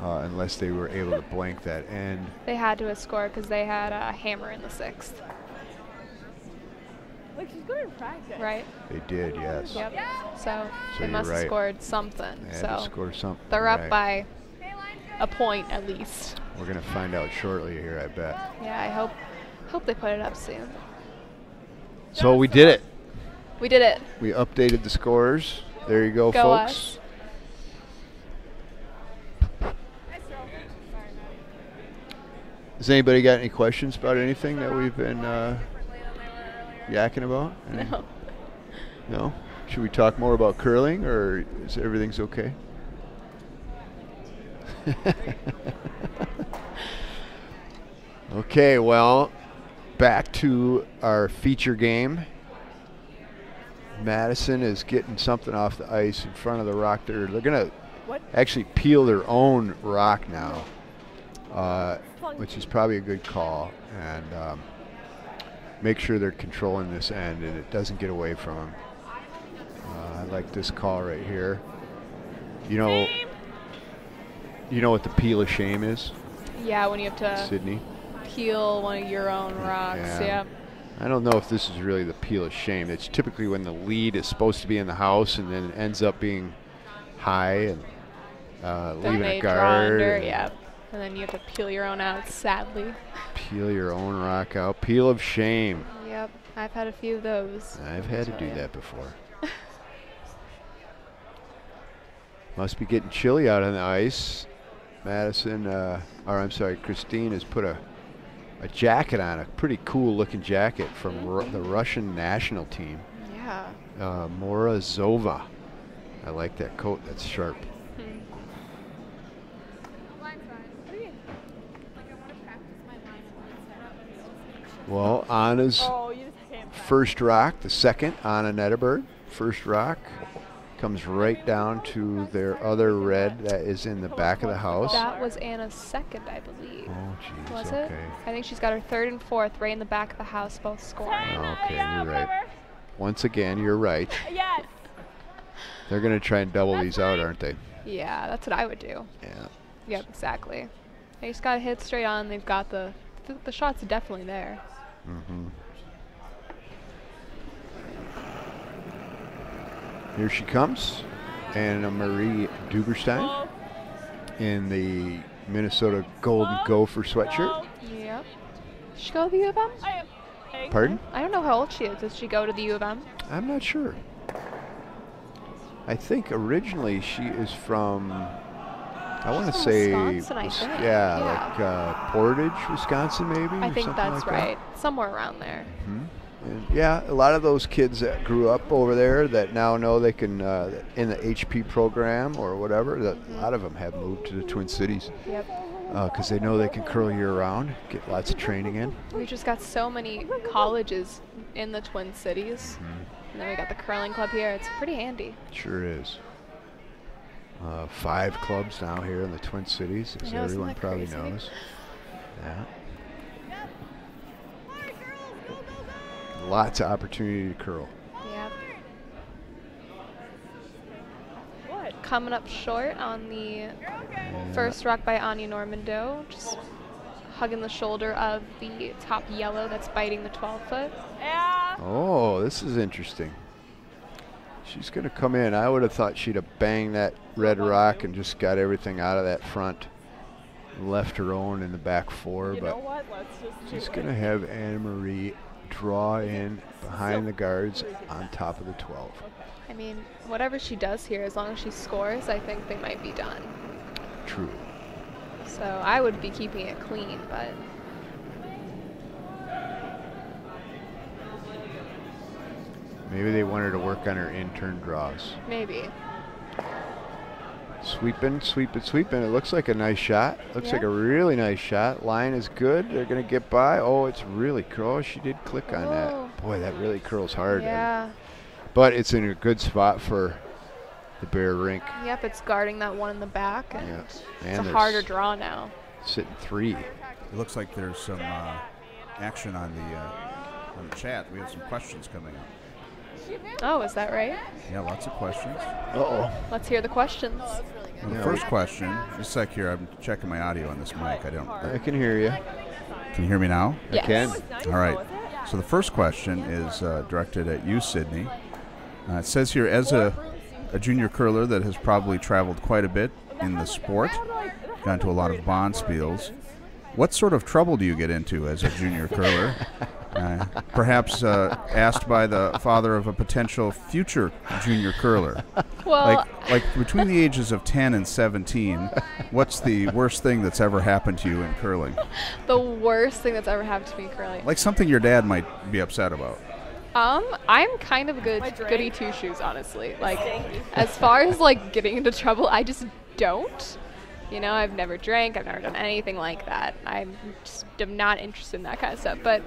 unless they were able to blank that end. They had to have scored because they had a hammer in the 6th. Like, she's good in practice. Right? They did, yes. Yep. So they you're must have right. scored something. They had to So score something. they're up right. by a point at least. We're going to find out shortly here, I bet. Yeah, I hope they put it up soon. So we did it. We did it. We updated the scores. There you go, Go folks. us. Has anybody got any questions about anything that we've been yakking about? Any- No. No? Should we talk more about curling, or is everything's okay? Okay, well, back to our feature game. Madison is getting something off the ice in front of the rock. They're going to What? actually peel their own rock now, which is probably a good call. And make sure they're controlling this end and it doesn't get away from them. I like this call right here. You know what the peel of shame is, Yeah, when you have to Sydney? peel one of your own rocks. Yeah. Yep. I don't know if this is really the peel of shame. It's typically when the lead is supposed to be in the house and then it ends up being high and Then leaving they a draw guard. under, and yep. And then you have to peel your own out, sadly. Peel your own rock out. Peel of shame. Yep, I've had a few of those. I've had to do that before. Must be getting chilly out on the ice. Madison, Christine has put a jacket on, a pretty cool looking jacket from the Russian national team. Yeah. Morozova. I like that coat, that's sharp. Well, Anna's Oh, you just can't. first rock, the second, Anna Netterberg. First rock comes right down to their other red that is in the back of the house. That was Anna's second, I believe. Oh, jeez, Was okay. it? I think she's got her third and fourth right in the back of the house, both scoring. Okay, Yeah, you're right. whatever. Once again, you're right. Yes. They're going to try and double these out, aren't they? Yeah, that's what I would do. Yeah. Yep, exactly. They just got to hit straight on. They've got the shots are definitely there. Mm-hmm. Here she comes, Anna Marie Duberstein Oh, in the Minnesota Golden Gopher sweatshirt. Yep. Did she go to the U of M? I am. Hey. Pardon? I don't know how old she is. Does she go to the U of M? I'm not sure. I think originally she is from, I want to from say, Wisconsin, I think. yeah, Yeah. like Portage, Wisconsin, maybe. I or think something that's like that. right. Somewhere around there. And yeah, a lot of those kids that grew up over there that now know they can, in the HP program or whatever, a lot of them have moved to the Twin Cities Yep. because they know they can curl year round, get lots of training in. We just got so many colleges in the Twin Cities. Mm-hmm. And then we got the curling club here. It's pretty handy. Sure is. 5 clubs now here in the Twin Cities, as I know, isn't everyone that probably crazy? knows. Yeah. Lots of opportunity to curl. Yep. What? Coming up short on the first rock by Anya Normando. Just hugging the shoulder of the top yellow that's biting the 12-foot. Yeah. Oh, this is interesting. She's going to come in. I would have thought she'd have banged that red rock and just got everything out of that front. Left her own in the back 4, You know but what? Let's just she's do going to it. have Anna Marie draw in behind the guards on top of the 12. I mean, whatever she does here, as long as she scores, I think they might be done. True. So I would be keeping it clean, but Maybe they want her to work on her in-turn draws. maybe. Sweeping, sweeping, sweeping. It looks like a nice shot. Looks Yeah. like a really nice shot. Line is good. They're going to get by. Oh, it's really curl. She did click on Oh. that. Boy, that really curls hard. Yeah. But it's in a good spot for the Bear Rink. Yep, it's guarding that one in the back, and Yeah. it's And a there's harder draw now. sitting 3. It looks like there's some action on the chat. We have some questions coming up. Oh, is that right? Yeah, lots of questions. Uh-oh. Let's hear the questions. Well, the Yeah. first question, just a sec here. I'm checking my audio on this mic. I can hear you. Can you hear me now? Yes. I can. Nice, All right. though, isn't it? So the first question is directed at you, Sydney. It says here, as a junior curler that has probably traveled quite a bit in the sport, gone to a lot of bond spiels, what sort of trouble do you get into as a junior curler? Perhaps asked by the father of a potential future junior curler. Well, Like between the ages of 10 and 17, what's the worst thing that's ever happened to you in curling? the worst thing that's ever happened to me curling. Like something your dad might be upset about. I'm kind of a My drink? goody two shoes, honestly. Like, as far as like getting into trouble, I just don't. You know, I've never drank. I've never done anything like that. I'm not interested in that kind of stuff. But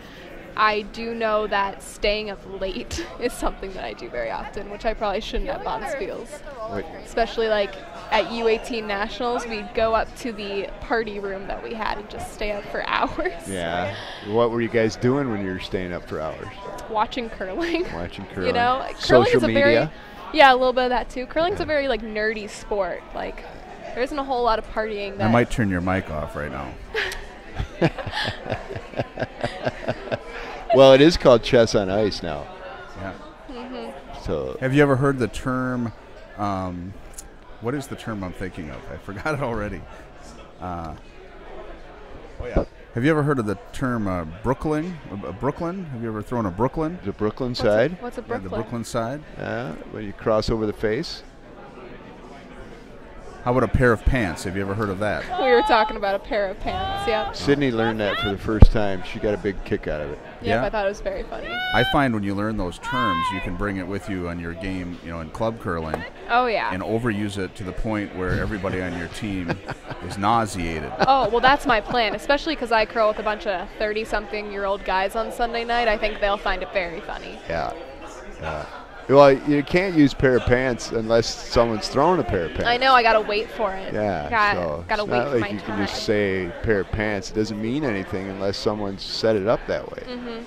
I do know that staying up late is something that I do very often, which I probably shouldn't at bond spiels. Wait. Especially like at U18 Nationals, we'd go up to the party room that we had and just stay up for hours. Yeah. What were you guys doing when you were staying up for hours? Watching curling. Watching curling. You know, curling Social is a media. very, yeah, a little bit of that too. Curling's a very like nerdy sport. Like, there isn't a whole lot of partying. That I might turn your mic off right now. Well, it is called chess on ice now. Yeah. So Have you ever heard the term? What is the term I'm thinking of? I forgot it already. Oh yeah. Have you ever heard of the term Brooklyn? Brooklyn? Have you ever thrown a Brooklyn? the Brooklyn side. What's a Yeah, Brooklyn? the Brooklyn side. When you cross over the face. How about a pair of pants? Have you ever heard of that? We were talking about a pair of pants. Yep. Sydney learned that for the first time. She got a big kick out of it. Yep, Yeah. I thought it was very funny. I find when you learn those terms, you can bring it with you on your game, you know, in club curling, Oh yeah. and overuse it to the point where everybody on your team is nauseated. Oh, well, that's my plan, especially because I curl with a bunch of 30-something-year-old guys on Sunday night. I think they'll find it very funny. Yeah. Well, you can't use pair of pants unless someone's throwing a pair of pants. I know, I gotta wait for it. Yeah, so Gotta it's wait not for like my you time. can just say pair of pants. It doesn't mean anything unless someone's set it up that way.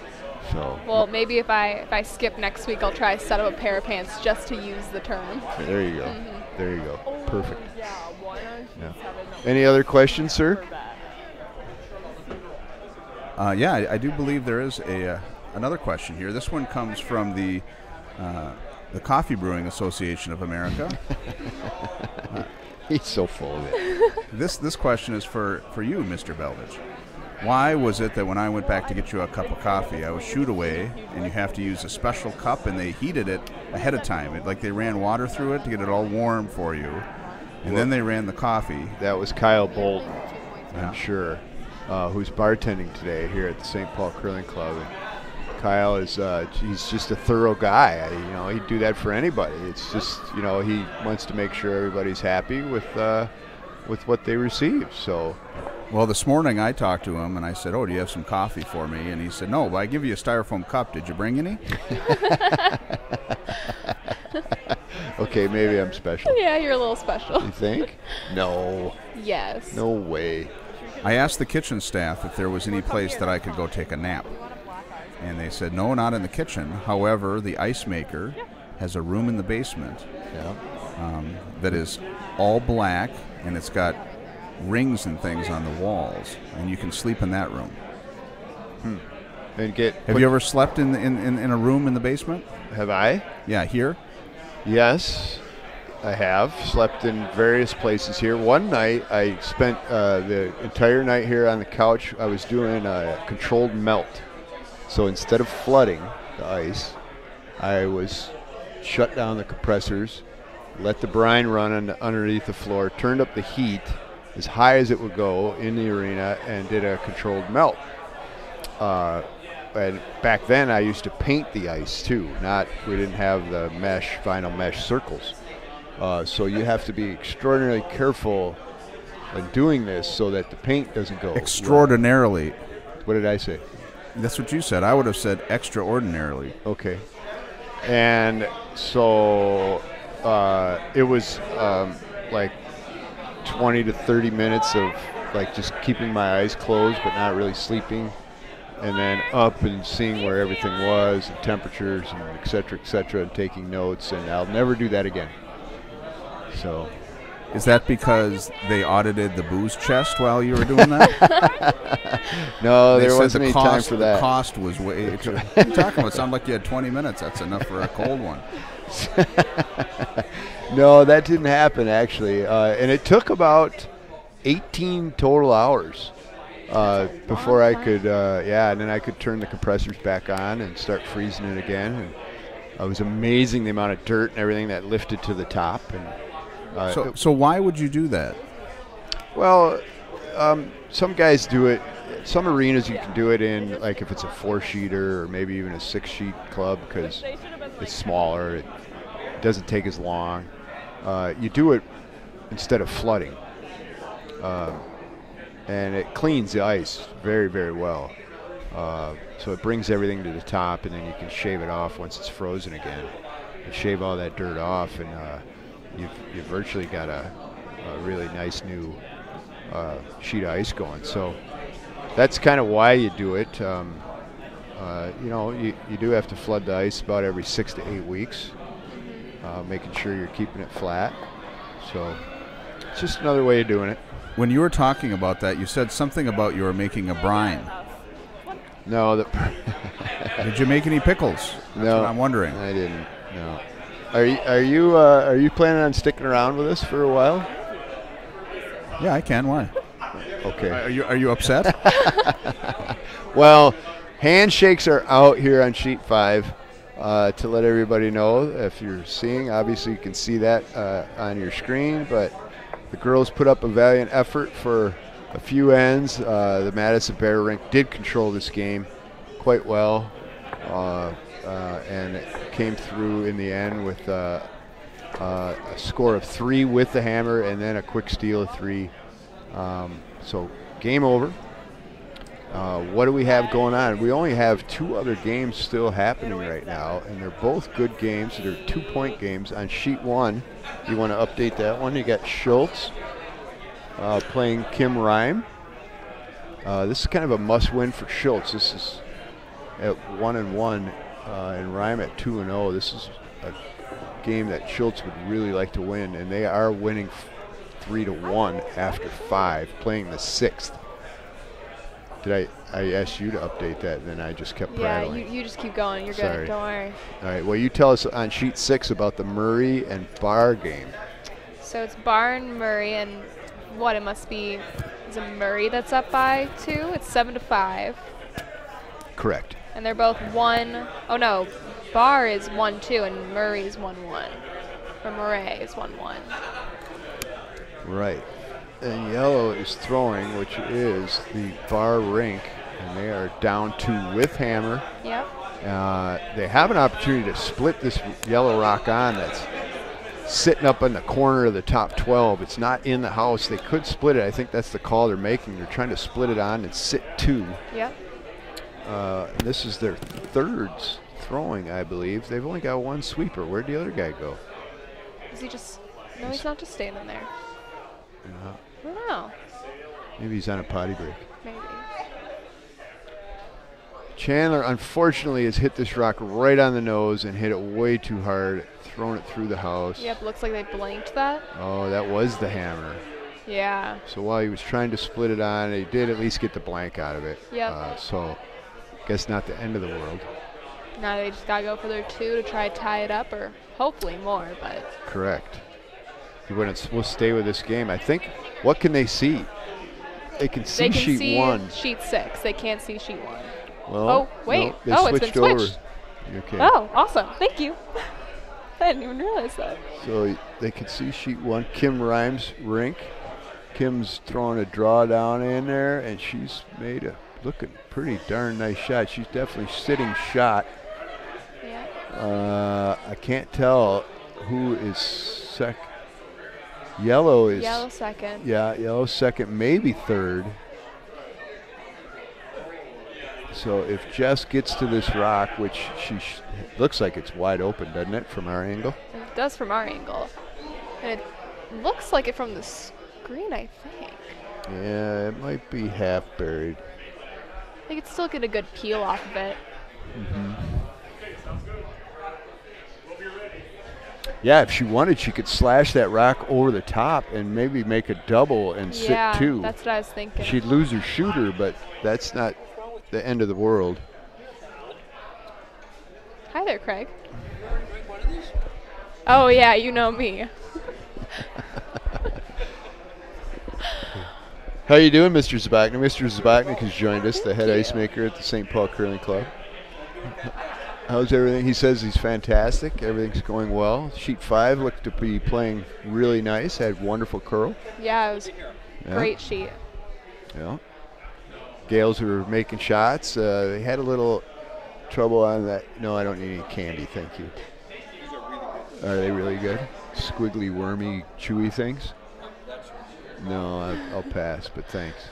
So Well, maybe if I skip next week, I'll try to set up a pair of pants just to use the term. there you go. There you go. Perfect. Yeah, why not Yeah. just have it Any other questions, sir? for that? Yeah, I do believe there is another question here. This one comes from the Coffee Brewing Association of America. He's so full of it. This question is for you, Mr. Beldich. Why was it that when I went back to get you a cup of coffee, I was shooed away, and you have to use a special cup, and they heated it ahead of time? Like they ran water through it to get it all warm for you, and then they ran the coffee. That was Kyle Bolt, Yeah. I'm sure, who's bartending today here at the St. Paul Curling Club. And Kyle is he's just a thorough guy. He'd do that for anybody. It's just he wants to make sure everybody's happy with what they receive. So Well, this morning I talked to him, and I said, "Oh, do you have some coffee for me?" And he said, "No, but I give you a styrofoam cup. Did you bring any?" okay, maybe I'm special. Yeah, you're a little special. You think? No, Yes. no way. I asked the kitchen staff if there was any place that I could go take a nap. And they said, no, not in the kitchen. However, the ice maker has a room in the basement Yeah. that is all black, and it's got rings and things on the walls, and you can sleep in that room. And Have you ever slept in a room in the basement? Have I? Yeah, here. Yes, I have slept in various places here. One night I spent the entire night here on the couch. I was doing a controlled melt. So instead of flooding the ice, I was shut down the compressors, let the brine run underneath the floor, turned up the heat as high as it would go in the arena, and did a controlled melt. And back then I used to paint the ice too. We didn't have the vinyl mesh circles. So you have to be extraordinarily careful in doing this so that the paint doesn't go. Extraordinarily. What did I say? That's what you said. I would have said extraordinarily. Okay. And so it was like 20 to 30 minutes of like just keeping my eyes closed but not really sleeping, and then up and seeing where everything was and temperatures and et cetera, and taking notes, and I'll never do that again. So. Is that because they audited the booze chest while you were doing that? No, there wasn't any time for that. The cost was way. What are you talking about? It sounded like you had 20 minutes. That's enough for a cold one. No, that didn't happen actually, and it took about 18 total hours before I could, and then I could turn the compressors back on and start freezing it again. And it was amazing the amount of dirt and everything that lifted to the top. And so why would you do that? Well, some guys do it. Some arenas you can do it in, like if it's a 4-sheeter or maybe even a 6-sheet club, because it's smaller. It doesn't take as long. You do it instead of flooding, and it cleans the ice very, very well. So it brings everything to the top, and then you can shave it off once it's frozen again. You shave all that dirt off, and you've virtually got a really nice new sheet of ice going. So that's kind of why you do it. You do have to flood the ice about every 6 to 8 weeks, making sure you're keeping it flat. So it's just another way of doing it. When you were talking about that, you said something about you were making a brine. No. Did you make any pickles? That's No, what I'm wondering. I didn't. No. Are you planning on sticking around with us for a while? Yeah, I can. Why? Okay. Are you upset? Well, handshakes are out here on sheet 5 to let everybody know. If you're seeing, obviously you can see that on your screen, but the girls put up a valiant effort for a few ends. The Madison Bear Rink did control this game quite well, and it came through in the end with a score of 3 with the hammer and then a quick steal of 3. So game over. What do we have going on? We only have 2 other games still happening right now, and they're both good games. They're 2-point games. On sheet 1, you want to update that one. You got Schultz playing Kim Rhyme. This is kind of a must-win for Schultz. This is at 1-1, and Rhyme at 2-0. This is a game that Schultz would really like to win, and they are winning 3-1 after 5, playing the 6th. Did I asked you to update that, and then I just kept prattling. Yeah, you just keep going. You're Sorry. good. Don't worry. All right. Well, you tell us on sheet 6 about the Murray and Barr game. So it's Barr and Murray, and what it must be is a Murray that's up by 2. It's 7-5. Correct. And they're both 1. Oh no, Barr is 1-2, and Murray is 1-1. Or Murray is 1-1. Right. And yellow is throwing, which is the Barr rink, and they are down 2 with hammer. Yep. They have an opportunity to split this yellow rock on that's sitting up in the corner of the top 12. It's not in the house. They could split it. I think that's the call they're making. They're trying to split it on and sit 2. Yep. This is their 3rd throwing, I believe. They've only got 1 sweeper. Where'd the other guy go? Is he just... No, he's not just standing there. I don't know. Maybe he's on a potty break. Maybe. Chandler, unfortunately, has hit this rock right on the nose and hit it way too hard, thrown it through the house. Yep, looks like they blanked that. Oh, that was the hammer. Yeah. So while he was trying to split it on, he did at least get the blank out of it. Yep. So guess not the end of the world. Now they just got to go for their 2 to try to tie it up, or hopefully more, but. Correct. We're supposed to stay with this game. I think, what can they see? They can see sheet 1. Sheet 6. They can't see sheet 1. Well, oh, wait. No, it's been switched. Okay. Oh, awesome. Thank you. I didn't even realize that. So they can see sheet 1. Kim Rhymes rink. Kim's throwing a drawdown in there, and she's made a looking pretty darn nice shot. She's definitely sitting shot. Yeah. I can't tell who is second. Yellow is. Yellow second. Yeah, yellow second, maybe third. So if Jess gets to this rock, which she looks like it's wide open, doesn't it, from our angle? It does from our angle. And it looks like it from the screen, I think. Yeah, it might be half buried. They could still get a good peel off of it. Mm-hmm. Yeah, if she wanted, she could slash that rock over the top and maybe make a double and sit 2. Yeah, that's what I was thinking. She'd lose her shooter, but that's not the end of the world. Hi there, Craig. Oh, yeah, you know me. How you doing, Mr. Zabachnik? Mr. Zabachnik has joined us, the head ice maker at the St. Paul Curling Club. How's everything? He says he's fantastic. Everything's going well. Sheet 5 looked to be playing really nice. Had wonderful curl. Yeah, it was great sheet. Yeah. Gales were making shots. They had a little trouble on that. No, I don't need any candy, thank you. Are they really good? Squiggly, wormy, chewy things? No, I'll pass, but thanks.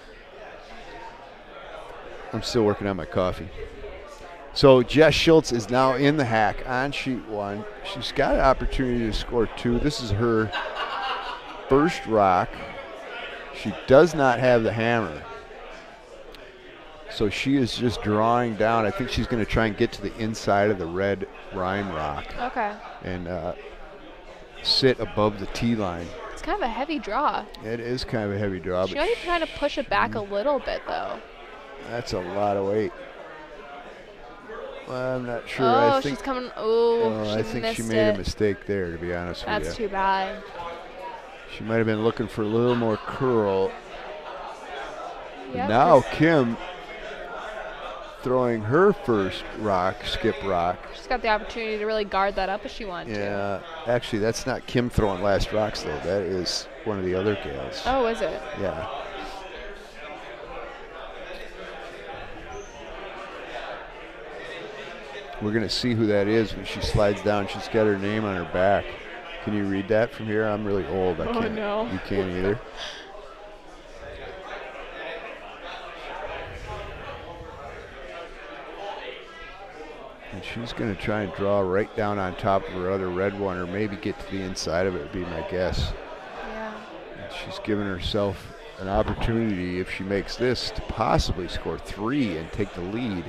I'm still working on my coffee. So Jess Schultz is now in the hack on sheet 1. She's got an opportunity to score 2. This is her first rock. She does not have the hammer. So she is just drawing down. I think she's going to try and get to the inside of the red rime rock. Okay. And sit above the tee line. It's kind of a heavy draw. It is kind of a heavy draw. She might be trying to push it back a little bit, though. That's a lot of weight. Well, I'm not sure. Oh, I think she's coming. Oh, I think she made a mistake there, to be honest with you. That's too bad. She might have been looking for a little more curl. Yep, now Kim throwing her first rock, skip rock. She's got the opportunity to really guard that up if she wanted to. Yeah, actually, that's not Kim throwing last rocks, though. That is one of the other gals. Oh, is it? Yeah. We're going to see who that is when she slides down. She's got her name on her back. Can you read that from here? I'm really old. I can't. No. You can't either. And she's going to try and draw right down on top of her other red one, or maybe get to the inside of it, would be my guess. Yeah. And she's given herself an opportunity, if she makes this, to possibly score 3 and take the lead.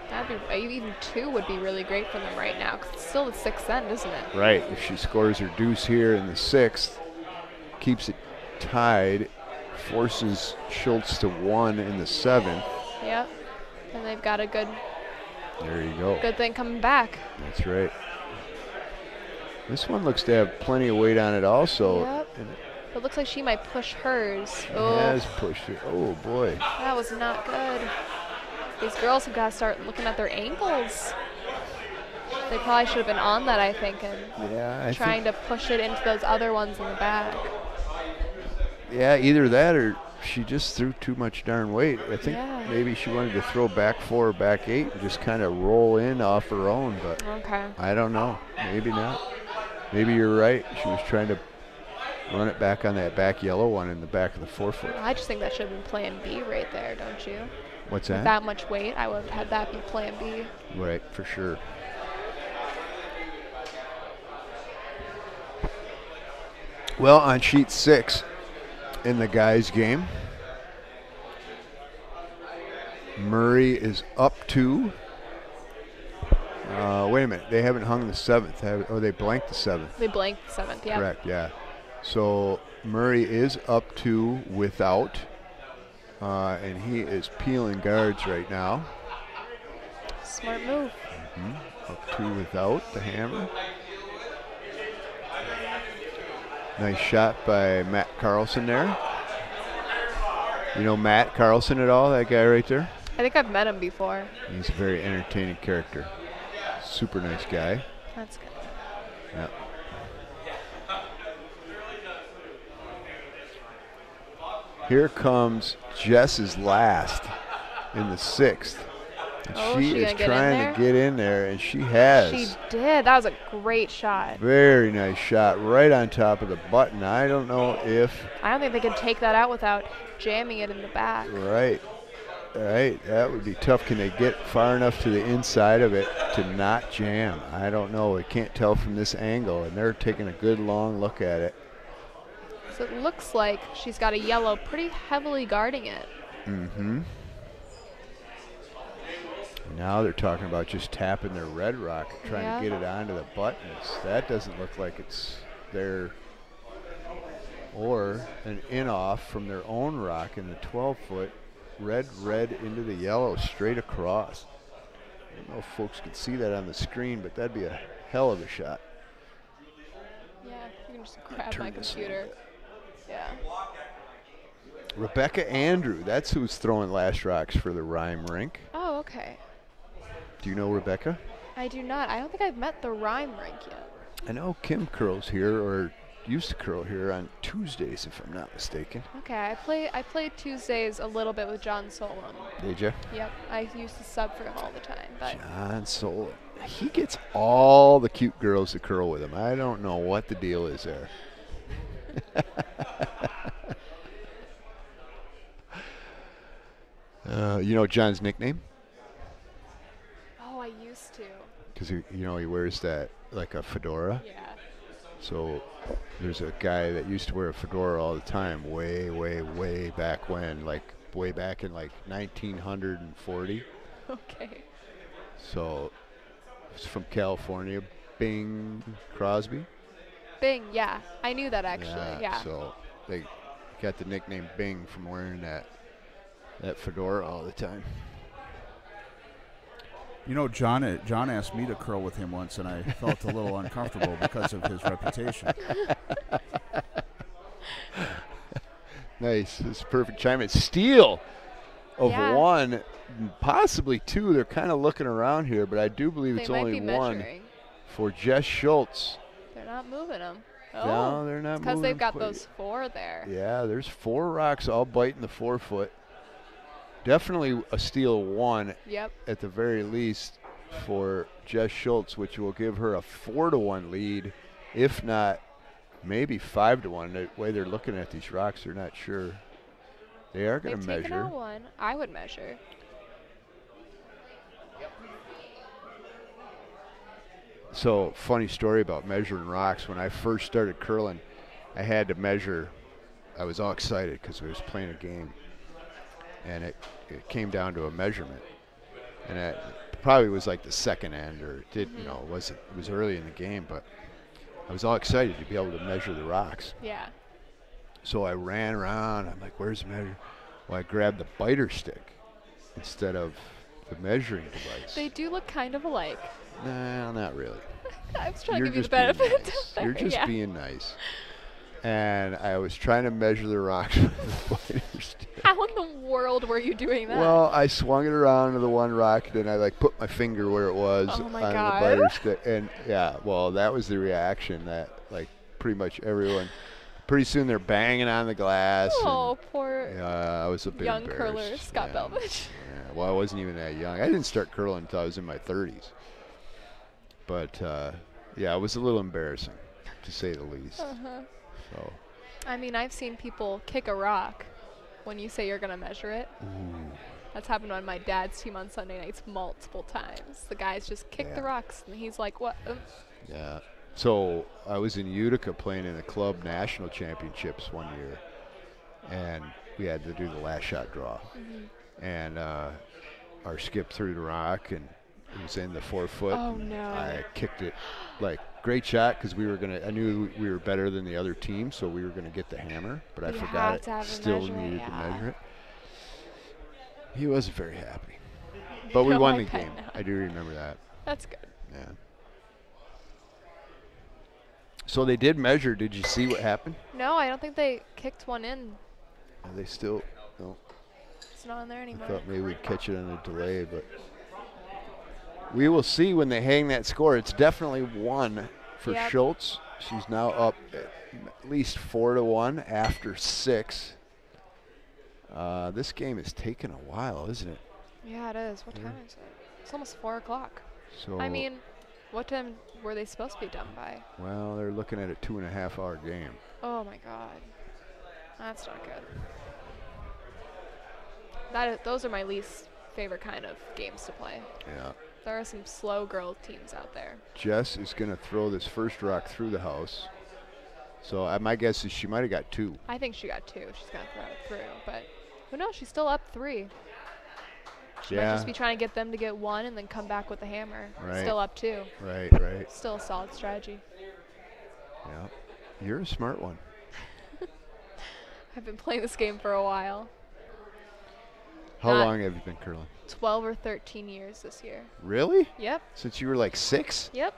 That'd be, even 2 would be really great for them right now, because it's still the 6th end, isn't it? Right. If she scores her deuce here in the 6th, keeps it tied, forces Schultz to 1 in the 7th. Yep. And they've got a good thing coming back. That's right. This one looks to have plenty of weight on it also. Yep. It looks like she might push hers. She has pushed it. Oh, boy. That was not good. These girls have got to start looking at their ankles. They probably should have been on that, I think, and trying to push it into those other ones in the back. Yeah, either that or she just threw too much darn weight. I think maybe she wanted to throw back 4 or back 8 and just kind of roll in off her own, but I don't know. Maybe not. Maybe you're right. She was trying to run it back on that back yellow one in the back of the forefoot. I just think that should have been plan B right there, don't you? What's that? With that much weight, I would have had that be plan B. Right, for sure. Well, on sheet 6 in the guys' game, Murray is up 2. Wait a minute. They haven't hung the 7th. Oh, they blanked the 7th. They blanked the 7th, yeah. Correct, yeah. So Murray is up 2 without, and he is peeling guards right now. Smart move. Up 2 without the hammer. Nice shot by Matt Carlson there. You know Matt Carlson at all, that guy right there? I think I've met him before. He's a very entertaining character. Super nice guy. That's good. Yeah. Here comes Jess's last in the 6th. And Oh, she she is gonna get in trying there? to get in there, and she has. She did. That was a great shot. Very nice shot right on top of the button. I don't know if. I don't think they can take that out without jamming it in the back. Right. Right. That would be tough. Can they get far enough to the inside of it to not jam? I don't know. I can't tell from this angle, and they're taking a good long look at it. So it looks like she's got a yellow pretty heavily guarding it. Mm-hmm. Now they're talking about just tapping their red rock, trying to get it onto the buttons. That doesn't look like it's there. Or an in-off from their own rock in the 12-foot, red into the yellow, straight across. I don't know if folks can see that on the screen, but that'd be a hell of a shot. Yeah, you can just grab Turn my this a computer. little Yeah. Rebecca Andrew, that's who's throwing last rocks for the Rhyme Rink. Oh, okay. Do you know Rebecca? I do not. I don't think I've met the Rhyme Rink yet. I know Kim curls here, or used to curl here on Tuesdays, if I'm not mistaken. Okay, I play Tuesdays a little bit with John Solon. Did you? Yep, I used to sub for him all the time. But John Solon. He gets all the cute girls to curl with him. I don't know what the deal is there. You know John's nickname? oh, I used to. Because he wears that like a fedora. Yeah. So there's a guy that used to wear a fedora all the time, way back when, like way back in like 1940. Okay. So it's from California, Bing Crosby. Bing, yeah. I knew that actually. Yeah. So they got the nickname Bing from wearing that fedora all the time. You know, John asked me to curl with him once, and I felt a little uncomfortable because of his reputation. Nice. This is perfect chime. It's steal of Yeah. 1, possibly 2. They're kind of looking around here, but I do believe They it's might only be 1 measuring. for Jess Schultz. They're not moving them. No, they're not because moving they've them got quite those 4 there. Yeah, there's 4 rocks all biting the 4-foot. Definitely a steal 1 Yep. at the very least for Jess Schultz, which will give her a 4-1 lead, if not maybe 5-1. The way they're looking at these rocks, they're not sure. They are going They've to taken measure. out 1. I would measure. So, funny story about measuring rocks. When I first started curling, I had to measure. I was all excited because I was playing a game, and it came down to a measurement, and it probably was like the second end, or it did, it was early in the game, but I was all excited to be able to measure the rocks. Yeah. So I ran around. I'm like, "Where's the measure?" Well, I grabbed the biter stick instead of the measuring device. They do look kind of alike. No, not really. I was trying You're to give you just the being benefit. nice. of You're the- just yeah. being nice. And I was trying to measure the rocks with the biter stick. How in the world were you doing that? Well, I swung it around to the one rock, then I like put my finger where it was Oh my on God. the biter stick, and yeah, well, that was the reaction that like pretty much everyone. Pretty soon they're banging on the glass. Oh, poor I was a bit young embarrassed. curler Scott yeah. Belvich. Yeah, well, I wasn't even that young. I didn't start curling until I was in my 30s. But yeah, it was a little embarrassing, to say the least. Uh-huh. So. I mean, I've seen people kick a rock when you say you're going to measure it. Ooh. That's happened on my dad's team on Sunday nights multiple times. The guys just kick the rocks, and he's like, what? Yeah. So I was in Utica playing in the club national championships one year, and we had to do the last shot draw. Mm-hmm. And our skip threw the rock, and it was in the 4-foot. Oh, no. I kicked it like great shot because I knew we were better than the other team, so we were gonna get the hammer, but I You forgot have to have it. a Still measurement, needed to yeah. measure it. He wasn't very happy, but we No, won I the bet game. not. I do remember that. That's good. Yeah. So they did measure. Did you see what happened? No, I don't think they kicked one in. Are they still? No. It's not on there I anymore. thought maybe we'd catch it on a delay, but we will see when they hang that score. It's definitely 1 for Yep. Schultz. She's now up at least 4-1 after 6. This game is taking a while, isn't it? Yeah, it is. What time is it? It's almost 4 o'clock. So I mean, what time were they supposed to be done by? well, they're looking at a 2.5-hour game. Oh my god. That's not good. Those are my least favorite kind of games to play. Yeah. There are some slow girl teams out there. Jess is going to throw this first rock through the house. So my guess is she might have got 2. I think she got 2. She's going to throw it through. But who knows? She's still up 3. She might Yeah. just be trying to get them to get 1 and then come back with the hammer. Right. Still up 2. Right. Still a solid strategy. Yeah. You're a smart one. I've been playing this game for a while. How Not- long have you been curling? 12 or 13 years this year. Really? Yep. Since you were like 6? Yep.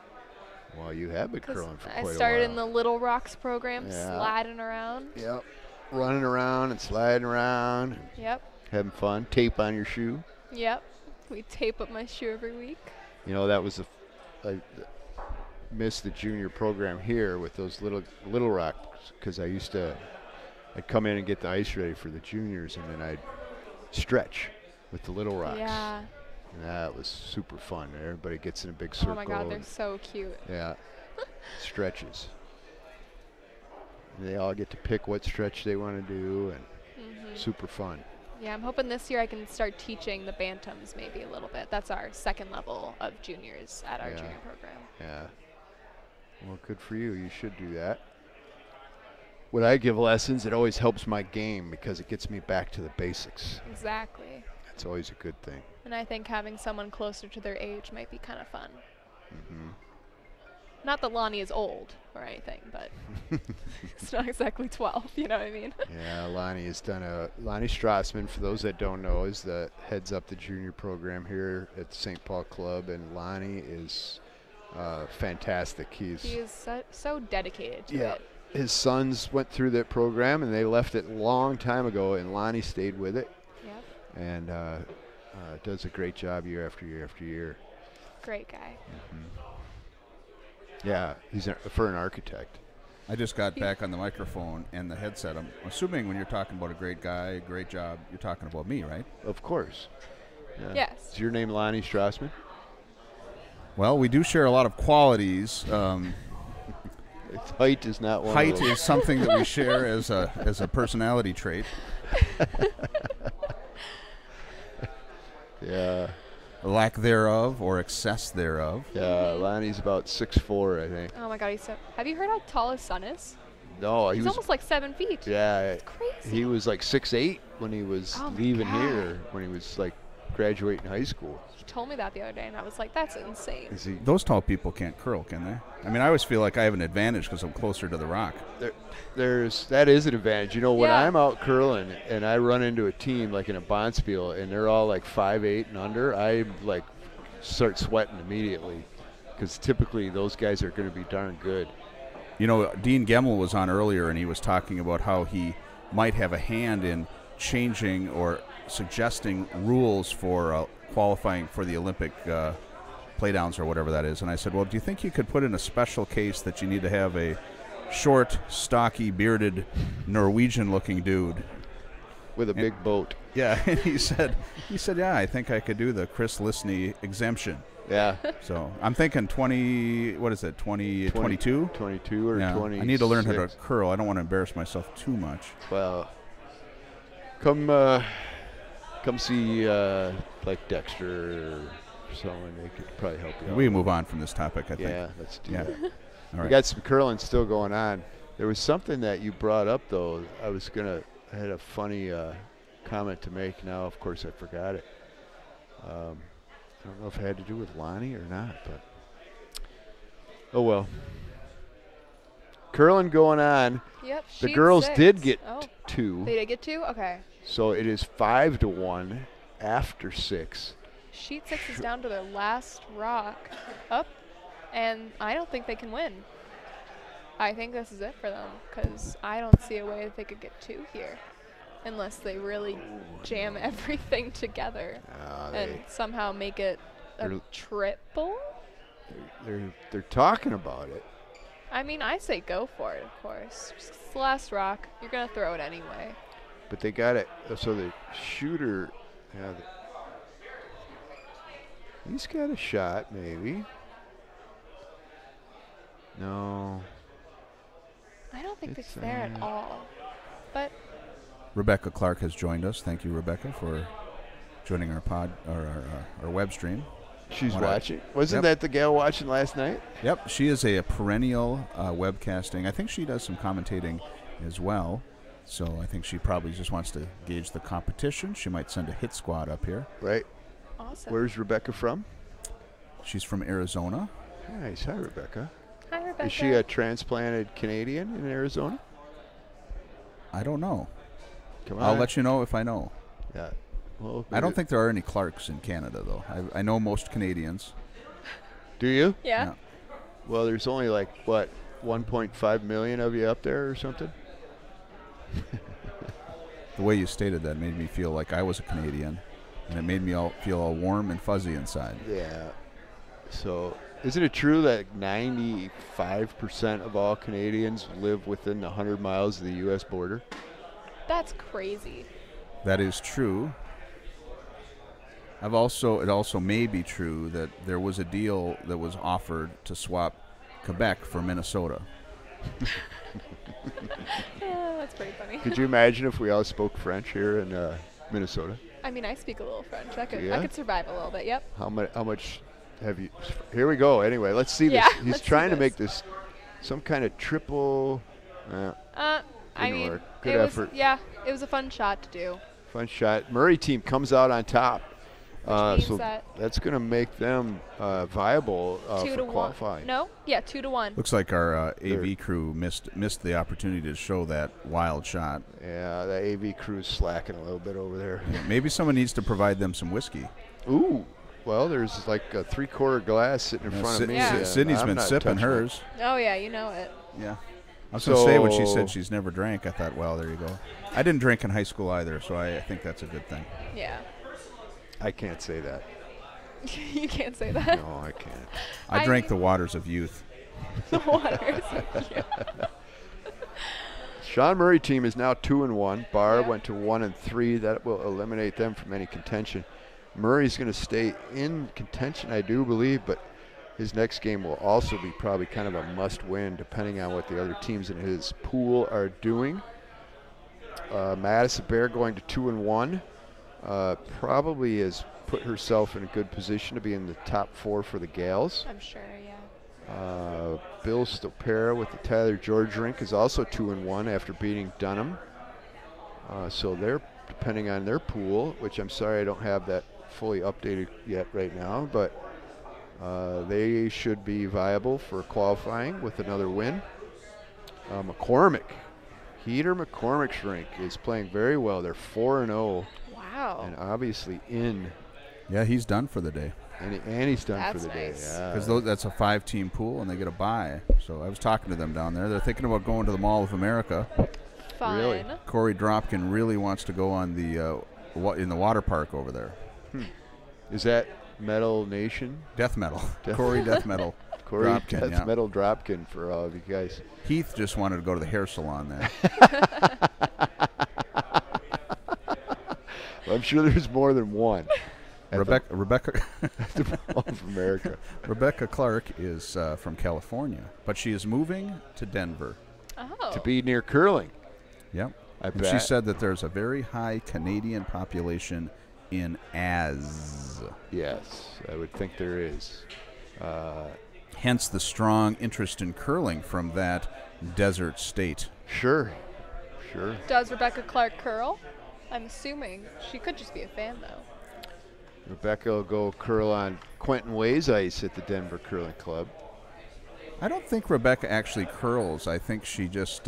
Well, you have been 'Cause curling for I quite started a in while. the Little Rocks program, Yeah. sliding around. Yep. Running around and sliding around, Yep. having fun. Tape on your shoe. Yep. We tape up my shoe every week. You know, that was I missed the junior program here with those little rocks because I'd come in and get the ice ready for the juniors, and then I'd stretch with the little rocks. Yeah. And that was super fun. Everybody gets in a big circle. Oh my god, they're and- so cute. yeah, stretches. And they all get to pick what stretch they want to do, and super fun. Yeah, I'm hoping this year I can start teaching the bantams maybe a little bit. That's our second level of juniors at our Yeah. junior program. Yeah. Well, good for you. You should do that. When I give lessons, it always helps my game because it gets me back to the basics. Exactly. That's always a good thing. And I think having someone closer to their age might be kind of fun. Mm-hmm. Not that Lonnie is old or anything, but it's not exactly 12, you know what I mean? Yeah, Lonnie has done Lonnie Strassman, for those that don't know, is the heads up the junior program here at the St. Paul Club, and Lonnie is fantastic. He is so dedicated to yeah. it. His sons went through that program, and they left it a long time ago, and Lonnie stayed with it, Yep. and does a great job year after year after year. Great guy. Yeah, he's for an architect. I just got back on the microphone and the headset. I'm assuming when you're talking about a great guy, great job, you're talking about me, right? Of course. Yeah. Yes. Is your name Lonnie Strassman? Well, we do share a lot of qualities. Height is not one Height of those. is something that we share as a personality trait. Yeah. Lack thereof or excess thereof. Yeah, Lonnie's about 6'4", I think. Oh my god, he's so. Have you heard how tall his son is? No, He's almost like 7 feet. Yeah, It's crazy. he was like 6'8" when he was Oh my leaving God. here, when he was like graduating high school. He told me that the other day, and I was like, that's insane. Is he? Those tall people can't curl, can they? I mean, I always feel like I have an advantage because I'm closer to the rock. That is an advantage. You know, when Yeah. I'm out curling and I run into a team like in a bond Spiel and they're all like 5'8" and under, I like start sweating immediately because typically those guys are going to be darn good. You know, Dean Gemmel was on earlier, and he was talking about how he might have a hand in changing or suggesting rules for qualifying for the Olympic playdowns or whatever that is. And I said, well, do you think you could put in a special case that you need to have a short, stocky, bearded, Norwegian-looking dude With a big boat. Yeah, and he said, yeah, I think I could do the Chris Lisney exemption. Yeah. So I'm thinking 20, what is it, 22? 22 or Yeah, 20. I need to learn how to curl. I don't want to embarrass myself too much. Well, come see like Dexter or someone. They could probably help you out. We can move on from this topic, I think. Yeah, let's do Yeah. that. All We right. got some curling still going on. There was something that you brought up, though. I had a funny comment to make. Now, of course, I forgot it. I don't know if it had to do with Lonnie or not, but Oh, well. Curling going on. Yep. The sheet girls 6. did get Oh, 2. they did get 2? Okay. So it is 5-1 after 6. Sheet 6 is down to their last rock up, and I don't think they can win. I think this is it for them, because I don't see a way that they could get 2 here unless they really jam everything together and somehow make it a triple. They're talking about it. I mean, I say go for it, of course. It's the last rock. You're going to throw it anyway. But they got it. So the shooter, he's got a shot, maybe. No. I don't think it's there at all. But Rebecca Clark has joined us. Thank you, Rebecca, for joining our our web stream. She's watching. Wasn't that the gal watching last night? Yep. She is a perennial webcasting. I think she does some commentating as well. So I think she probably just wants to gauge the competition. She might send a hit squad up here. Right. awesome. Where's Rebecca from? She's from Arizona. Nice. Hi, Rebecca. Hi, Rebecca. Is she a transplanted Canadian in Arizona? I don't know. Come on. I'll let you know if I know. Yeah. Well, I don't think there are any Clarks in Canada, though. I know most Canadians. Do you? Yeah. Well, there's only like, what, 1.5 million of you up there or something? The way you stated that made me feel like I was a Canadian, and it made me feel all warm and fuzzy inside. Yeah. So, isn't it true that 95% of all Canadians live within 100 miles of the U.S. border? That's crazy. That is true. It also may be true that there was a deal that was offered to swap Quebec for Minnesota. That's pretty funny. Could you imagine if we all spoke French here in Minnesota? I mean, I speak a little French. I Yeah? could survive a little bit. Yep. How much have you? Here we go. Anyway, let's see Yeah, this. He's let's see trying to this. make this some kind of triple. I Didn't mean, work. Good it effort. it was a fun shot to do. Fun shot. Murray team comes out on top. Which So means that that's going to make them viable 2 for to qualifying. 1. No, yeah, 2 to 1. Looks like our AV crew missed the opportunity to show that wild shot. Yeah, the AV crew's slacking a little bit over there. Yeah, maybe someone needs to provide them some whiskey. Ooh. Well, there's like a 3/4 glass sitting in front of me. Yeah. Sydney's I'm been not sipping touching it. hers. Oh yeah, you know it. Yeah. I was going to say when she So- said she's never drank, I thought, well, there you go. I didn't drink in high school either, so I think that's a good thing. Yeah. I can't say that. You can't say that. No, I can't. I I drank mean- the waters of youth. The waters. Yeah. Sean Murray team is now 2-1. Barr Yeah. went to 1-3. That will eliminate them from any contention. Murray's going to stay in contention, I do believe, but his next game will also be probably kind of a must-win, depending on what the other teams in his pool are doing. Madison Bear going to 2-1. Probably has put herself in a good position to be in the top 4 for the gals. I'm sure. Yeah. Bill Stopera with the Tyler George rink is also 2-1 after beating Dunham. So they're depending on their pool, which I'm sorry I don't have that fully updated yet right now, but they should be viable for qualifying with another win. McCormick, Heater McCormick's rink is playing very well. They're 4-0 Wow. and obviously in, Yeah, he's done for the day. and he's done That's for the nice. day. Yeah. Because that's a 5-team pool, and they get a bye. So I was talking to them down there. They're thinking about going to the Mall of America. Fun. Really? Corey Dropkin really wants to go on the in the water park over there. Is that Metal Nation? Death metal. Death- Corey Death Metal. Corey Dropkin, Death yeah. Metal Dropkin for all of you guys. Heath just wanted to go to the hair salon there. Well, I'm sure there's more than one. at Rebecca the Mall of America. Rebecca Clark is from California, but she is moving to Denver. Oh. To be near curling. Yep. I And bet. she said that there's a very high Canadian population in Az. Yes, I would think there is. Hence the strong interest in curling from that desert state. Sure. Does Rebecca Clark curl? I'm assuming she could just be a fan though. Rebecca will go curl on Quentin Way's ice at the Denver Curling Club. I don't think Rebecca actually curls. I think she just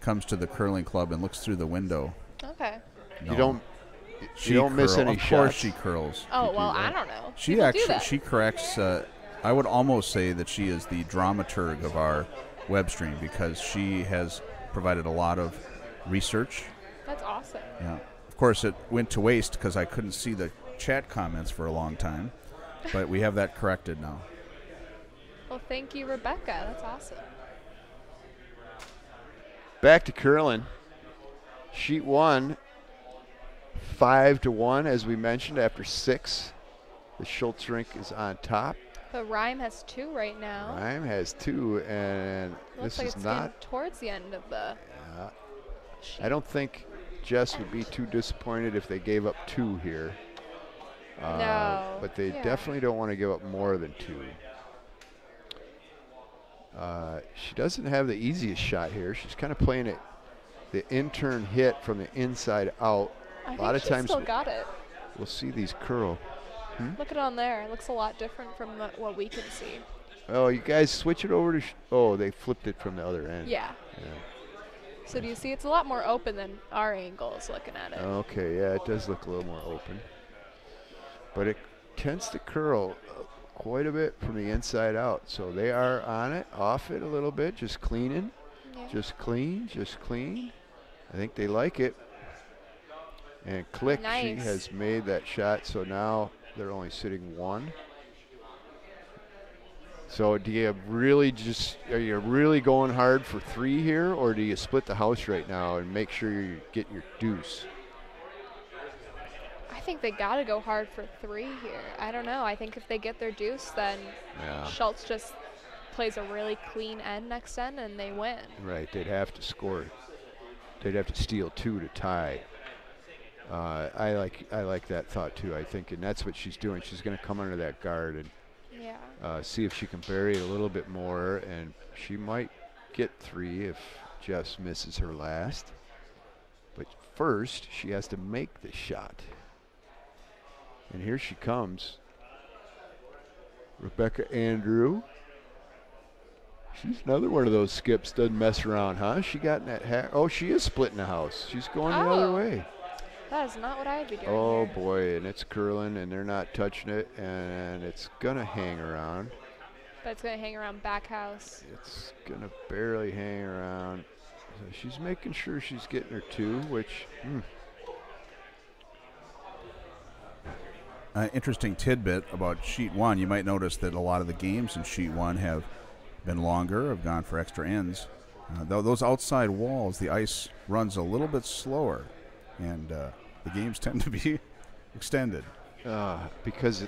comes to the curling club and looks through the window. Okay. No. You don't miss any shots. Of course she curls. Oh, well, I don't know. She People do actually, that. she corrects, I would almost say that she is the dramaturg of our web stream because she has provided a lot of research. That's awesome. Yeah. Of course, it went to waste because I couldn't see the chat comments for a long time, but we have that corrected now. Well, thank you, Rebecca. That's awesome. Back to curling. Sheet 1, 5-1, as we mentioned, after 6. The Schultz rink is on top. But Rhyme has 2 right now. Rhyme has 2, and Looks this like is it's not. getting towards the end of the sheet. I don't think Jess would be too disappointed if they gave up 2 here. No. But they Yeah. definitely don't want to give up more than 2. She doesn't have the easiest shot here. She's kind of playing it, the in-turn hit from the inside out. I A lot think of times still got it. we'll see these curl. Look at it on there. It looks a lot different from what we can see. Oh, you guys switch it over to. Oh, they flipped it from the other end. Yeah. So do you see it's a lot more open than our angle is looking at it. Okay, yeah, it does look a little more open. But it tends to curl quite a bit from the inside out. So they are on it, off it a little bit, just cleaning. Yeah. Just clean, just clean. I think they like it. And click, she Nice. has made that shot, so now they're only sitting 1. So do you really are you really going hard for 3 here, or do you split the house right now and make sure you get your deuce? I think they got to go hard for 3 here. I don't know. I think if they get their deuce, then Yeah. Schultz just plays a really clean end next end and they win. Right, they'd have to score. They'd have to steal 2 to tie. I like that thought too. I think, and that's what she's doing. She's going to come under that guard and Yeah. see if she can bury it a little bit more, and she might get 3 if Jess misses her last. But first, she has to make the shot. And here she comes. Rebecca Andrew. She's another one of those skips, doesn't mess around, huh? She got in that oh, she is splitting the house. She's going the other Oh. way. That is not what I'd be doing. Oh here. boy, and it's curling, and they're not touching it, and it's gonna hang around. But it's going to hang around back house. It's gonna barely hang around. So she's making sure she's getting her 2, which Interesting tidbit about sheet 1. You might notice that a lot of the games in sheet 1 have been longer, have gone for extra ends. Though those outside walls, the ice runs a little bit slower, and the games tend to be extended. because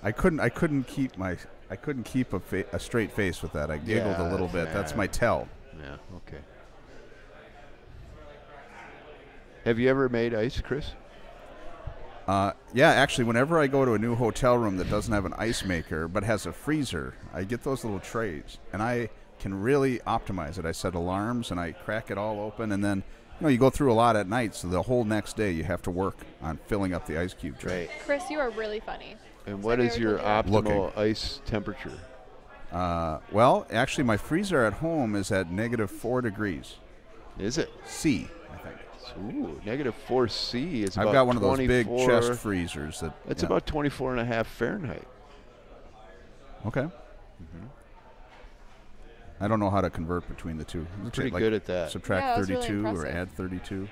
I couldn't keep a straight face with that. I giggled a little bit. That's my tell. yeah, okay. Have you ever made ice, Chris? Yeah, actually, whenever I go to a new hotel room that doesn't have an ice maker but has a freezer, I get those little trays, and I can really optimize it. I set alarms, and I crack it all open, and then you go through a lot at night, so the whole next day you have to work on filling up the ice cube tray. Chris, you are really funny. And It's what like is I your already told optimal ice temperature? Well, actually, my freezer at home is at -4 degrees Is it? C, I think. Ooh, -4C is about I've got one of those big 24 chest freezers. That's yeah. about 24.5 Fahrenheit. Okay. I don't know how to convert between the two. Pretty good at that. Subtract Yeah, that's really 32 or impressive. add 32.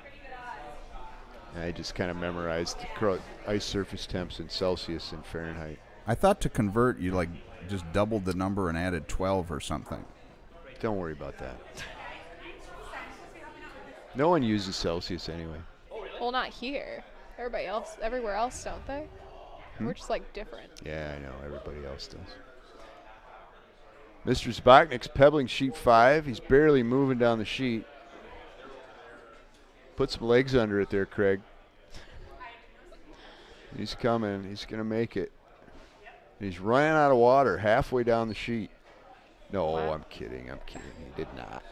I just kind of memorized the ice surface temps in Celsius and Fahrenheit. I thought to convert, you just doubled the number and added 12 or something. Don't worry about that. No one uses Celsius anyway. Well, not here. Everywhere else, don't they? We're just like different. Yeah, I know. Everybody else does. Mr. Zbotnik's pebbling sheet 5. He's barely moving down the sheet. Put some legs under it there, Craig. He's coming. He's going to make it. He's running out of water halfway down the sheet. No, Wow. I'm kidding. I'm kidding. He did not.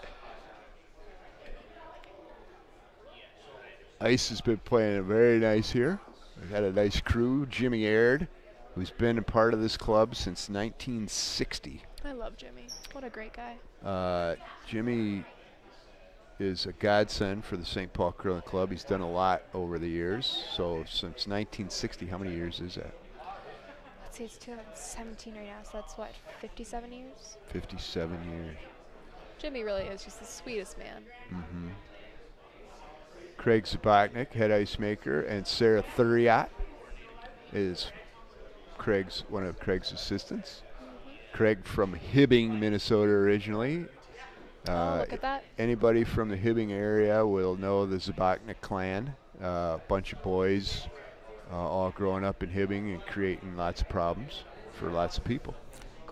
Ice has been playing it very nice here. We've had a nice crew. Jimmy Aird, who's been a part of this club since 1960. I love Jimmy. What a great guy. Jimmy is a godsend for the St. Paul Curling Club. He's done a lot over the years. So since 1960, how many years is that? Let's see, it's 2017 right now, so that's what, 57 years? 57 years. Jimmy really is just the sweetest man. Mm-hmm. Craig Zabotnik, head ice maker, and Sarah Thuriat is one of Craig's assistants. Craig from Hibbing, Minnesota originally. Look at that. Anybody from the Hibbing area will know the Zabotnik clan. A bunch of boys all growing up in Hibbing and creating lots of problems for lots of people.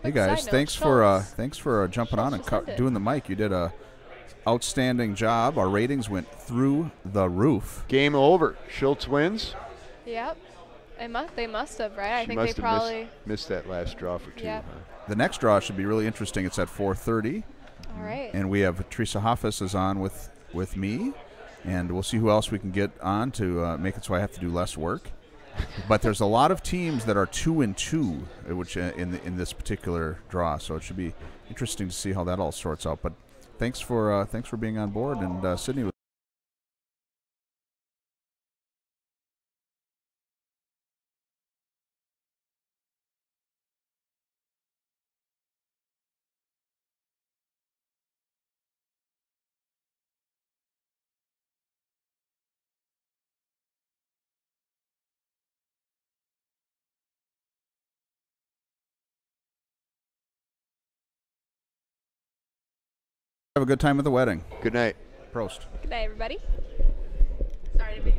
Hey guys, thanks for jumping on and doing the mic. You did a outstanding job. Our ratings went through the roof. Game over. Schultz wins. Yep. They must have, right? I She think must they have probably missed that last draw for 2. Yep. Huh? The next draw should be really interesting. It's at 4:30. All right. And we have Teresa Hoffus is on with me, and we'll see who else we can get on to make it so I have to do less work. But there's a lot of teams that are 2-2, which in this particular draw, so it should be interesting to see how that all sorts out. But thanks for being on board, and Sydney. Have a good time at the wedding. Good night. Prost. Good night, everybody. Sorry to be